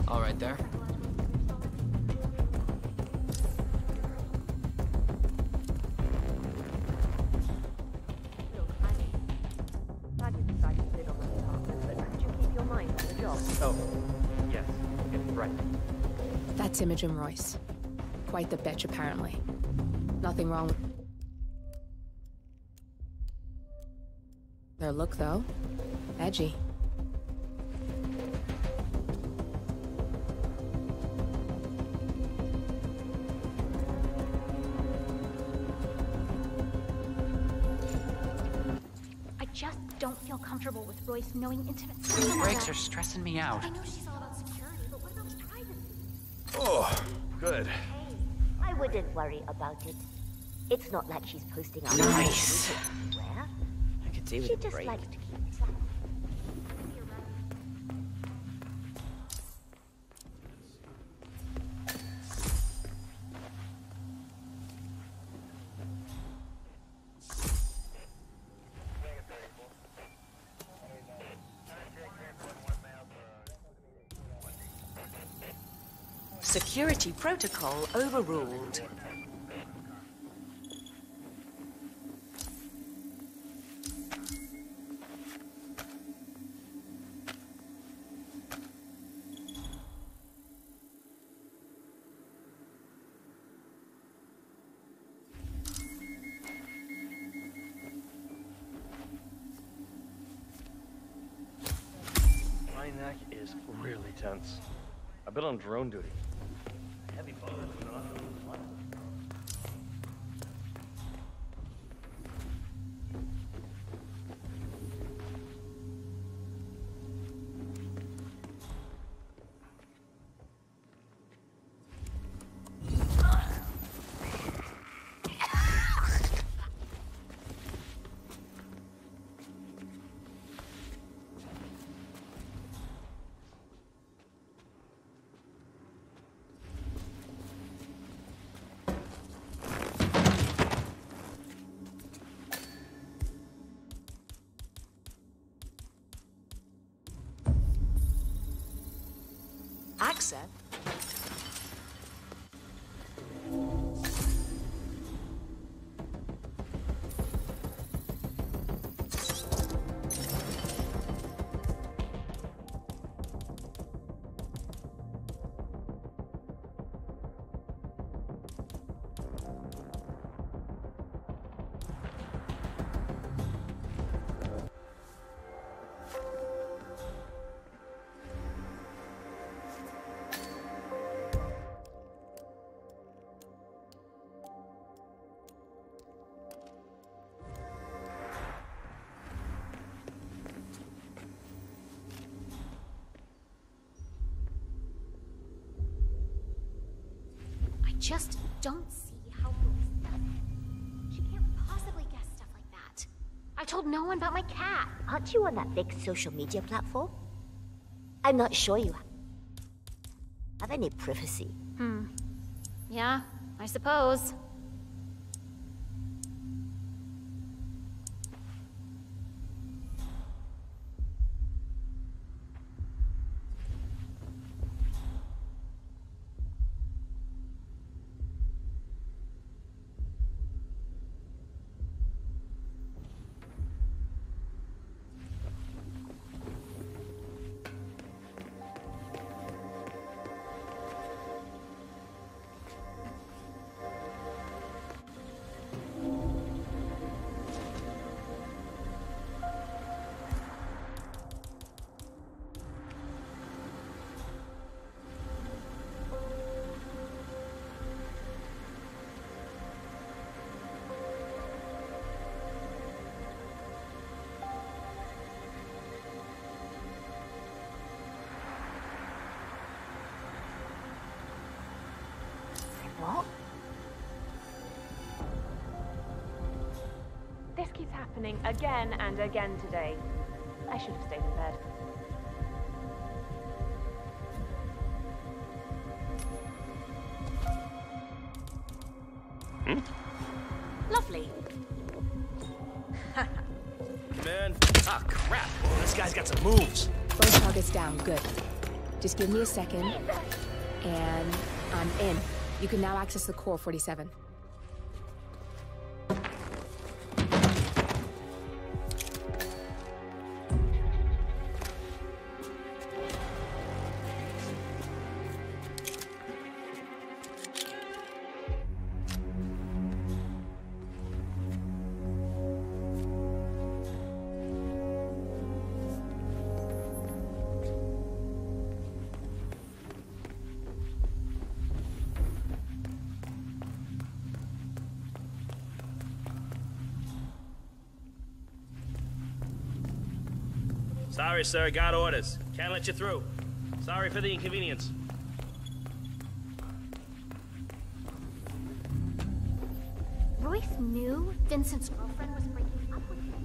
All right there. Glad you decided to live on my apartment, but could you keep your mind on the job? Oh, yes. It's right. That's Imogen Royce. Quite the bitch, apparently. Nothing wrong with their look, though. Edgy. I just don't feel comfortable with Royce knowing intimate These stuff. breaks are stressing me out. I know she's all about security, but what about privacy? Oh, good. I wouldn't worry about it. It's not like she's posting up. Nice. Where? I could do with She a just break. likes to keep track. Security protocol overruled. My neck is really tense. I've been on drone duty. Heavy bonus went on. Access. Just don't see how Royce does it. She can't possibly guess stuff like that. I told no one about my cat. Aren't you on that big social media platform? I'm not sure you have any privacy. Yeah, I suppose. What? This keeps happening again and again today. I should have stayed in bed. Lovely. Man, ah crap. This guy's got some moves. Both targets down, good. Just give me a second, and I'm in. You can now access the core, 47. Sorry, sir. Got orders. Can't let you through. Sorry for the inconvenience. Royce knew Vincent's girlfriend was breaking up with him.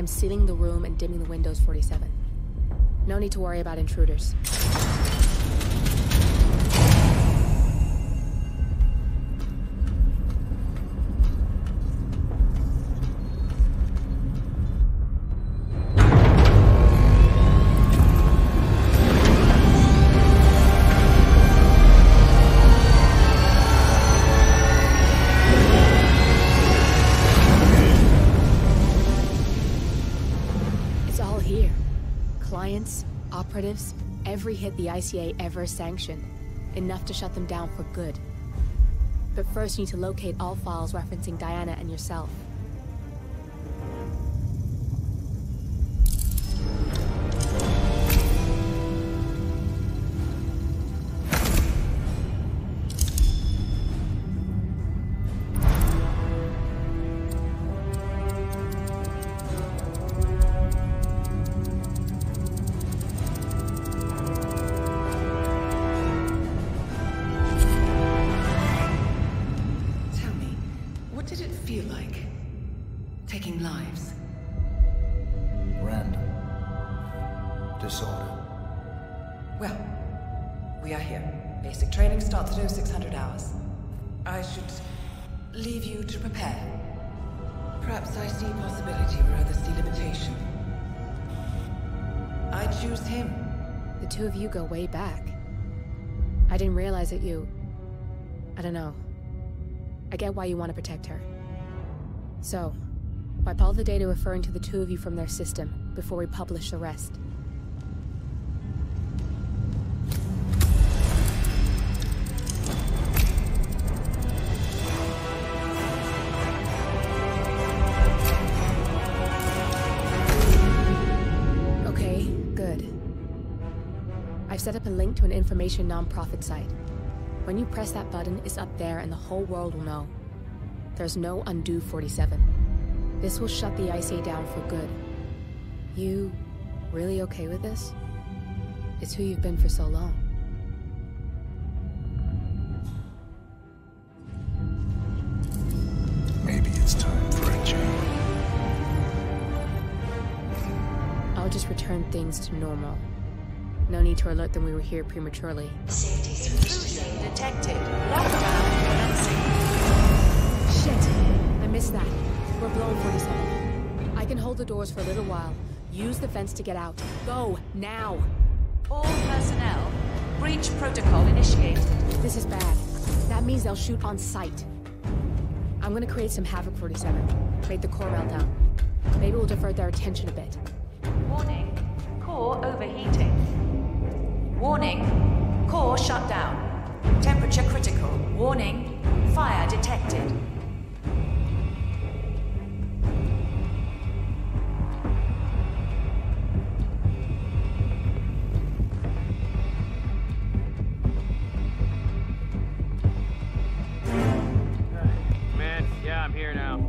I'm sealing the room and dimming the windows, 47. No need to worry about intruders. Operatives, every hit the ICA ever sanctioned. Enough to shut them down for good. But first you need to locate all files referencing Diana and yourself. Two of you go way back. I didn't realize that you... I don't know. I get why you want to protect her. So, wipe all the data referring to the two of you from their system before we publish the rest. I've set up a link to an information non-profit site. When you press that button, it's up there and the whole world will know. There's no undo 47. This will shut the ICA down for good. You really okay with this? It's who you've been for so long. Maybe it's time for a change. I'll just return things to normal. No need to alert them we were here prematurely. Safety intrusion detected. Lockdown commencing. Shit! I missed that. We're blown, 47. I can hold the doors for a little while. Use the fence to get out. Go, now! All personnel, breach protocol initiated. This is bad. That means they'll shoot on sight. I'm gonna create some havoc, 47. Make the core meltdown. Maybe we'll divert their attention a bit. Warning, core overheating. Warning, core shut down. Temperature critical. Warning, fire detected. I'm here now.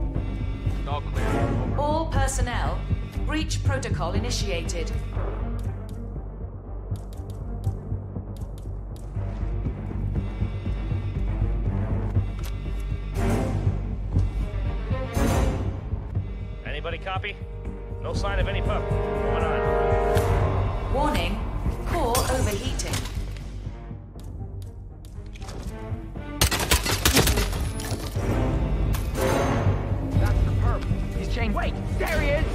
It's all clear. Over. All personnel, breach protocol initiated. Anybody copy? No sign of any pup. Going on. Warning, core overheating. Shane, wait! There he is!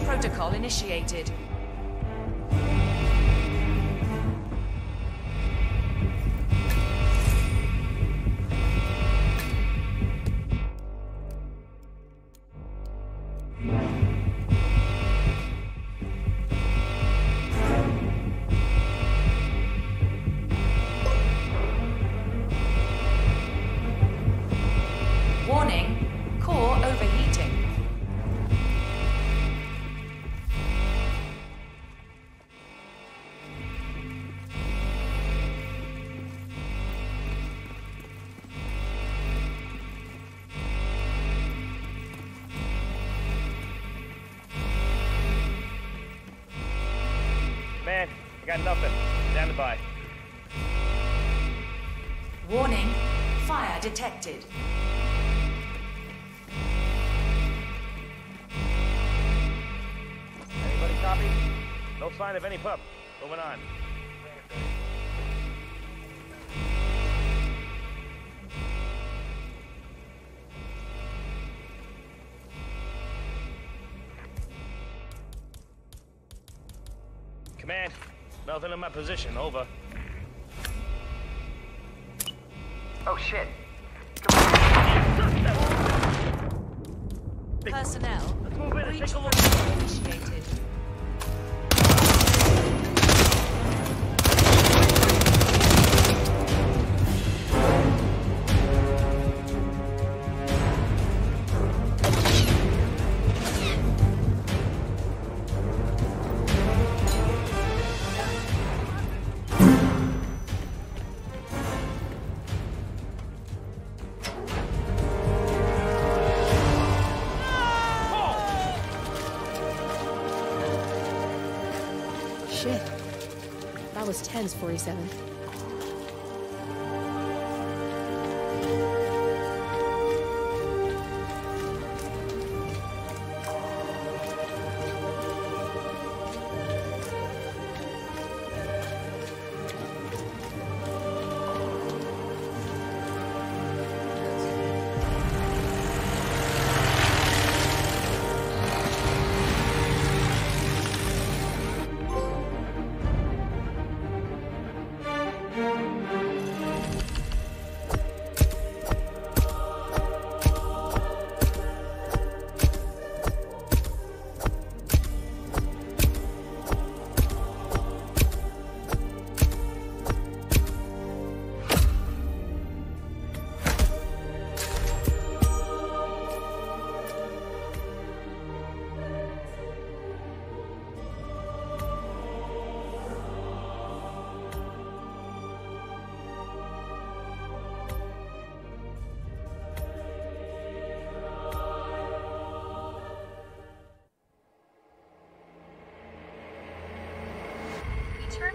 Protocol initiated. Warning, core overheating. Man, I got nothing. Stand by. Warning, fire detected. Anybody copy? No sign of any pup. Moving on. Command, nothing in my position. Over. Oh shit. Personnel, let's move in and take a look. Initiated. Shit. That was tense, 47.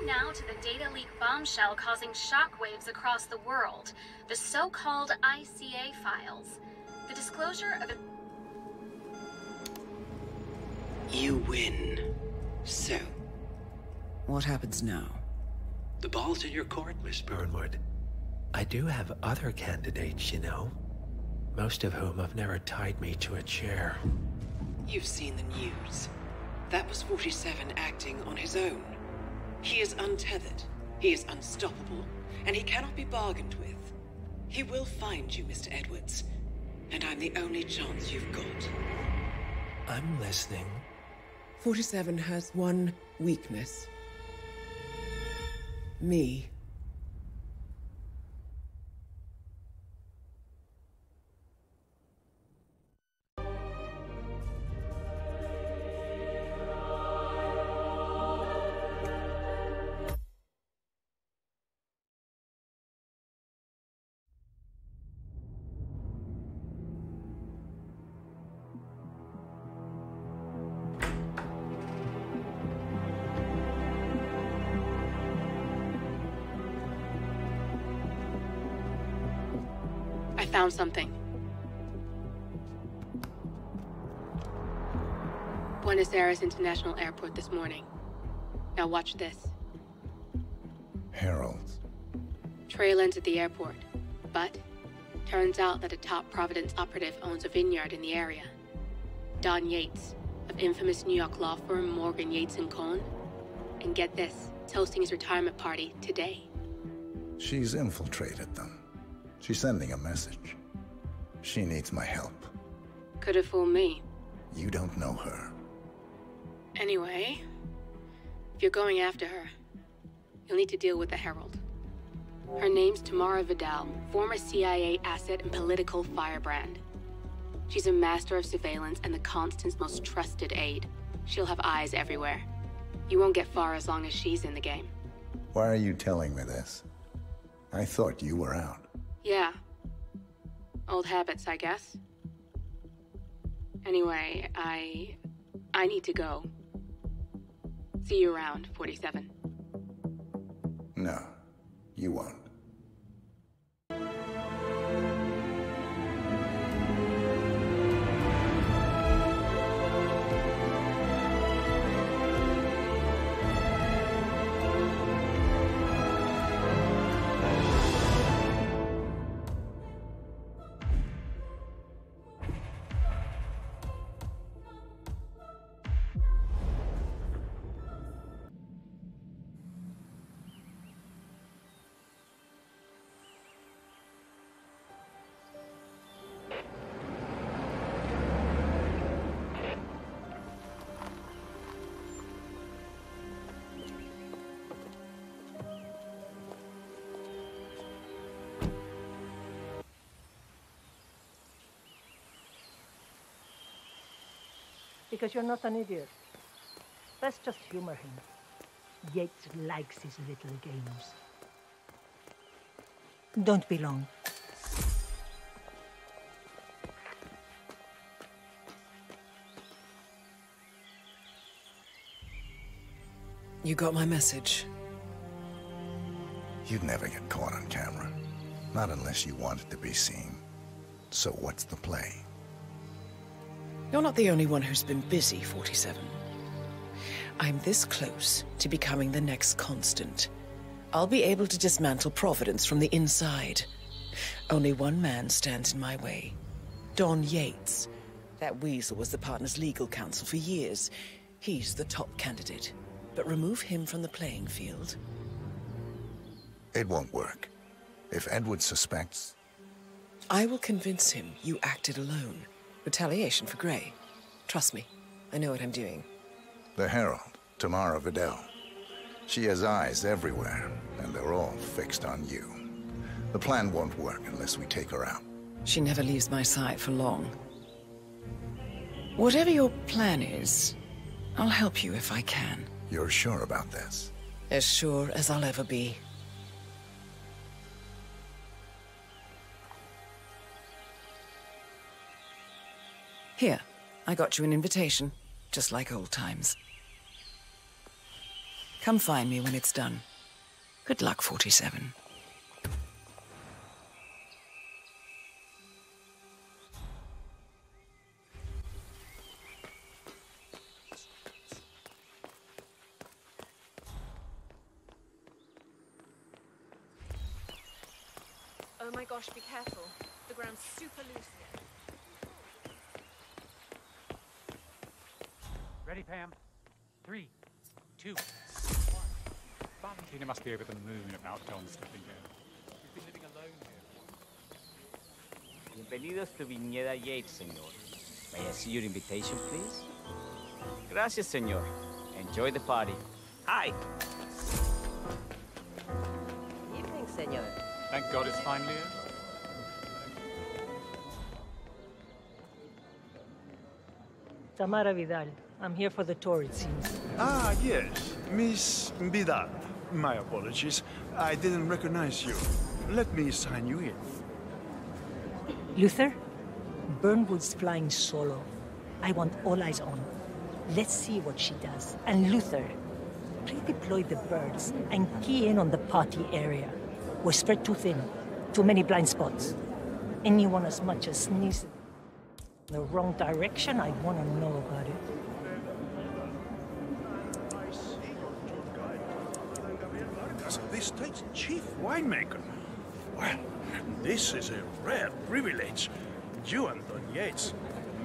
now to the data leak bombshell causing shockwaves across the world, the so-called ICA files. The disclosure of... You win. So, what happens now? the ball's in your court, Miss Burnwood. I do have other candidates, you know. Most of whom have never tied me to a chair. You've seen the news. That was 47 acting on his own. He is untethered, he is unstoppable, and he cannot be bargained with. He will find you, Mr. Edwards, and I'm the only chance you've got. I'm listening. 47 has one weakness. Me. I found something. Buenos Aires International Airport this morning. Now watch this. Heralds. Trail ends at the airport, but turns out that a top Providence operative owns a vineyard in the area. Don Yates, of infamous New York law firm Morgan, Yates & Cohn. And get this, is hosting his retirement party today. She's infiltrated them. She's sending a message. She needs my help. Could have fooled me. You don't know her. Anyway, if you're going after her, you'll need to deal with the Herald. Her name's Tamara Vidal, former CIA asset and political firebrand. She's a master of surveillance and the Constant's most trusted aide. She'll have eyes everywhere. You won't get far as long as she's in the game. Why are you telling me this? I thought you were out. Yeah. Old habits, I guess. Anyway, I need to go. See you around, 47. No, you won't. Because you're not an idiot. Let's just humor him. Yates likes his little games. Don't be long. You got my message. You'd never get caught on camera. Not unless you wanted to be seen. So what's the play? You're not the only one who's been busy, 47. I'm this close to becoming the next Constant. I'll be able to dismantle Providence from the inside. Only one man stands in my way. Don Yates. That weasel was the partner's legal counsel for years. He's the top candidate. But remove him from the playing field. It won't work. If Edward suspects... I will convince him you acted alone. Retaliation for Grey. Trust me, I know what I'm doing. The Herald, Tamara Vidal. She has eyes everywhere, and they're all fixed on you. The plan won't work unless we take her out. She never leaves my side for long. Whatever your plan is, I'll help you if I can. You're sure about this? As sure as I'll ever be. Here, I got you an invitation, just like old times. Come find me when it's done. Good luck, 47. Oh my gosh, be careful. The ground's super loose here. Ready, Pam? 3, 2, 1. Tina must be over the moon about Don stepping in. We've been living alone here. Bienvenidos to Viñeda Yates, señor. May I see your invitation, please? Gracias, señor. Enjoy the party. Hi. Evening, señor. Thank God it's finally over. Tamara Vidal. I'm here for the tour, it seems. Ah, yes. Miss Vidal. My apologies. I didn't recognize you. Let me sign you in. Luther? Burnwood's flying solo. I want all eyes on. Let's see what she does. And Luther, redeploy the birds and key in on the party area. We're spread too thin. Too many blind spots. Anyone as much as sneezes in the wrong direction, I want to know about it. As the state's chief winemaker. Well, this is a rare privilege. You and Don Yates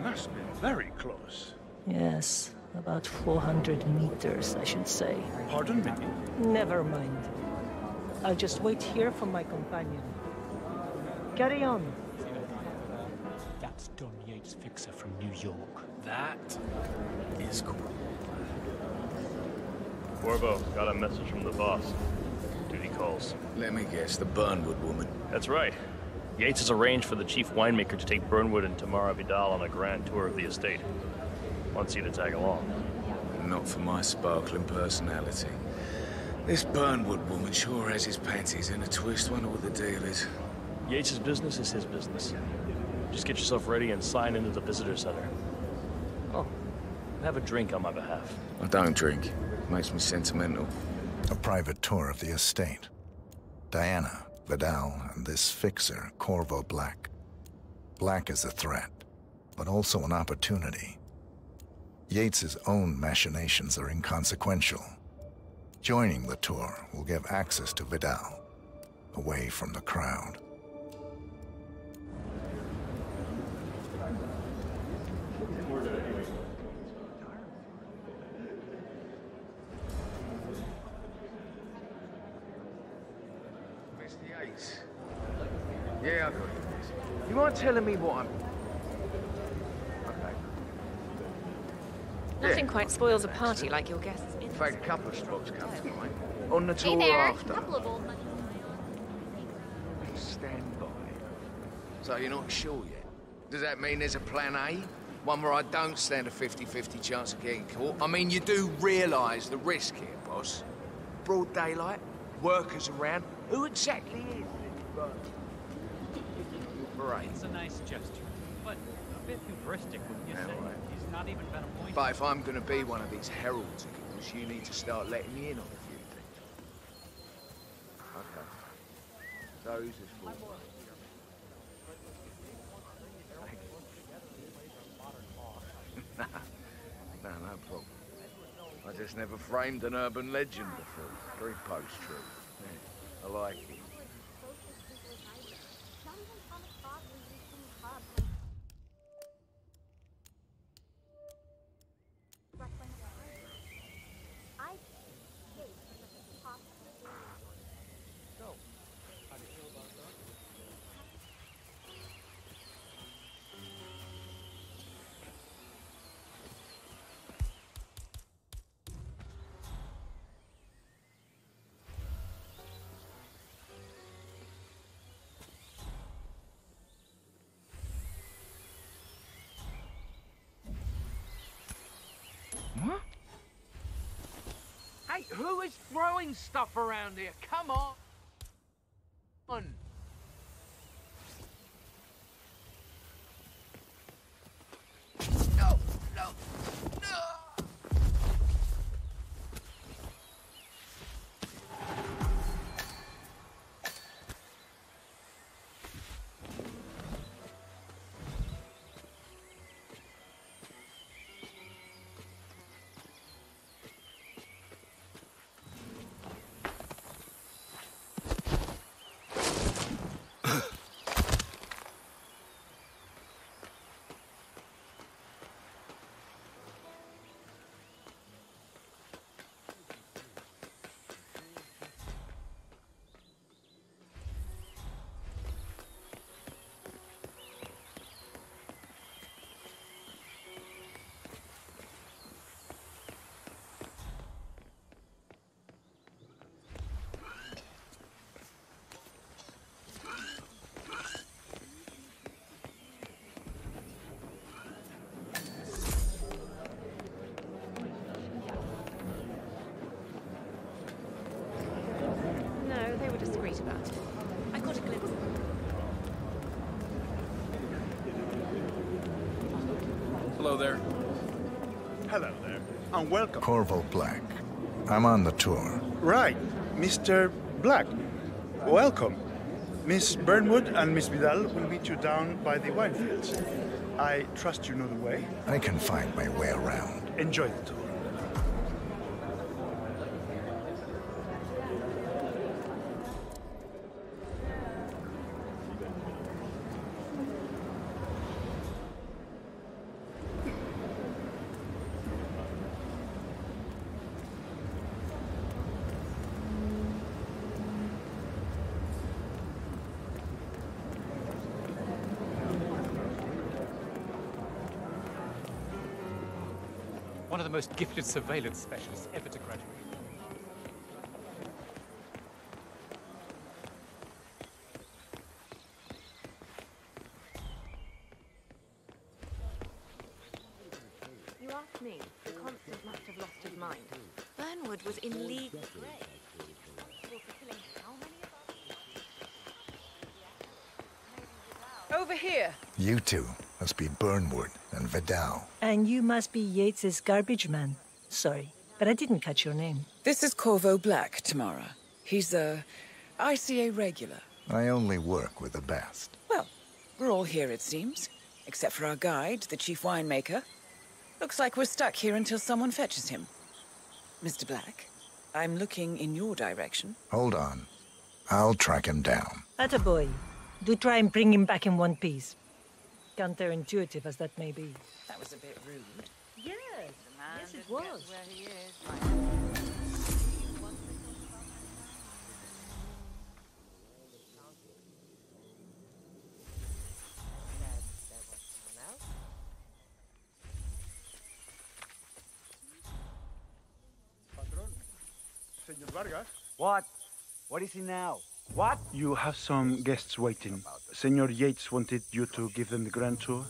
must be very close. Yes, about 400 meters, I should say. Pardon me? Never mind. I'll just wait here for my companion. Carry on. That's Don Yates' fixer from New York. That is cool. Corvo, got a message from the boss. Duty calls. Let me guess, the Burnwood woman. That's right. Yates has arranged for the chief winemaker to take Burnwood and Tamara Vidal on a grand tour of the estate. Wants you to tag along. Not for my sparkling personality. This Burnwood woman sure has his panties in a twist. Wonder what the deal is. Yates' business is his business. Just get yourself ready and sign into the visitor center. Oh, have a drink on my behalf. I don't drink. Makes me sentimental. A private tour of the estate. Diana, Vidal, and this fixer, Corvo Black. Black is a threat, but also an opportunity. Yates's own machinations are inconsequential. Joining the tour will give access to Vidal, away from the crowd. Mr. Yates. Yeah, I got it. You mind telling me what I'm... Okay. Nothing quite spoils a party like your guests. In fact, a couple of spots come to mind. On the Hey tour there, after. a couple of old money. Stand by. So you're not sure yet? Does that mean there's a plan A? One where I don't stand a 50-50 chance of getting caught? I mean, you do realise the risk here, boss. Broad daylight, workers around. Who exactly is this parade? It's a nice gesture, but a bit hubristic, wouldn't you say? Right. He's not even been appointed. But if I'm going to be one of these heralds of yours, you need to start letting me in on a few things. Okay. So who's this for? No problem. I just never framed an urban legend before. Very post-true. Yeah, I like it. What? Hey, who is throwing stuff around here? Come on! No, no, no! Hello there. Hello there, and welcome. Corvo Black. I'm on the tour. Right, Mr. Black. Welcome. Miss Burnwood and Miss Vidal will meet you down by the wine fields. I trust you know the way. I can find my way around. Enjoy the tour. One of the most gifted surveillance specialists ever to graduate. You asked me. The Constant must have lost his mind. Burnwood was in league with Grey. For fulfilling how many of us? Over here. You two must be Burnwood and Vidal. And you must be Yates's garbage man. Sorry, but I didn't catch your name. This is Corvo Black, Tamara. He's a ICA regular. I only work with the best. Well, we're all here, it seems. Except for our guide, the chief winemaker. Looks like we're stuck here until someone fetches him. Mr. Black, I'm looking in your direction. Hold on. I'll track him down. Attaboy. Do try and bring him back in one piece. Counterintuitive as that may be. That was a bit rude. Yes, yes it was. Where he is. Senor Vargas? What? What is it now? What? You have some guests waiting. Senor Yates wanted you to give them the grand tour.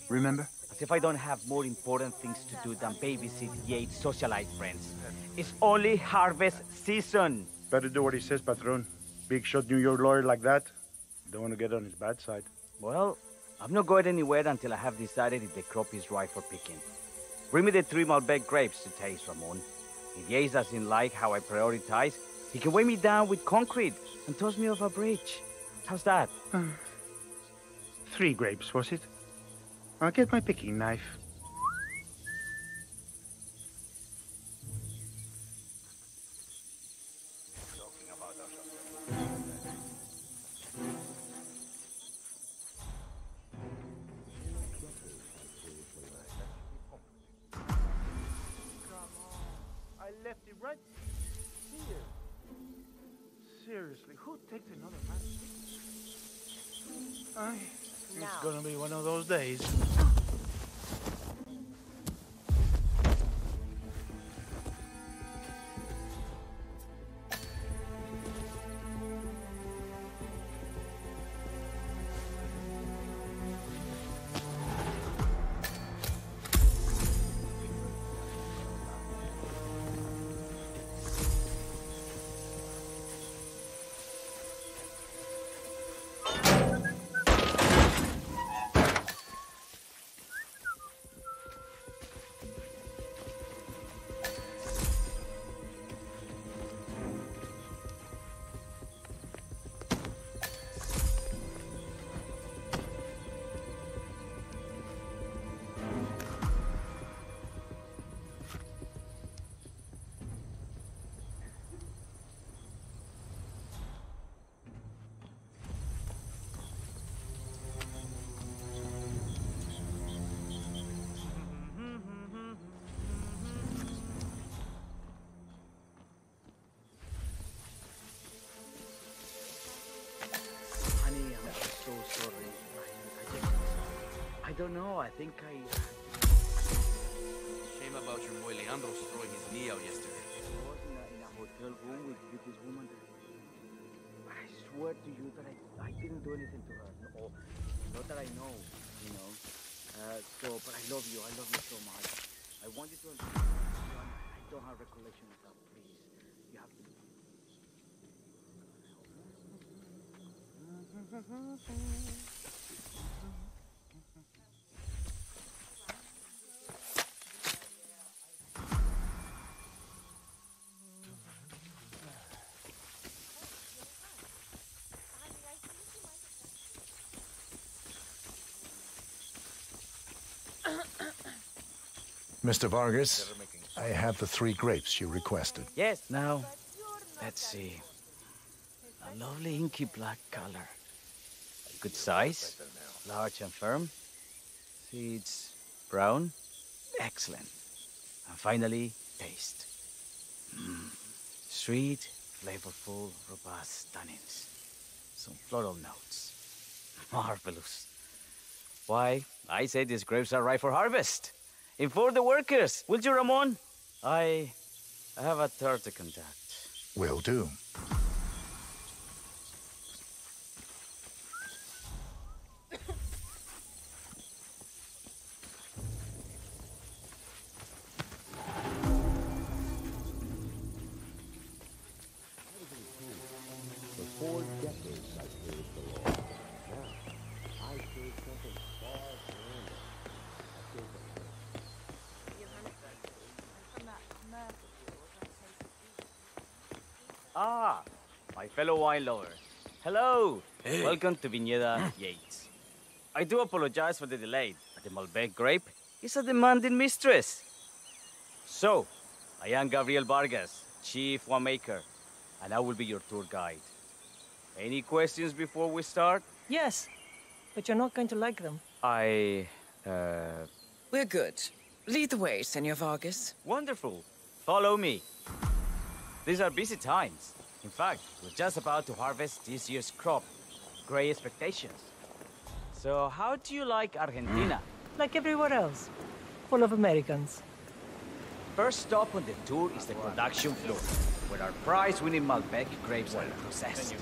Remember? As if I don't have more important things to do than babysit Yates' socialite friends. It's only harvest season. Better do what he says, Patron. Big shot New York lawyer like that. Don't want to get on his bad side. Well, I'm not going anywhere until I have decided if the crop is right for picking. Bring me the 3 Malbec grapes to taste, Ramon. If Yates doesn't like how I prioritize, he can weigh me down with concrete and toss me off a bridge. How's that? 3 grapes, was it? I'll get my picking knife. I left it right here. Seriously, who takes another man's It's gonna be one of those days. I don't know, I think I... Shame about your boy Leandro throwing his knee out yesterday. I was in a hotel room with this woman that... I swear to you that I didn't do anything to her. No, not that I know, you know. But I love you so much. I want you to understand. I don't have recollection of that, please. You have to... Mr. Vargas, I have the 3 grapes you requested. Yes. Now, let's see. A lovely inky black color. Good size, large and firm. Seeds brown. Excellent. And finally, taste. Sweet, flavorful, robust tannins. Some floral notes. Marvelous. Why, I say these grapes are ripe for harvest. Inform the workers, will you, Ramon? I have a third to contact. Will do. Ah, my fellow wine lover. Hello. Hey. Welcome to Viñeda Yates. I do apologize for the delay, but the Malbec grape is a demanding mistress. So, I am Gabriel Vargas, Chief Winemaker, and I will be your tour guide. Any questions before we start? Yes, but you're not going to like them. We're good. Lead the way, Senor Vargas. Wonderful. Follow me. These are busy times. In fact, we're just about to harvest this year's crop. Great expectations. So, how do you like Argentina? Like everywhere else. Full of Americans. First stop on the tour is the production floor, where our prize-winning Malbec grapes are processed.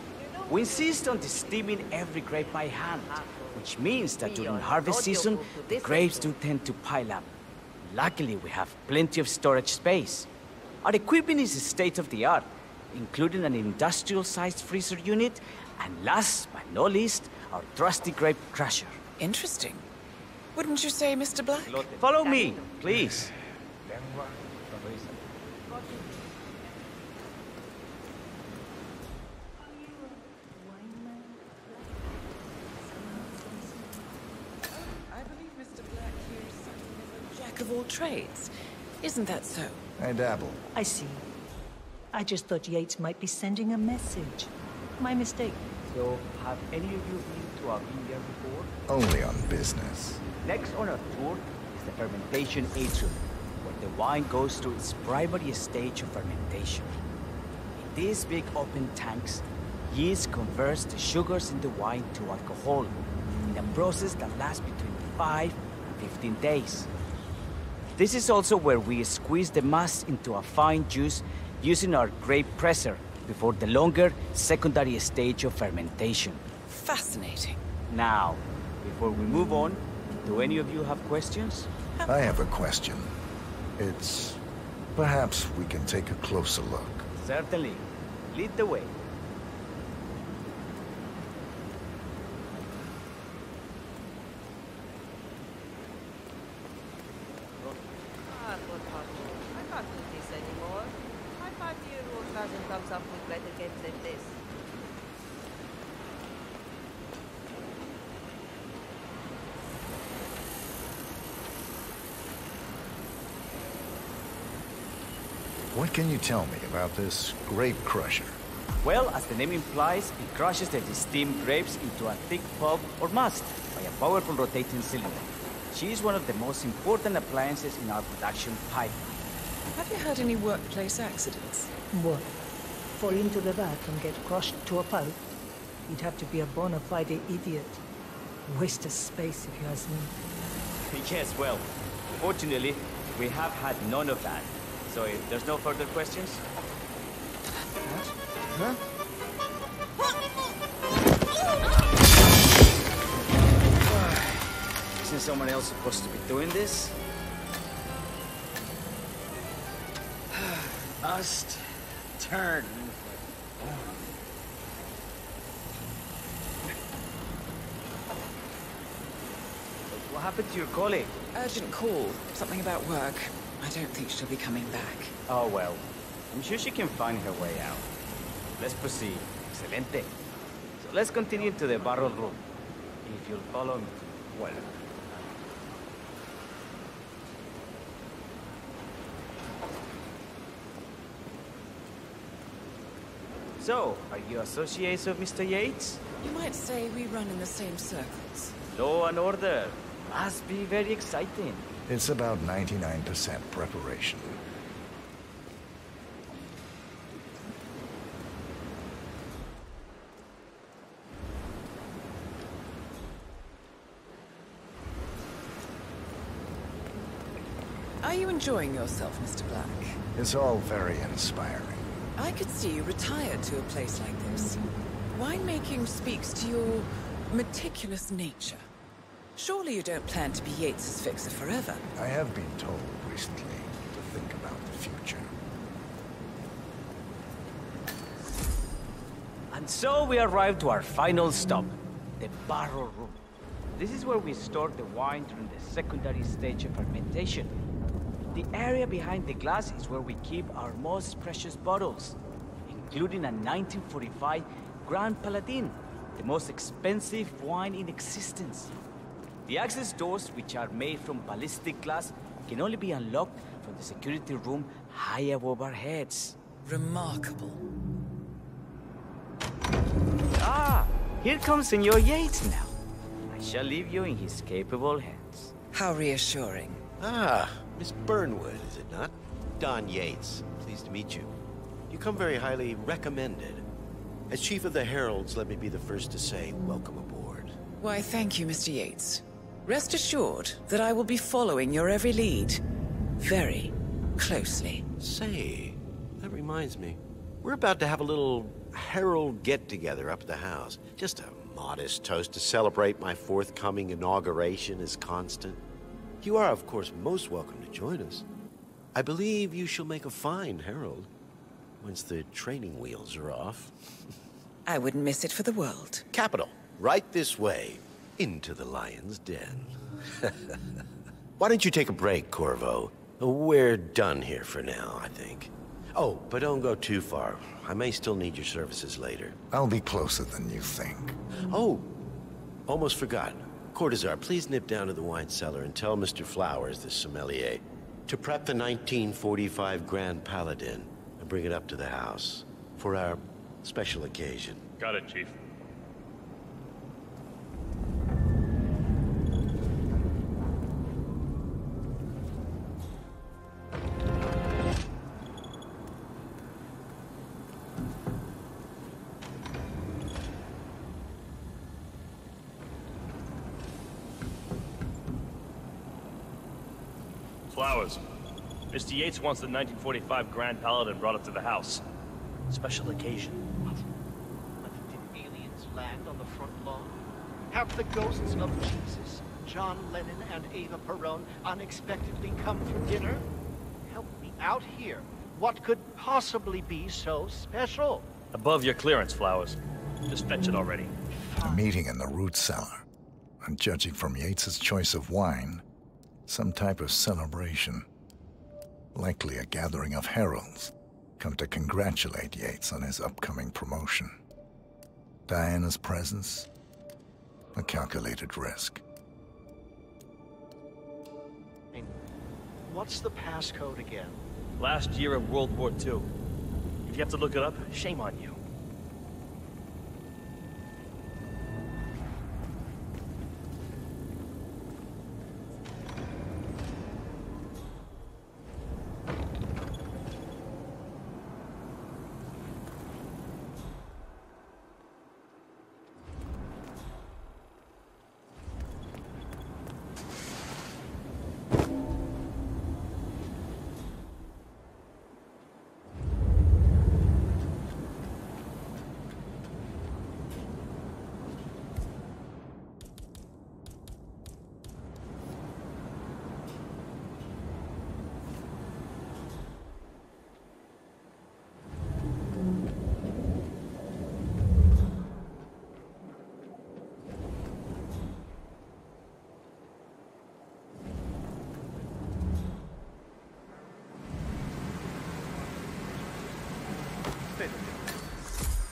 We insist on steaming every grape by hand, which means that during harvest season, the grapes do tend to pile up. Luckily, we have plenty of storage space. Our equipment is state-of-the-art, including an industrial-sized freezer unit, and last but not least, our trusty grape crusher. Interesting. Wouldn't you say, Mr. Black? Follow me, please. I believe Mr. Black here is something of a jack of all trades. Isn't that so? I dabble. I see. I just thought Yates might be sending a message. My mistake. So, have any of you been to our vineyard before? Only on business. Next on our tour is the fermentation atrium, where the wine goes through its primary stage of fermentation. In these big open tanks, yeast converts the sugars in the wine to alcohol, in a process that lasts between 5 and 15 days. This is also where we squeeze the must into a fine juice using our grape presser before the longer secondary stage of fermentation. Fascinating. Now, before we move on, do any of you have questions? I have a question. It's... perhaps we can take a closer look. Certainly. Lead the way. I can't do this anymore. My 5-year-old cousin comes up with better games than this. What can you tell me about this grape crusher? Well, as the name implies, it crushes the steamed grapes into a thick pulp or must by a powerful rotating cylinder. She is one of the most important appliances in our production pipeline. Have you had any workplace accidents? What? Fall into the vat and get crushed to a pulp? You'd have to be a bona fide idiot. Waste of space, if you ask me. Yes, well, fortunately, we have had none of that. So if there's no further questions... Huh? Isn't someone else supposed to be doing this? Must turn. What happened to your colleague? Urgent call. Something about work. I don't think she'll be coming back. Oh, well. I'm sure she can find her way out. Let's proceed. Excelente. So let's continue to the barrel room. If you'll follow me. Well. So, are you associates of Mr. Yates? You might say we run in the same circles. Law and order. Must be very exciting. It's about 99% preparation. Are you enjoying yourself, Mr. Black? It's all very inspiring. I could see you retired to a place like this. Winemaking speaks to your meticulous nature. Surely you don't plan to be Yates's fixer forever. I have been told recently to think about the future. And so we arrived to our final stop, the barrel room. This is where we store the wine during the secondary stage of fermentation. The area behind the glass is where we keep our most precious bottles, including a 1945 Grand Paladin, the most expensive wine in existence. The access doors, which are made from ballistic glass, can only be unlocked from the security room high above our heads. Remarkable. Ah, here comes Senor Yates now. I shall leave you in his capable hands. How reassuring. Ah, Miss Burnwood, is it not? Don Yates. Pleased to meet you. You come very highly recommended. As Chief of the Heralds, let me be the first to say, welcome aboard. Why, thank you, Mr. Yates. Rest assured that I will be following your every lead. Very closely. Say, that reminds me. We're about to have a little Herald get-together up at the house. Just a modest toast to celebrate my forthcoming inauguration as Constant. You are, of course, most welcome to join us. I believe you shall make a fine Herald, once the training wheels are off. I wouldn't miss it for the world. Capital. Right this way, into the lion's den. Why don't you take a break, Corvo? We're done here for now, I think. Oh, but don't go too far. I may still need your services later. I'll be closer than you think. Oh, almost forgot. Cortazar, please nip down to the wine cellar and tell Mr. Flowers, the sommelier, to prep the 1945 Grand Paladin and bring it up to the house for our special occasion. Got it, Chief. Flowers. Mr. Yates wants the 1945 Grand Paladin brought up to the house. Special occasion. Did aliens land on the front lawn? Have the ghosts of Jesus, John Lennon, and Eva Peron unexpectedly come for dinner? Help me out here. What could possibly be so special? Above your clearance, Flowers. Just fetch it already. A meeting in the root cellar. And judging from Yates's choice of wine, some type of celebration. Likely a gathering of heralds, come to congratulate Yates on his upcoming promotion. Diana's presence, a calculated risk. What's the passcode again? Last year of World War II. If you have to look it up, shame on you.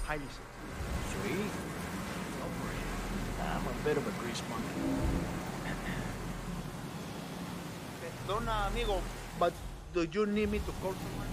Highly sweet. Don't worry. I'm a bit of a grease monkey. Perdona, amigo, but do you need me to call someone?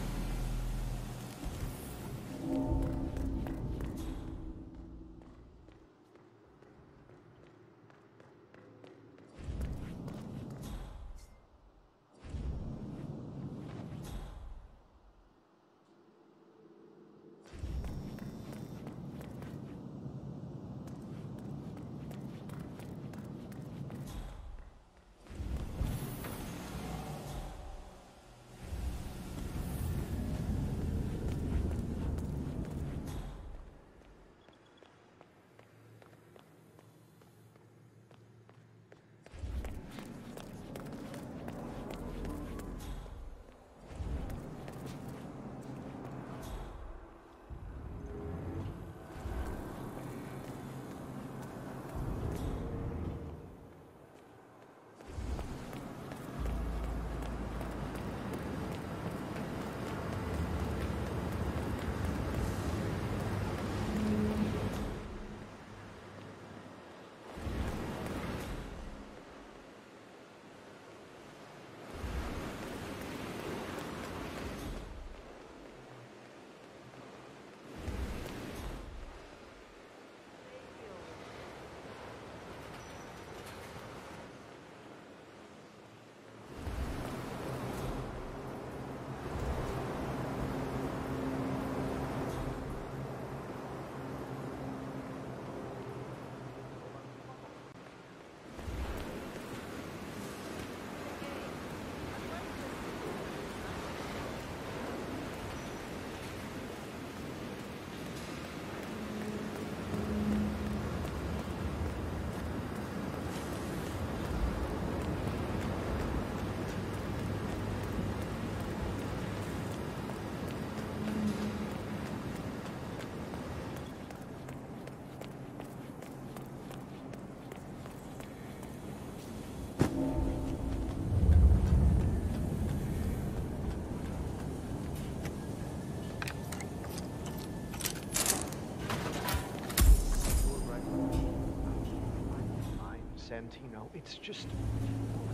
Santino. It's just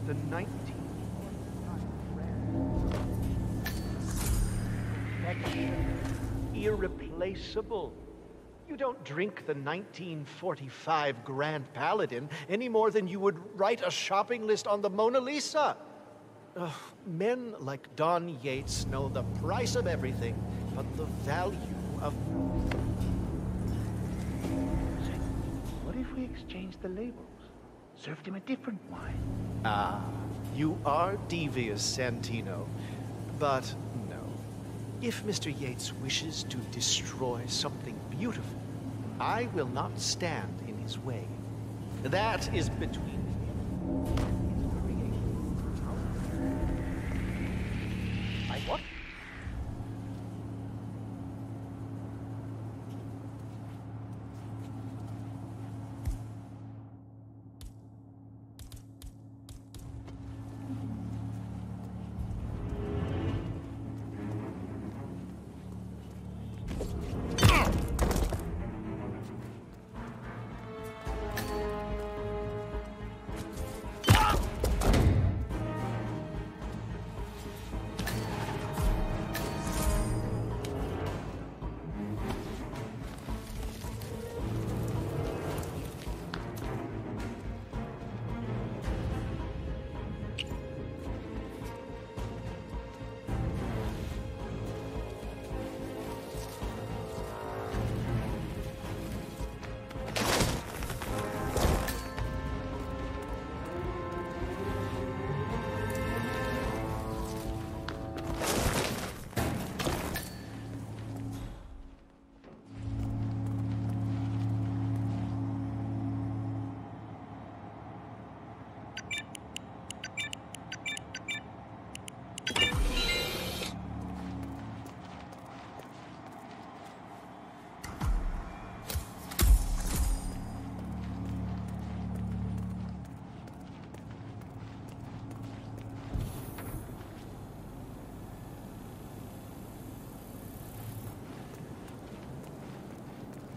the 1945 irreplaceable. You don't drink the 1945 Grand Paladin any more than you would write a shopping list on the Mona Lisa. Men like Don Yates know the price of everything, but the value of... What if we exchange the labels? Served him a different wine. Ah, you are devious, Santino. But no. If Mr. Yates wishes to destroy something beautiful, I will not stand in his way. That is between him and his creation. I what?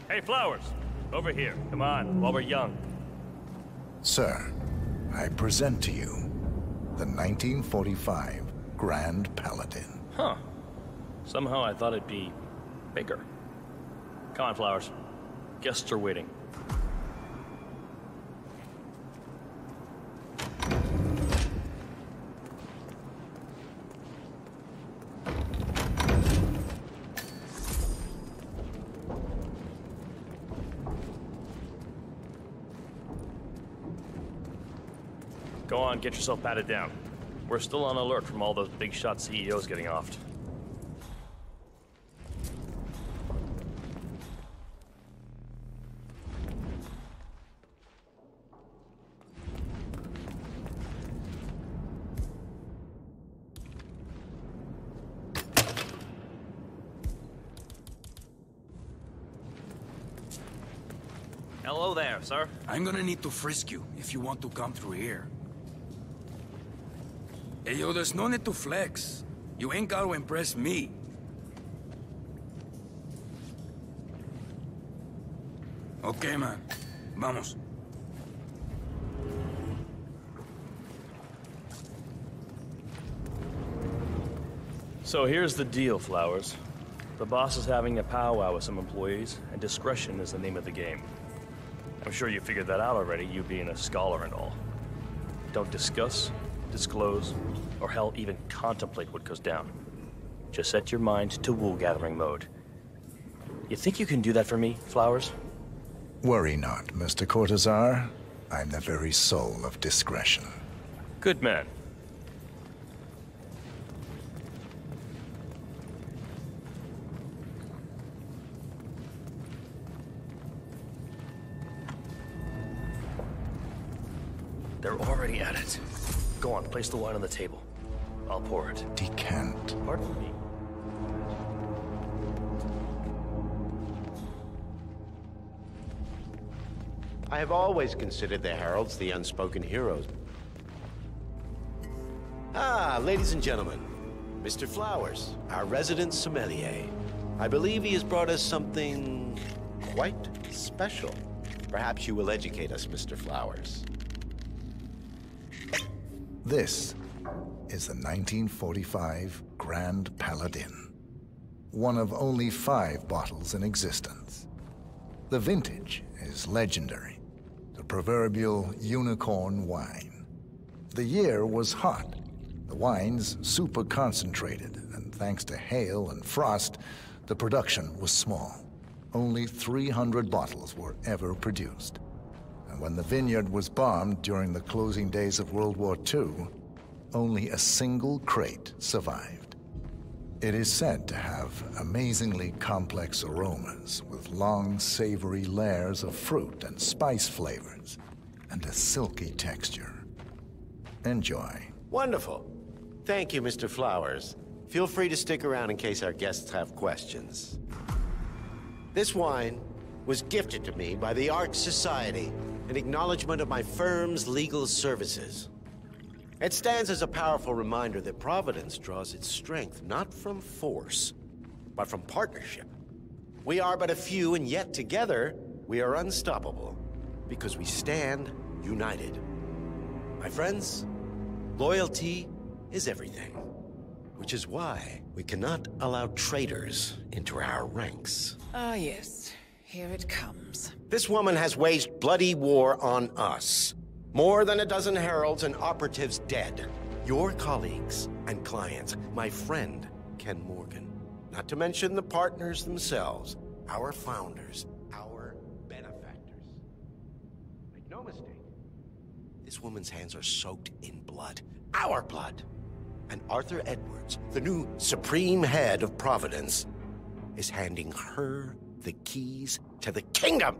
Hey, Flowers! Over here. Come on, while we're young. Sir, I present to you the 1945 Grand Paladin. Huh. Somehow I thought it'd be bigger. Come on, Flowers. Guests are waiting. Go on, get yourself patted down. We're still on alert from all those big shot CEOs getting offed. Hello there, sir. I'm gonna need to frisk you if you want to come through here. Hey, yo, there's no need to flex. You ain't gotta impress me. Okay, man. Vamos. So here's the deal, Flowers. The boss is having a powwow with some employees, and discretion is the name of the game. I'm sure you figured that out already, you being a scholar and all. Don't discuss, disclose, or hell, even contemplate what goes down. Just set your mind to wool-gathering mode. You think you can do that for me, Flowers? Worry not, Mr. Cortazar. I'm the very soul of discretion. Good man. They're already at it. Go on, place the wine on the table. I'll pour it. Decant. Pardon me. I have always considered the heralds the unspoken heroes. Ah, ladies and gentlemen, Mr. Flowers, our resident sommelier. I believe he has brought us something quite special. Perhaps you will educate us, Mr. Flowers. This is the 1945 Grand Paladin, one of only 5 bottles in existence. The vintage is legendary, the proverbial unicorn wine. The year was hot, the wine's super concentrated, and thanks to hail and frost, the production was small. Only 300 bottles were ever produced. And when the vineyard was bombed during the closing days of World War II, only a single crate survived. It is said to have amazingly complex aromas with long, savory layers of fruit and spice flavors, and a silky texture. Enjoy. Wonderful. Thank you, Mr. Flowers. Feel free to stick around in case our guests have questions. This wine was gifted to me by the Arch Society in acknowledgement of my firm's legal services. It stands as a powerful reminder that Providence draws its strength not from force, but from partnership. We are but a few, and yet together we are unstoppable because we stand united. My friends, loyalty is everything, which is why we cannot allow traitors into our ranks. Ah, yes. Here it comes. This woman has waged bloody war on us. More than a dozen heralds and operatives dead. Your colleagues and clients, my friend, Ken Morgan. Not to mention the partners themselves, our founders, our benefactors. Make no mistake, this woman's hands are soaked in blood. Our blood. And Arthur Edwards, the new supreme head of Providence, is handing her the keys to the kingdom.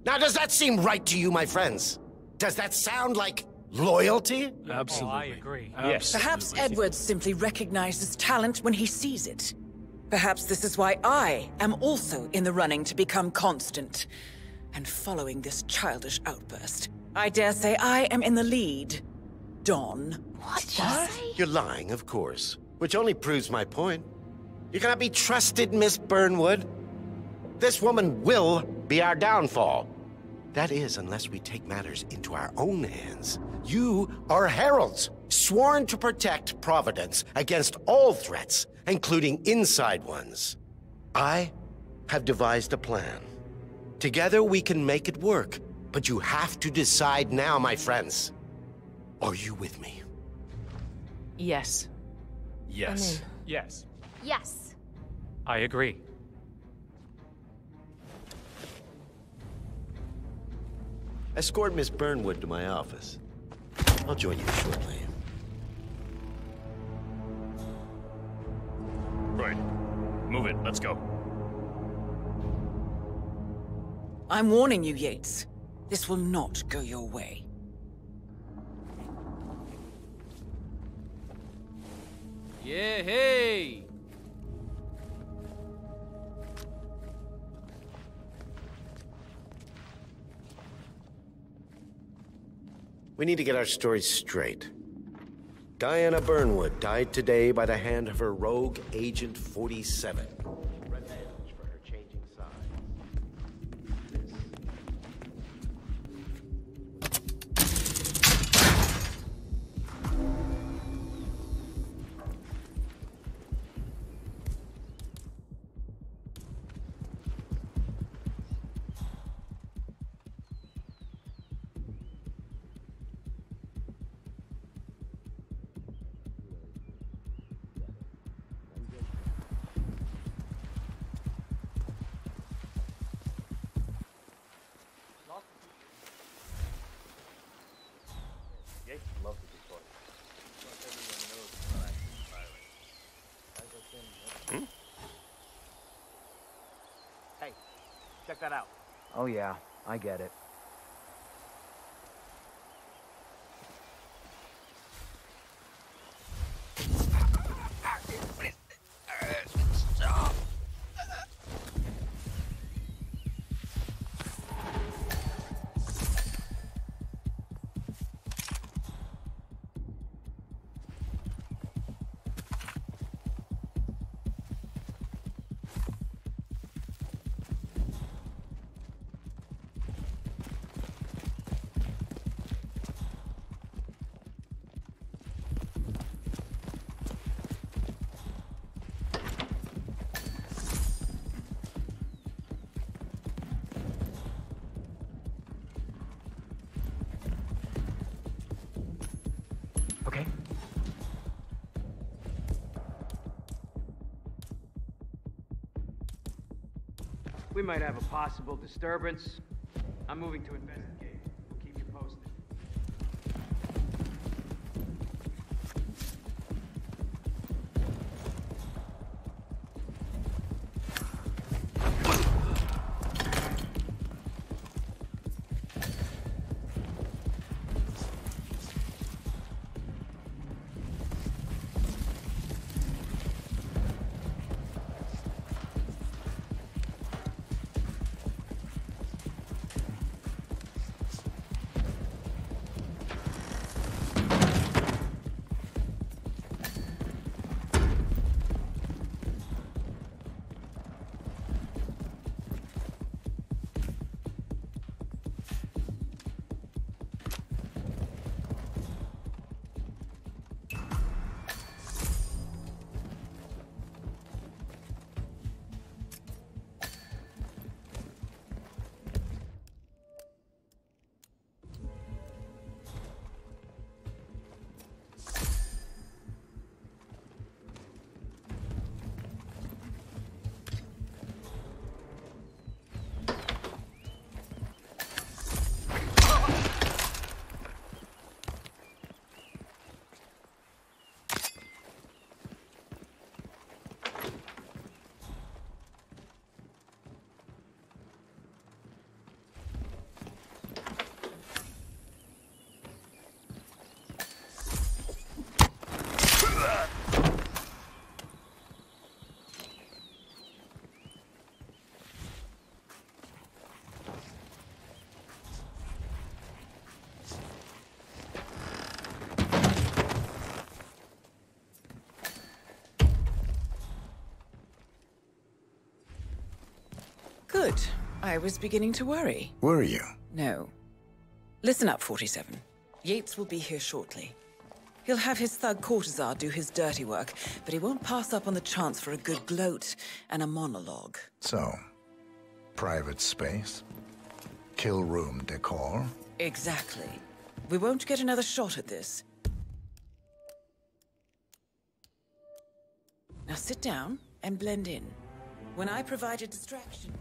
Now, does that seem right to you, my friends? Does that sound like loyalty? Absolutely. Oh, I agree. Yes. Perhaps Edwards simply recognizes talent when he sees it. Perhaps this is why I am also in the running to become constant. And following this childish outburst, I dare say I am in the lead. Dawn. What? You're lying, of course. Which only proves my point. You cannot be trusted, Miss Burnwood. This woman will be our downfall. That is, unless we take matters into our own hands. You are heralds, sworn to protect Providence against all threats, including inside ones. I have devised a plan. Together we can make it work, but you have to decide now, my friends. Are you with me? Yes. Yes. Yes. Yes. I agree. Escort Miss Burnwood to my office. I'll join you shortly. Right. Move it. Let's go. I'm warning you, Yates. This will not go your way. Yeah, hey! We need to get our story straight. Diana Burnwood died today by the hand of her rogue Agent 47. Revenge for her changing sides. Hey, check that out. Oh yeah, I get it. Okay. We might have a possible disturbance. I'm moving to investigate. We'll keep you posted. Good. I was beginning to worry. Were you? No. Listen up, 47. Yates will be here shortly. He'll have his thug Cortazar do his dirty work, but he won't pass up on the chance for a good gloat and a monologue. So, private space? Kill room decor? Exactly. We won't get another shot at this. Now sit down and blend in. When I provide a distraction,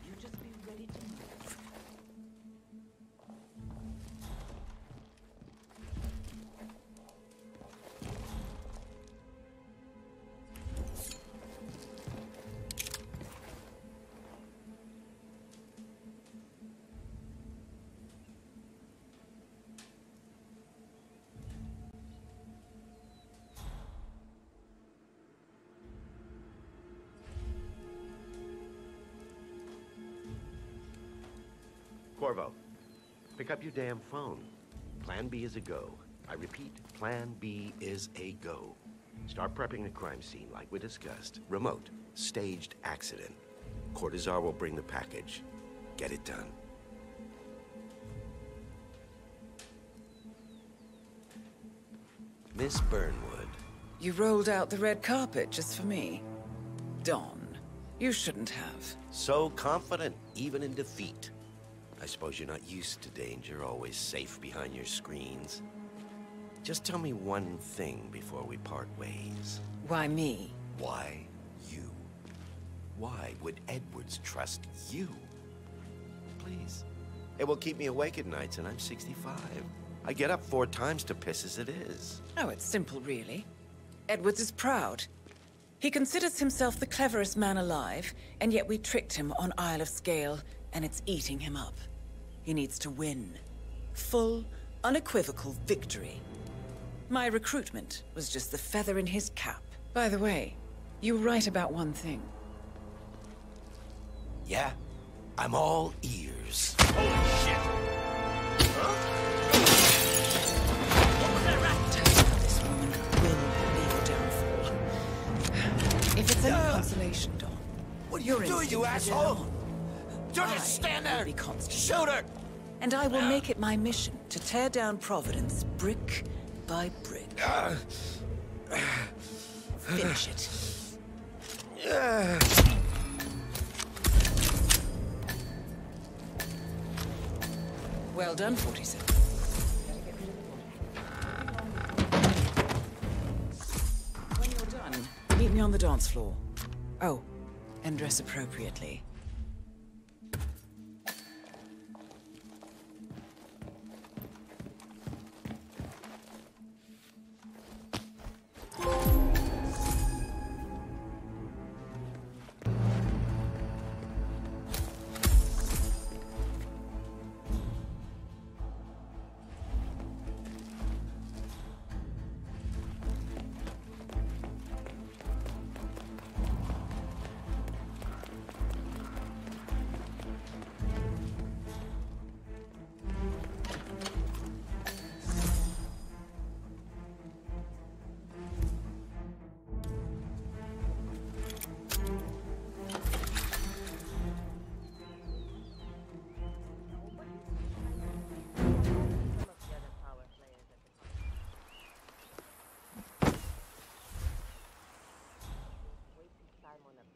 you just be ready to move. Corvo, pick up your damn phone. Plan B is a go. I repeat, Plan B is a go. Start prepping the crime scene like we discussed. Remote, staged accident. Cortazar will bring the package. Get it done. Miss Burnwood. You rolled out the red carpet just for me. Don, you shouldn't have. So confident, even in defeat. I suppose you're not used to danger, always safe behind your screens. Just tell me one thing before we part ways. Why me? Why you? Why would Edwards trust you? Please. It will keep me awake at nights, and I'm 65. I get up 4 times to piss as it is. Oh, it's simple, really. Edwards is proud. He considers himself the cleverest man alive, and yet we tricked him on Isle of Scale, and it's eating him up. He needs to win. Full, unequivocal victory. My recruitment was just the feather in his cap. By the way, you were right about one thing. Yeah? I'm all ears. Holy shit! This woman will be your downfall. If it's any consolation, Don. What are you doing, you asshole? Don't just stand there! Shoot her! And I will make it my mission to tear down Providence brick by brick. Finish it. Well done, 47. on the dance floor. Oh, and dress appropriately.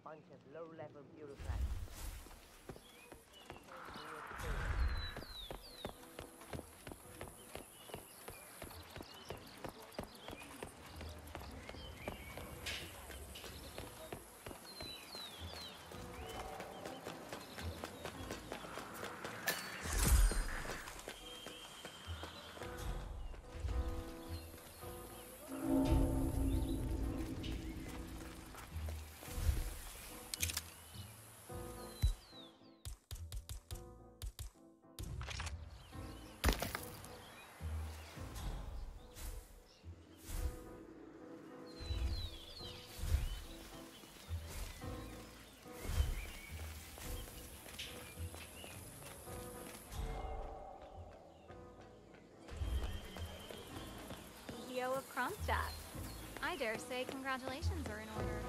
Bunch of low-level bureaucrats. CEO of Kronstadt. I dare say congratulations are in order.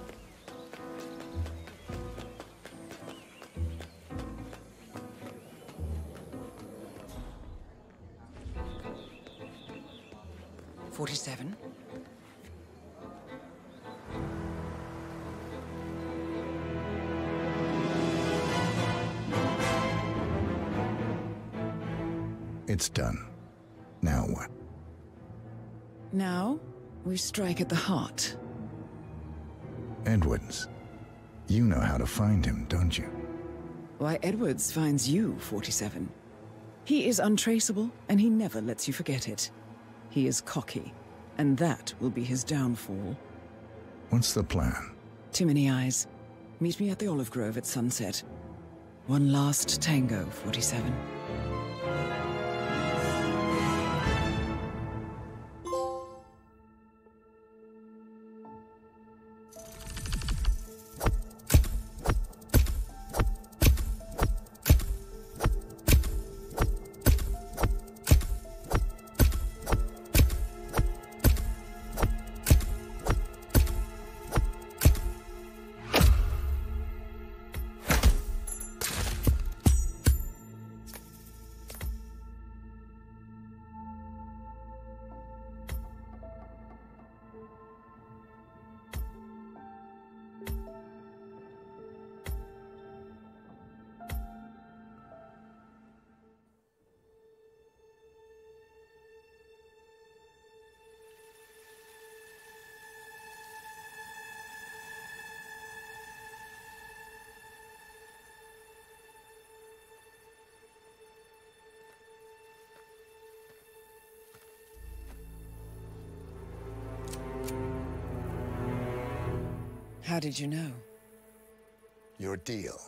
47. It's done. Now what? Now, we strike at the heart. Edwards. You know how to find him, don't you? Why, Edwards finds you, 47. He is untraceable, and he never lets you forget it. He is cocky, and that will be his downfall. What's the plan? Too many eyes. Meet me at the olive grove at sunset. One last tango, 47. How did you know? Your deal.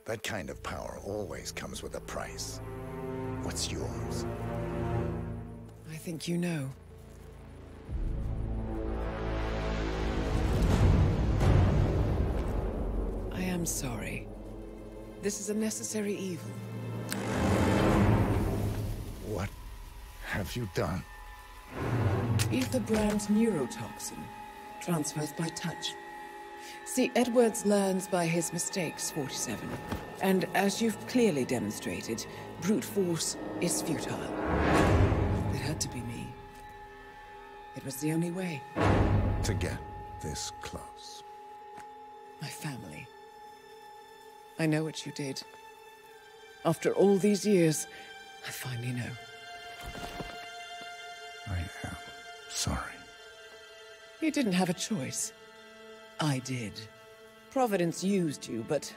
That kind of power always comes with a price. What's yours? I think you know. I am sorry. This is a necessary evil. What have you done? Ether brand neurotoxin transfers by touch. See, Edwards learns by his mistakes, 47. And as you've clearly demonstrated, brute force is futile. It had to be me. It was the only way. To get this close. My family. I know what you did. After all these years, I finally know. I am sorry. You didn't have a choice. I did. Providence used you, but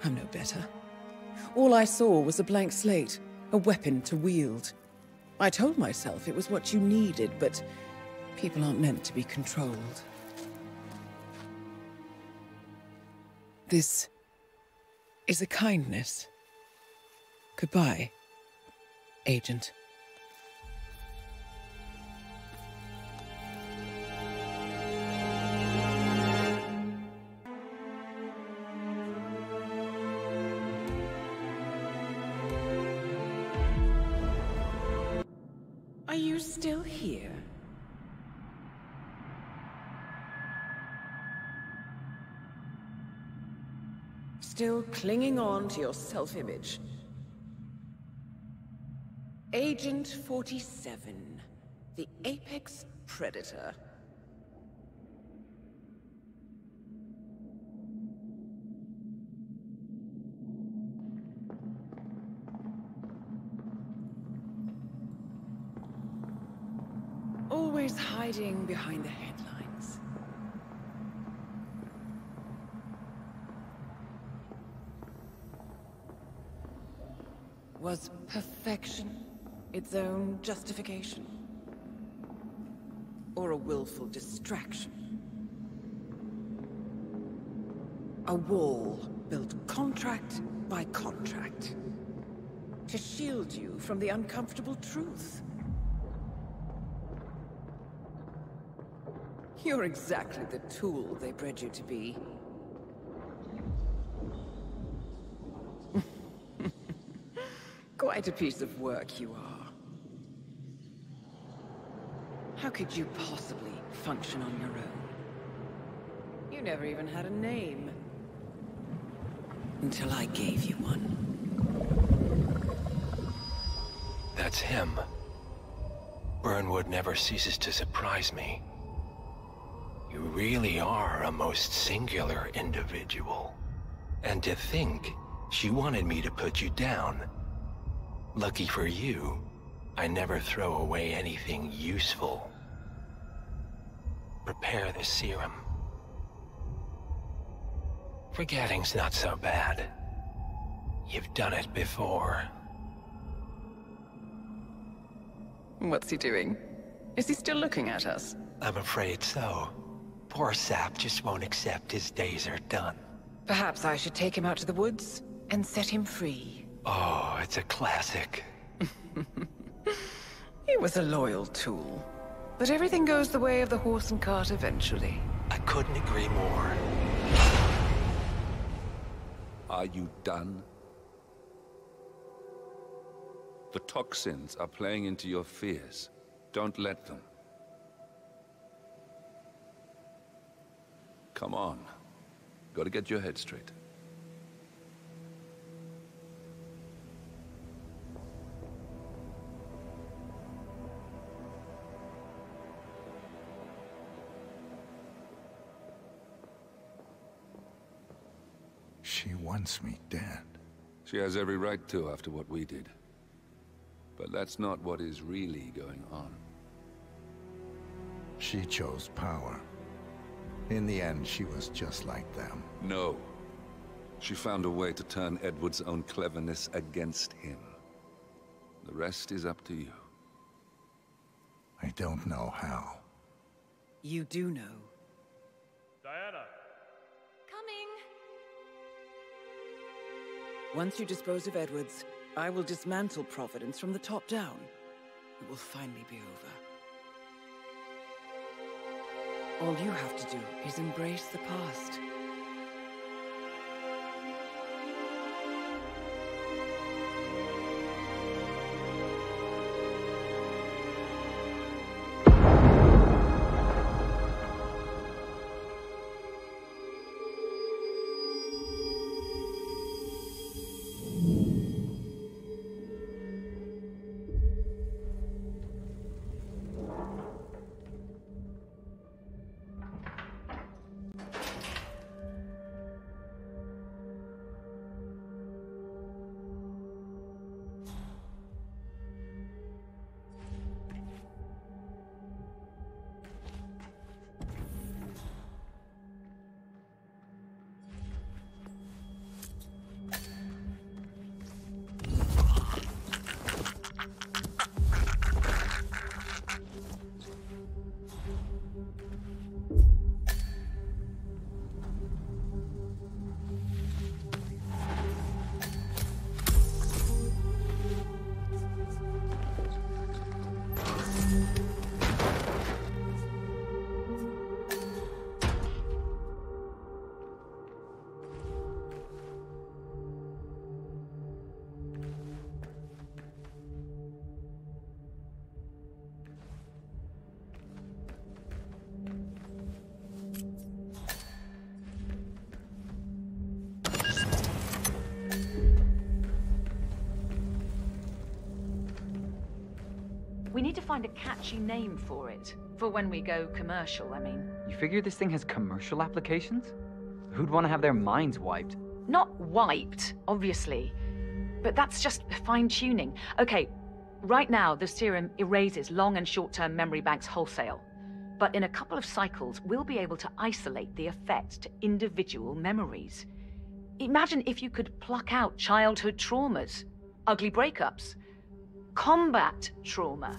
I'm no better. All I saw was a blank slate, a weapon to wield. I told myself it was what you needed, but people aren't meant to be controlled. This is a kindness. Goodbye, Agent. Are you still here? Still clinging on to your self-image? Agent 47, the apex predator. Always hiding behind the headlines. Was perfection its own justification? Or a willful distraction? A wall built contract by contract to shield you from the uncomfortable truth. You're exactly the tool they bred you to be. Quite a piece of work you are. How could you possibly function on your own? You never even had a name. Until I gave you one. That's him. Burnwood never ceases to surprise me. You really are a most singular individual. And to think she wanted me to put you down. Lucky for you, I never throw away anything useful. Prepare the serum. Forgetting's not so bad. You've done it before. What's he doing? Is he still looking at us? I'm afraid so. Poor sap just won't accept his days are done. Perhaps I should take him out to the woods and set him free. Oh, it's a classic. He was a loyal tool. But everything goes the way of the horse and cart eventually. I couldn't agree more. Are you done? The toxins are playing into your fears. Don't let them. Come on. Gotta get your head straight. She wants me dead. She has every right to after what we did. But that's not what is really going on. She chose power. In the end, she was just like them. No. She found a way to turn Edward's own cleverness against him. The rest is up to you. I don't know how. You do know. Diana! Coming! Once you dispose of Edwards, I will dismantle Providence from the top down. It will finally be over. All you have to do is embrace the past. find a catchy name for it. For when we go commercial, I mean. You figure this thing has commercial applications? Who'd want to have their minds wiped? Not wiped, obviously. But that's just fine-tuning. Okay, right now the serum erases long and short-term memory banks wholesale. But in a couple of cycles, we'll be able to isolate the effects to individual memories. Imagine if you could pluck out childhood traumas, ugly breakups, combat trauma.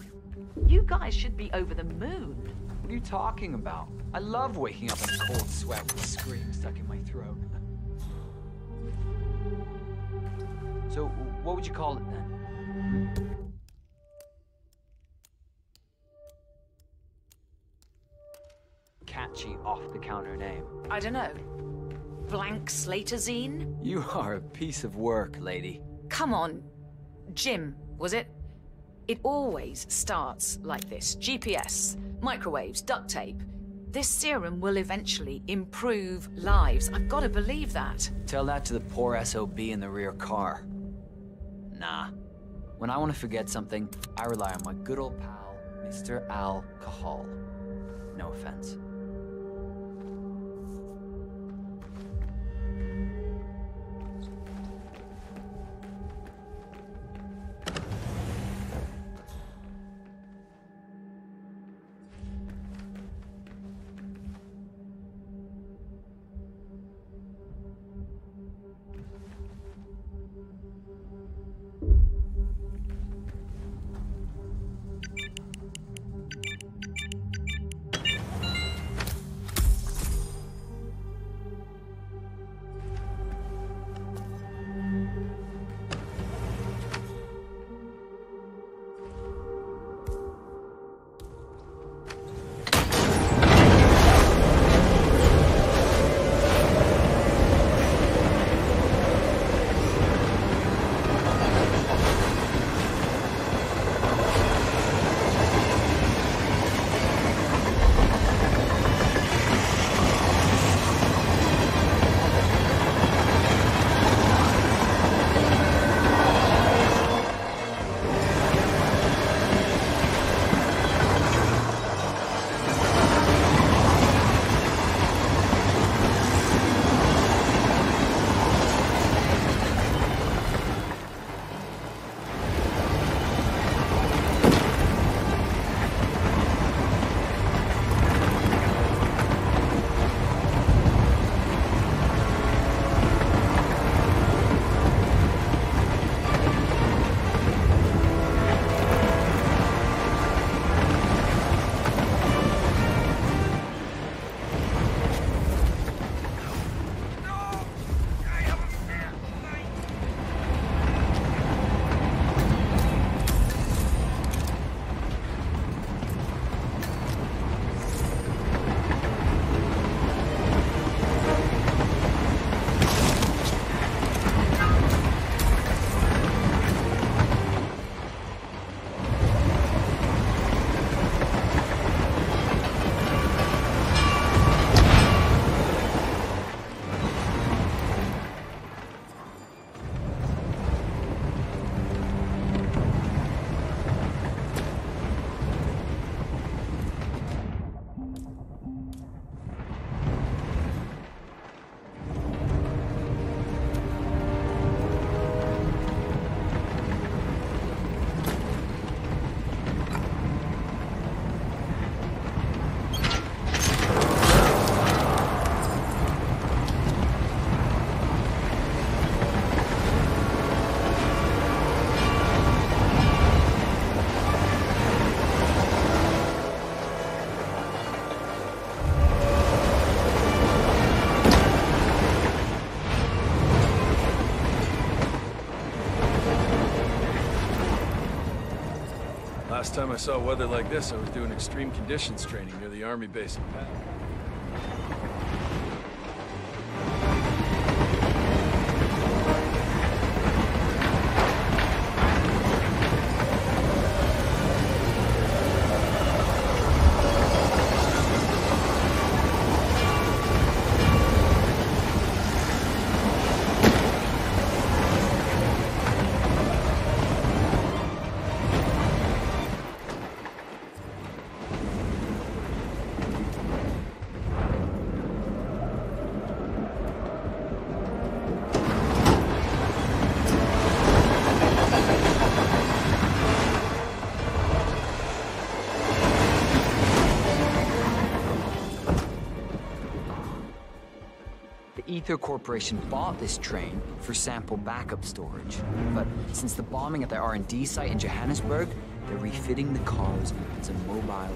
You guys should be over the moon. What are you talking about? I love waking up in a cold sweat with a scream stuck in my throat. So, what would you call it then? Catchy off-the-counter name. I don't know. Blank Slaterzine? You are a piece of work, lady. Come on. Jim, was it? It always starts like this. GPS, microwaves, duct tape. This serum will eventually improve lives. I've got to believe that. Tell that to the poor SOB in the rear car. Nah. When I want to forget something, I rely on my good old pal, Mr. Alcohol. No offense. Last time I saw weather like this, I was doing extreme conditions training near the army base in Pat. Ether Corporation bought this train for sample backup storage. But since the bombing at the R&D site in Johannesburg, they're refitting the cars as a mobile.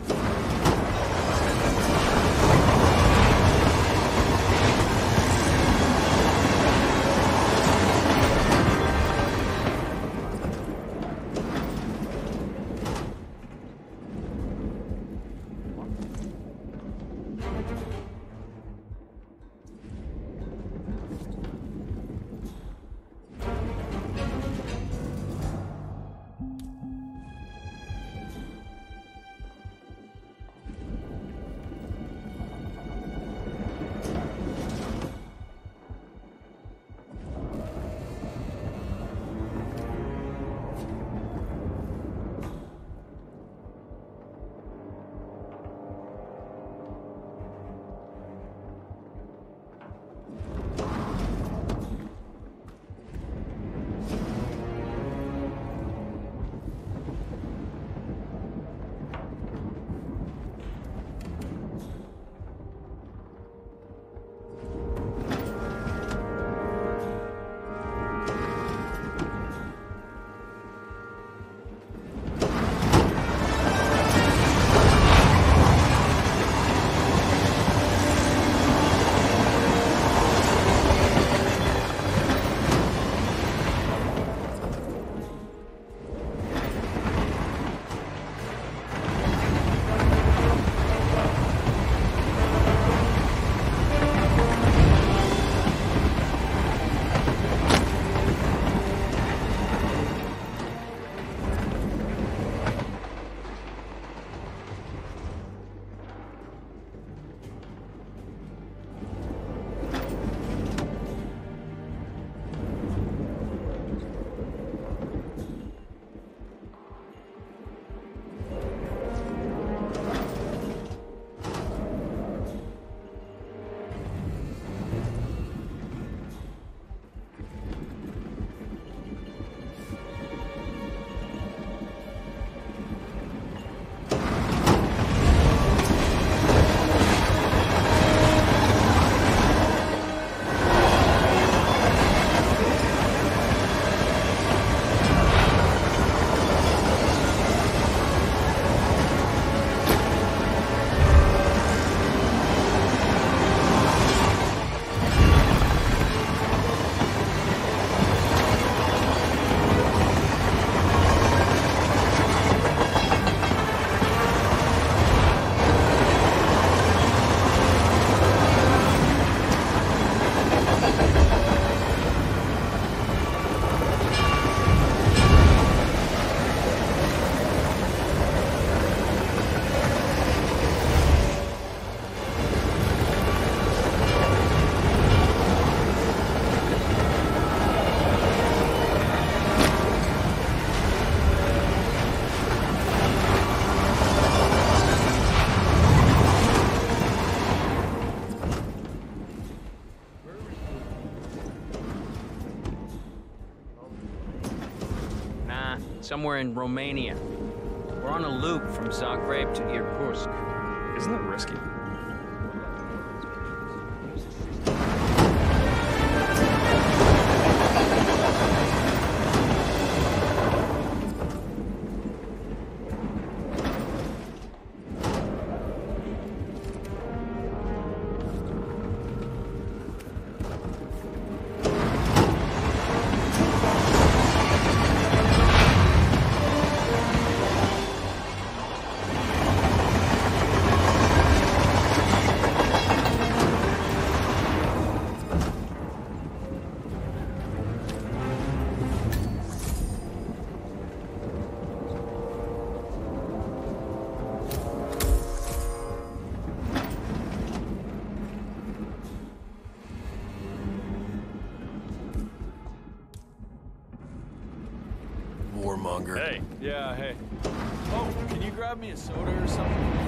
Somewhere in Romania. We're on a loop from Zagreb to Irkutsk. Isn't that risky? Warmonger. Hey. Yeah, hey. Oh, can you grab me a soda or something?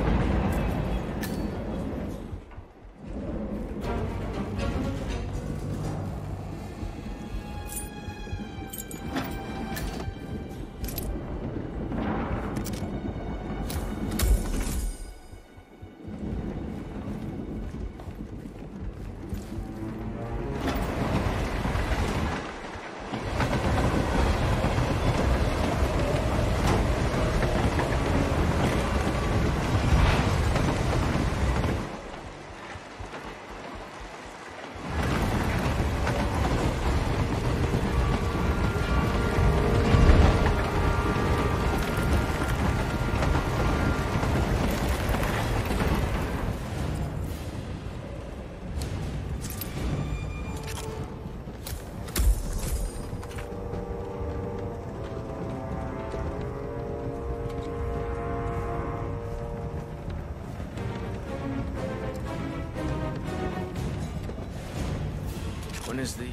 When is the,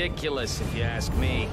ridiculous, if you ask me.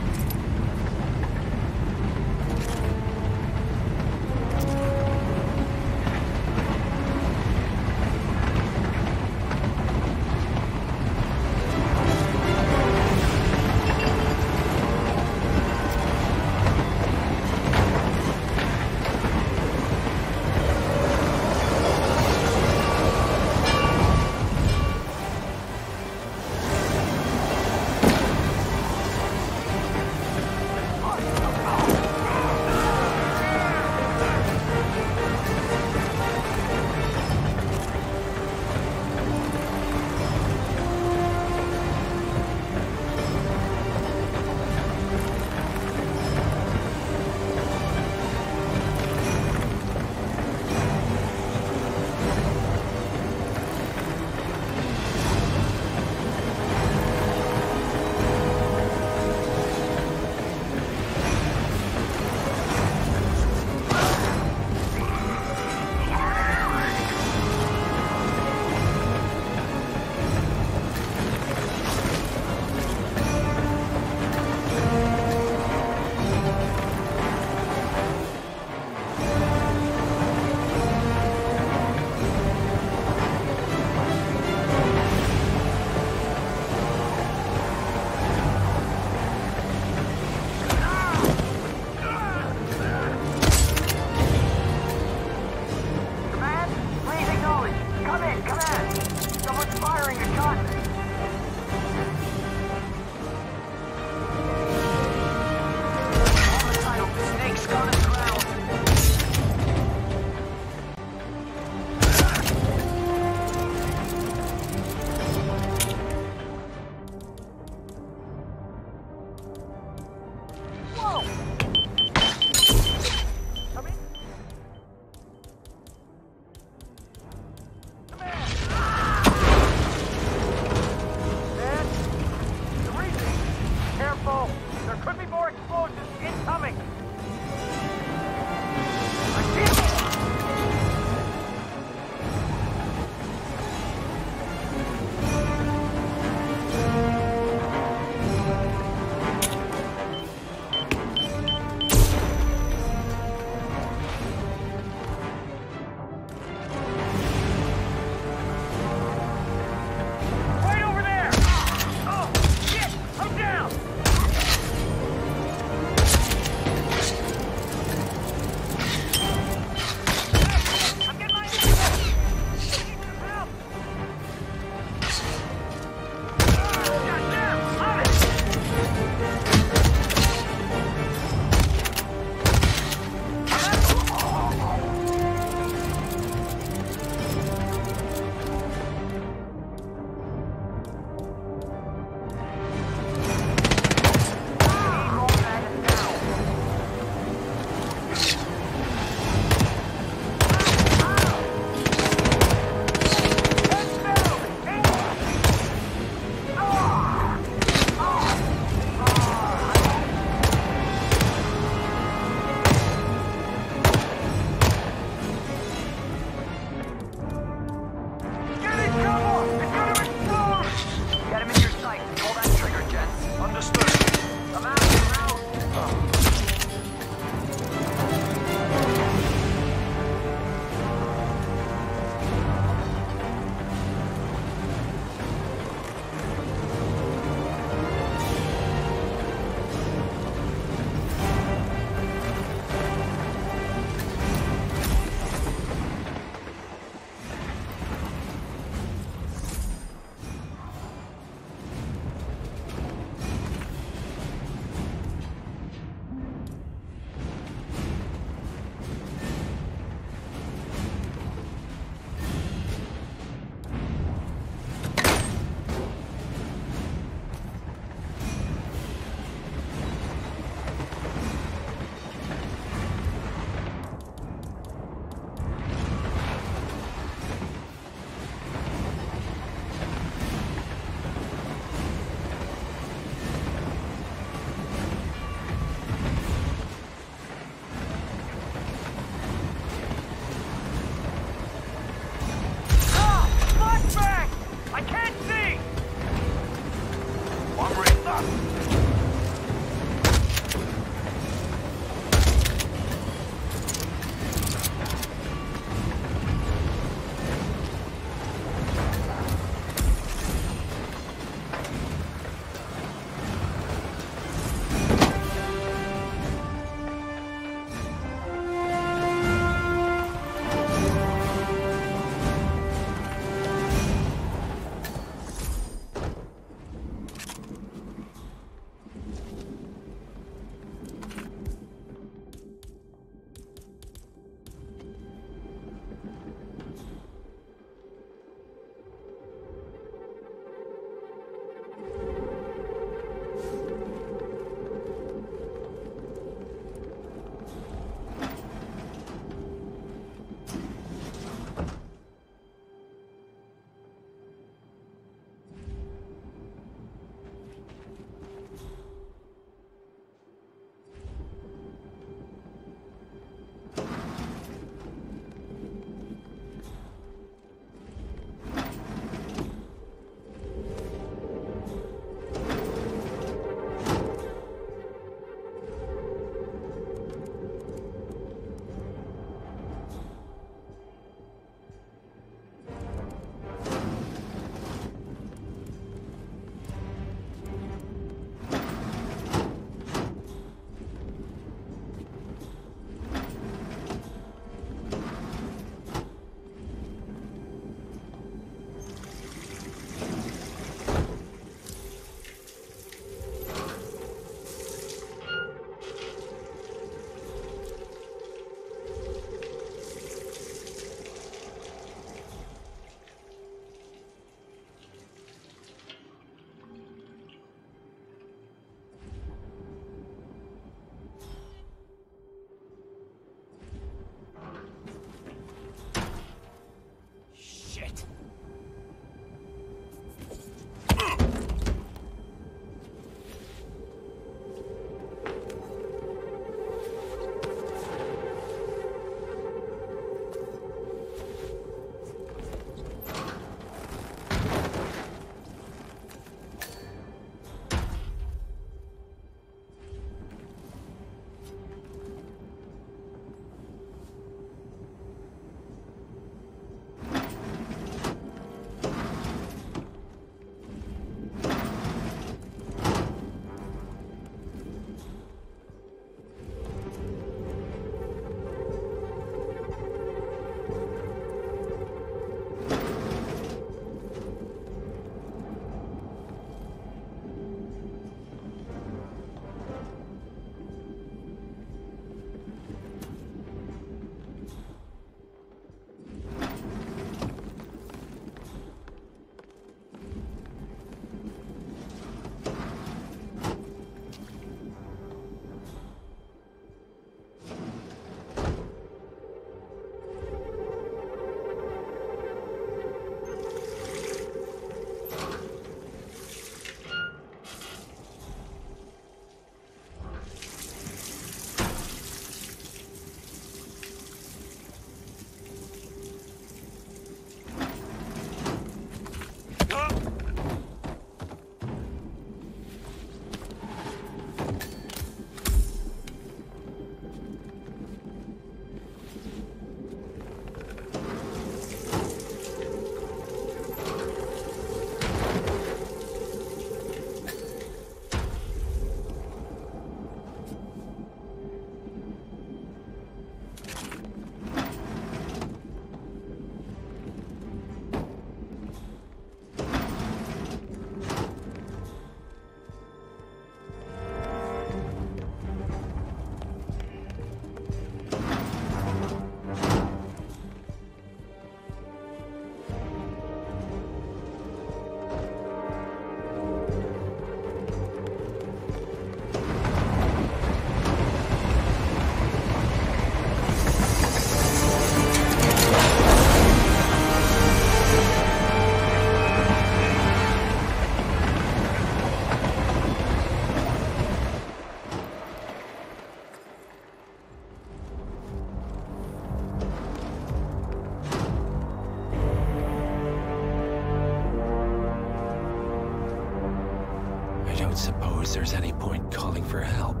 don't suppose there's any point calling for help?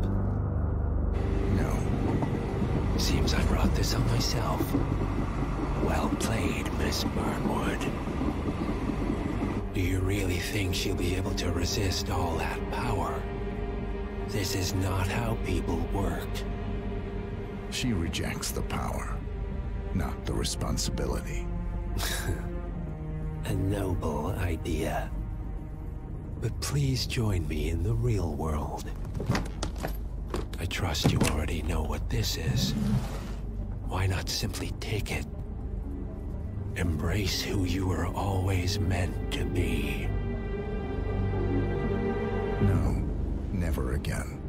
No. Seems I brought this on myself. Well played, Miss Burnwood. Do you really think she'll be able to resist all that power? This is not how people work. She rejects the power, not the responsibility. A noble idea. But please join me in the real world. I trust you already know what this is. Why not simply take it? Embrace who you were always meant to be. No, never again.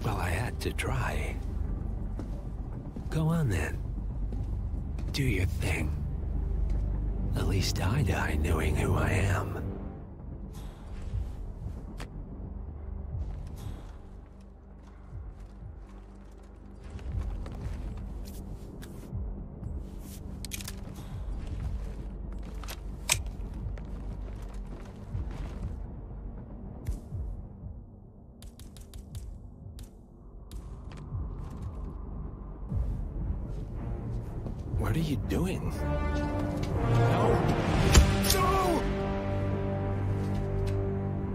Well, I had to try. Go on then. Do your thing. At least I die knowing who I am. What are you doing? No!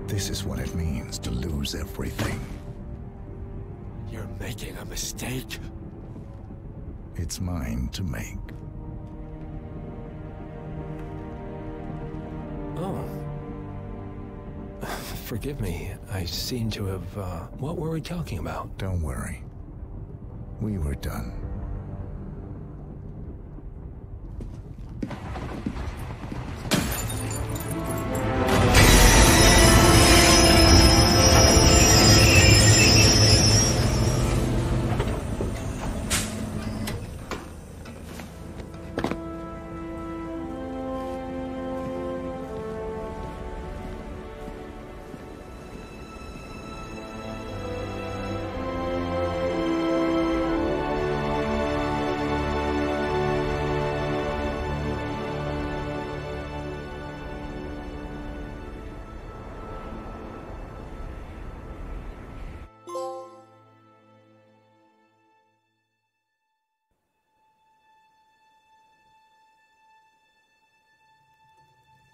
This is what it means to lose everything. You're making a mistake. It's mine to make. Oh. Forgive me. I seem to have, what were we talking about? Don't worry. We were done.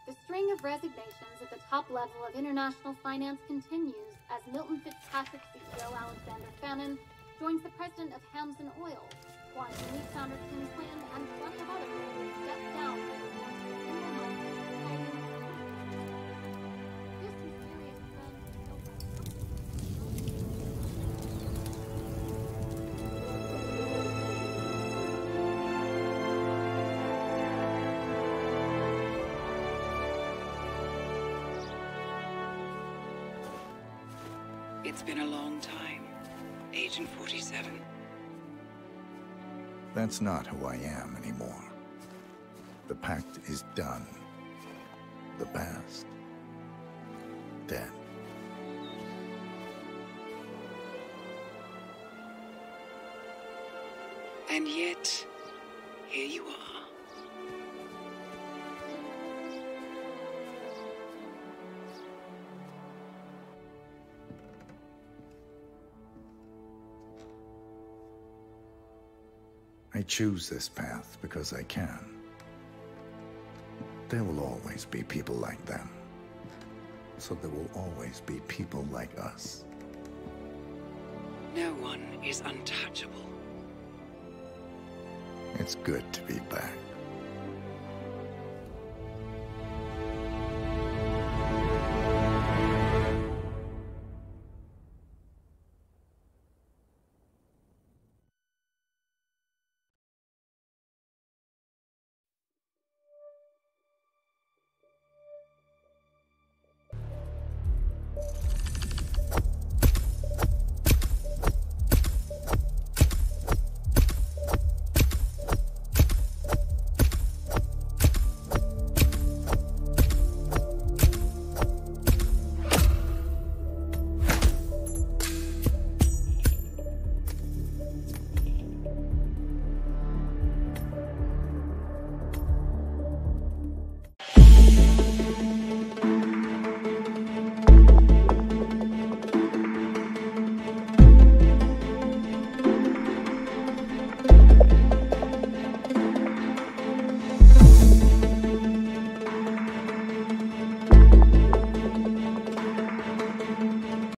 The string of resignations at the top level of international finance continues as Milton Fitzpatrick CEO Alexander Fannin joins the president of Hamson Oil, Quantum Leap founder Tim Quinn, and plenty of other people step down from the board in the month of This mysterious trend is built It's been a long time, Agent 47. That's not who I am anymore. The pact is done. The past, dead. And yet, here you are. I choose this path because I can. There will always be people like them. So there will always be people like us. No one is untouchable. It's good to be back.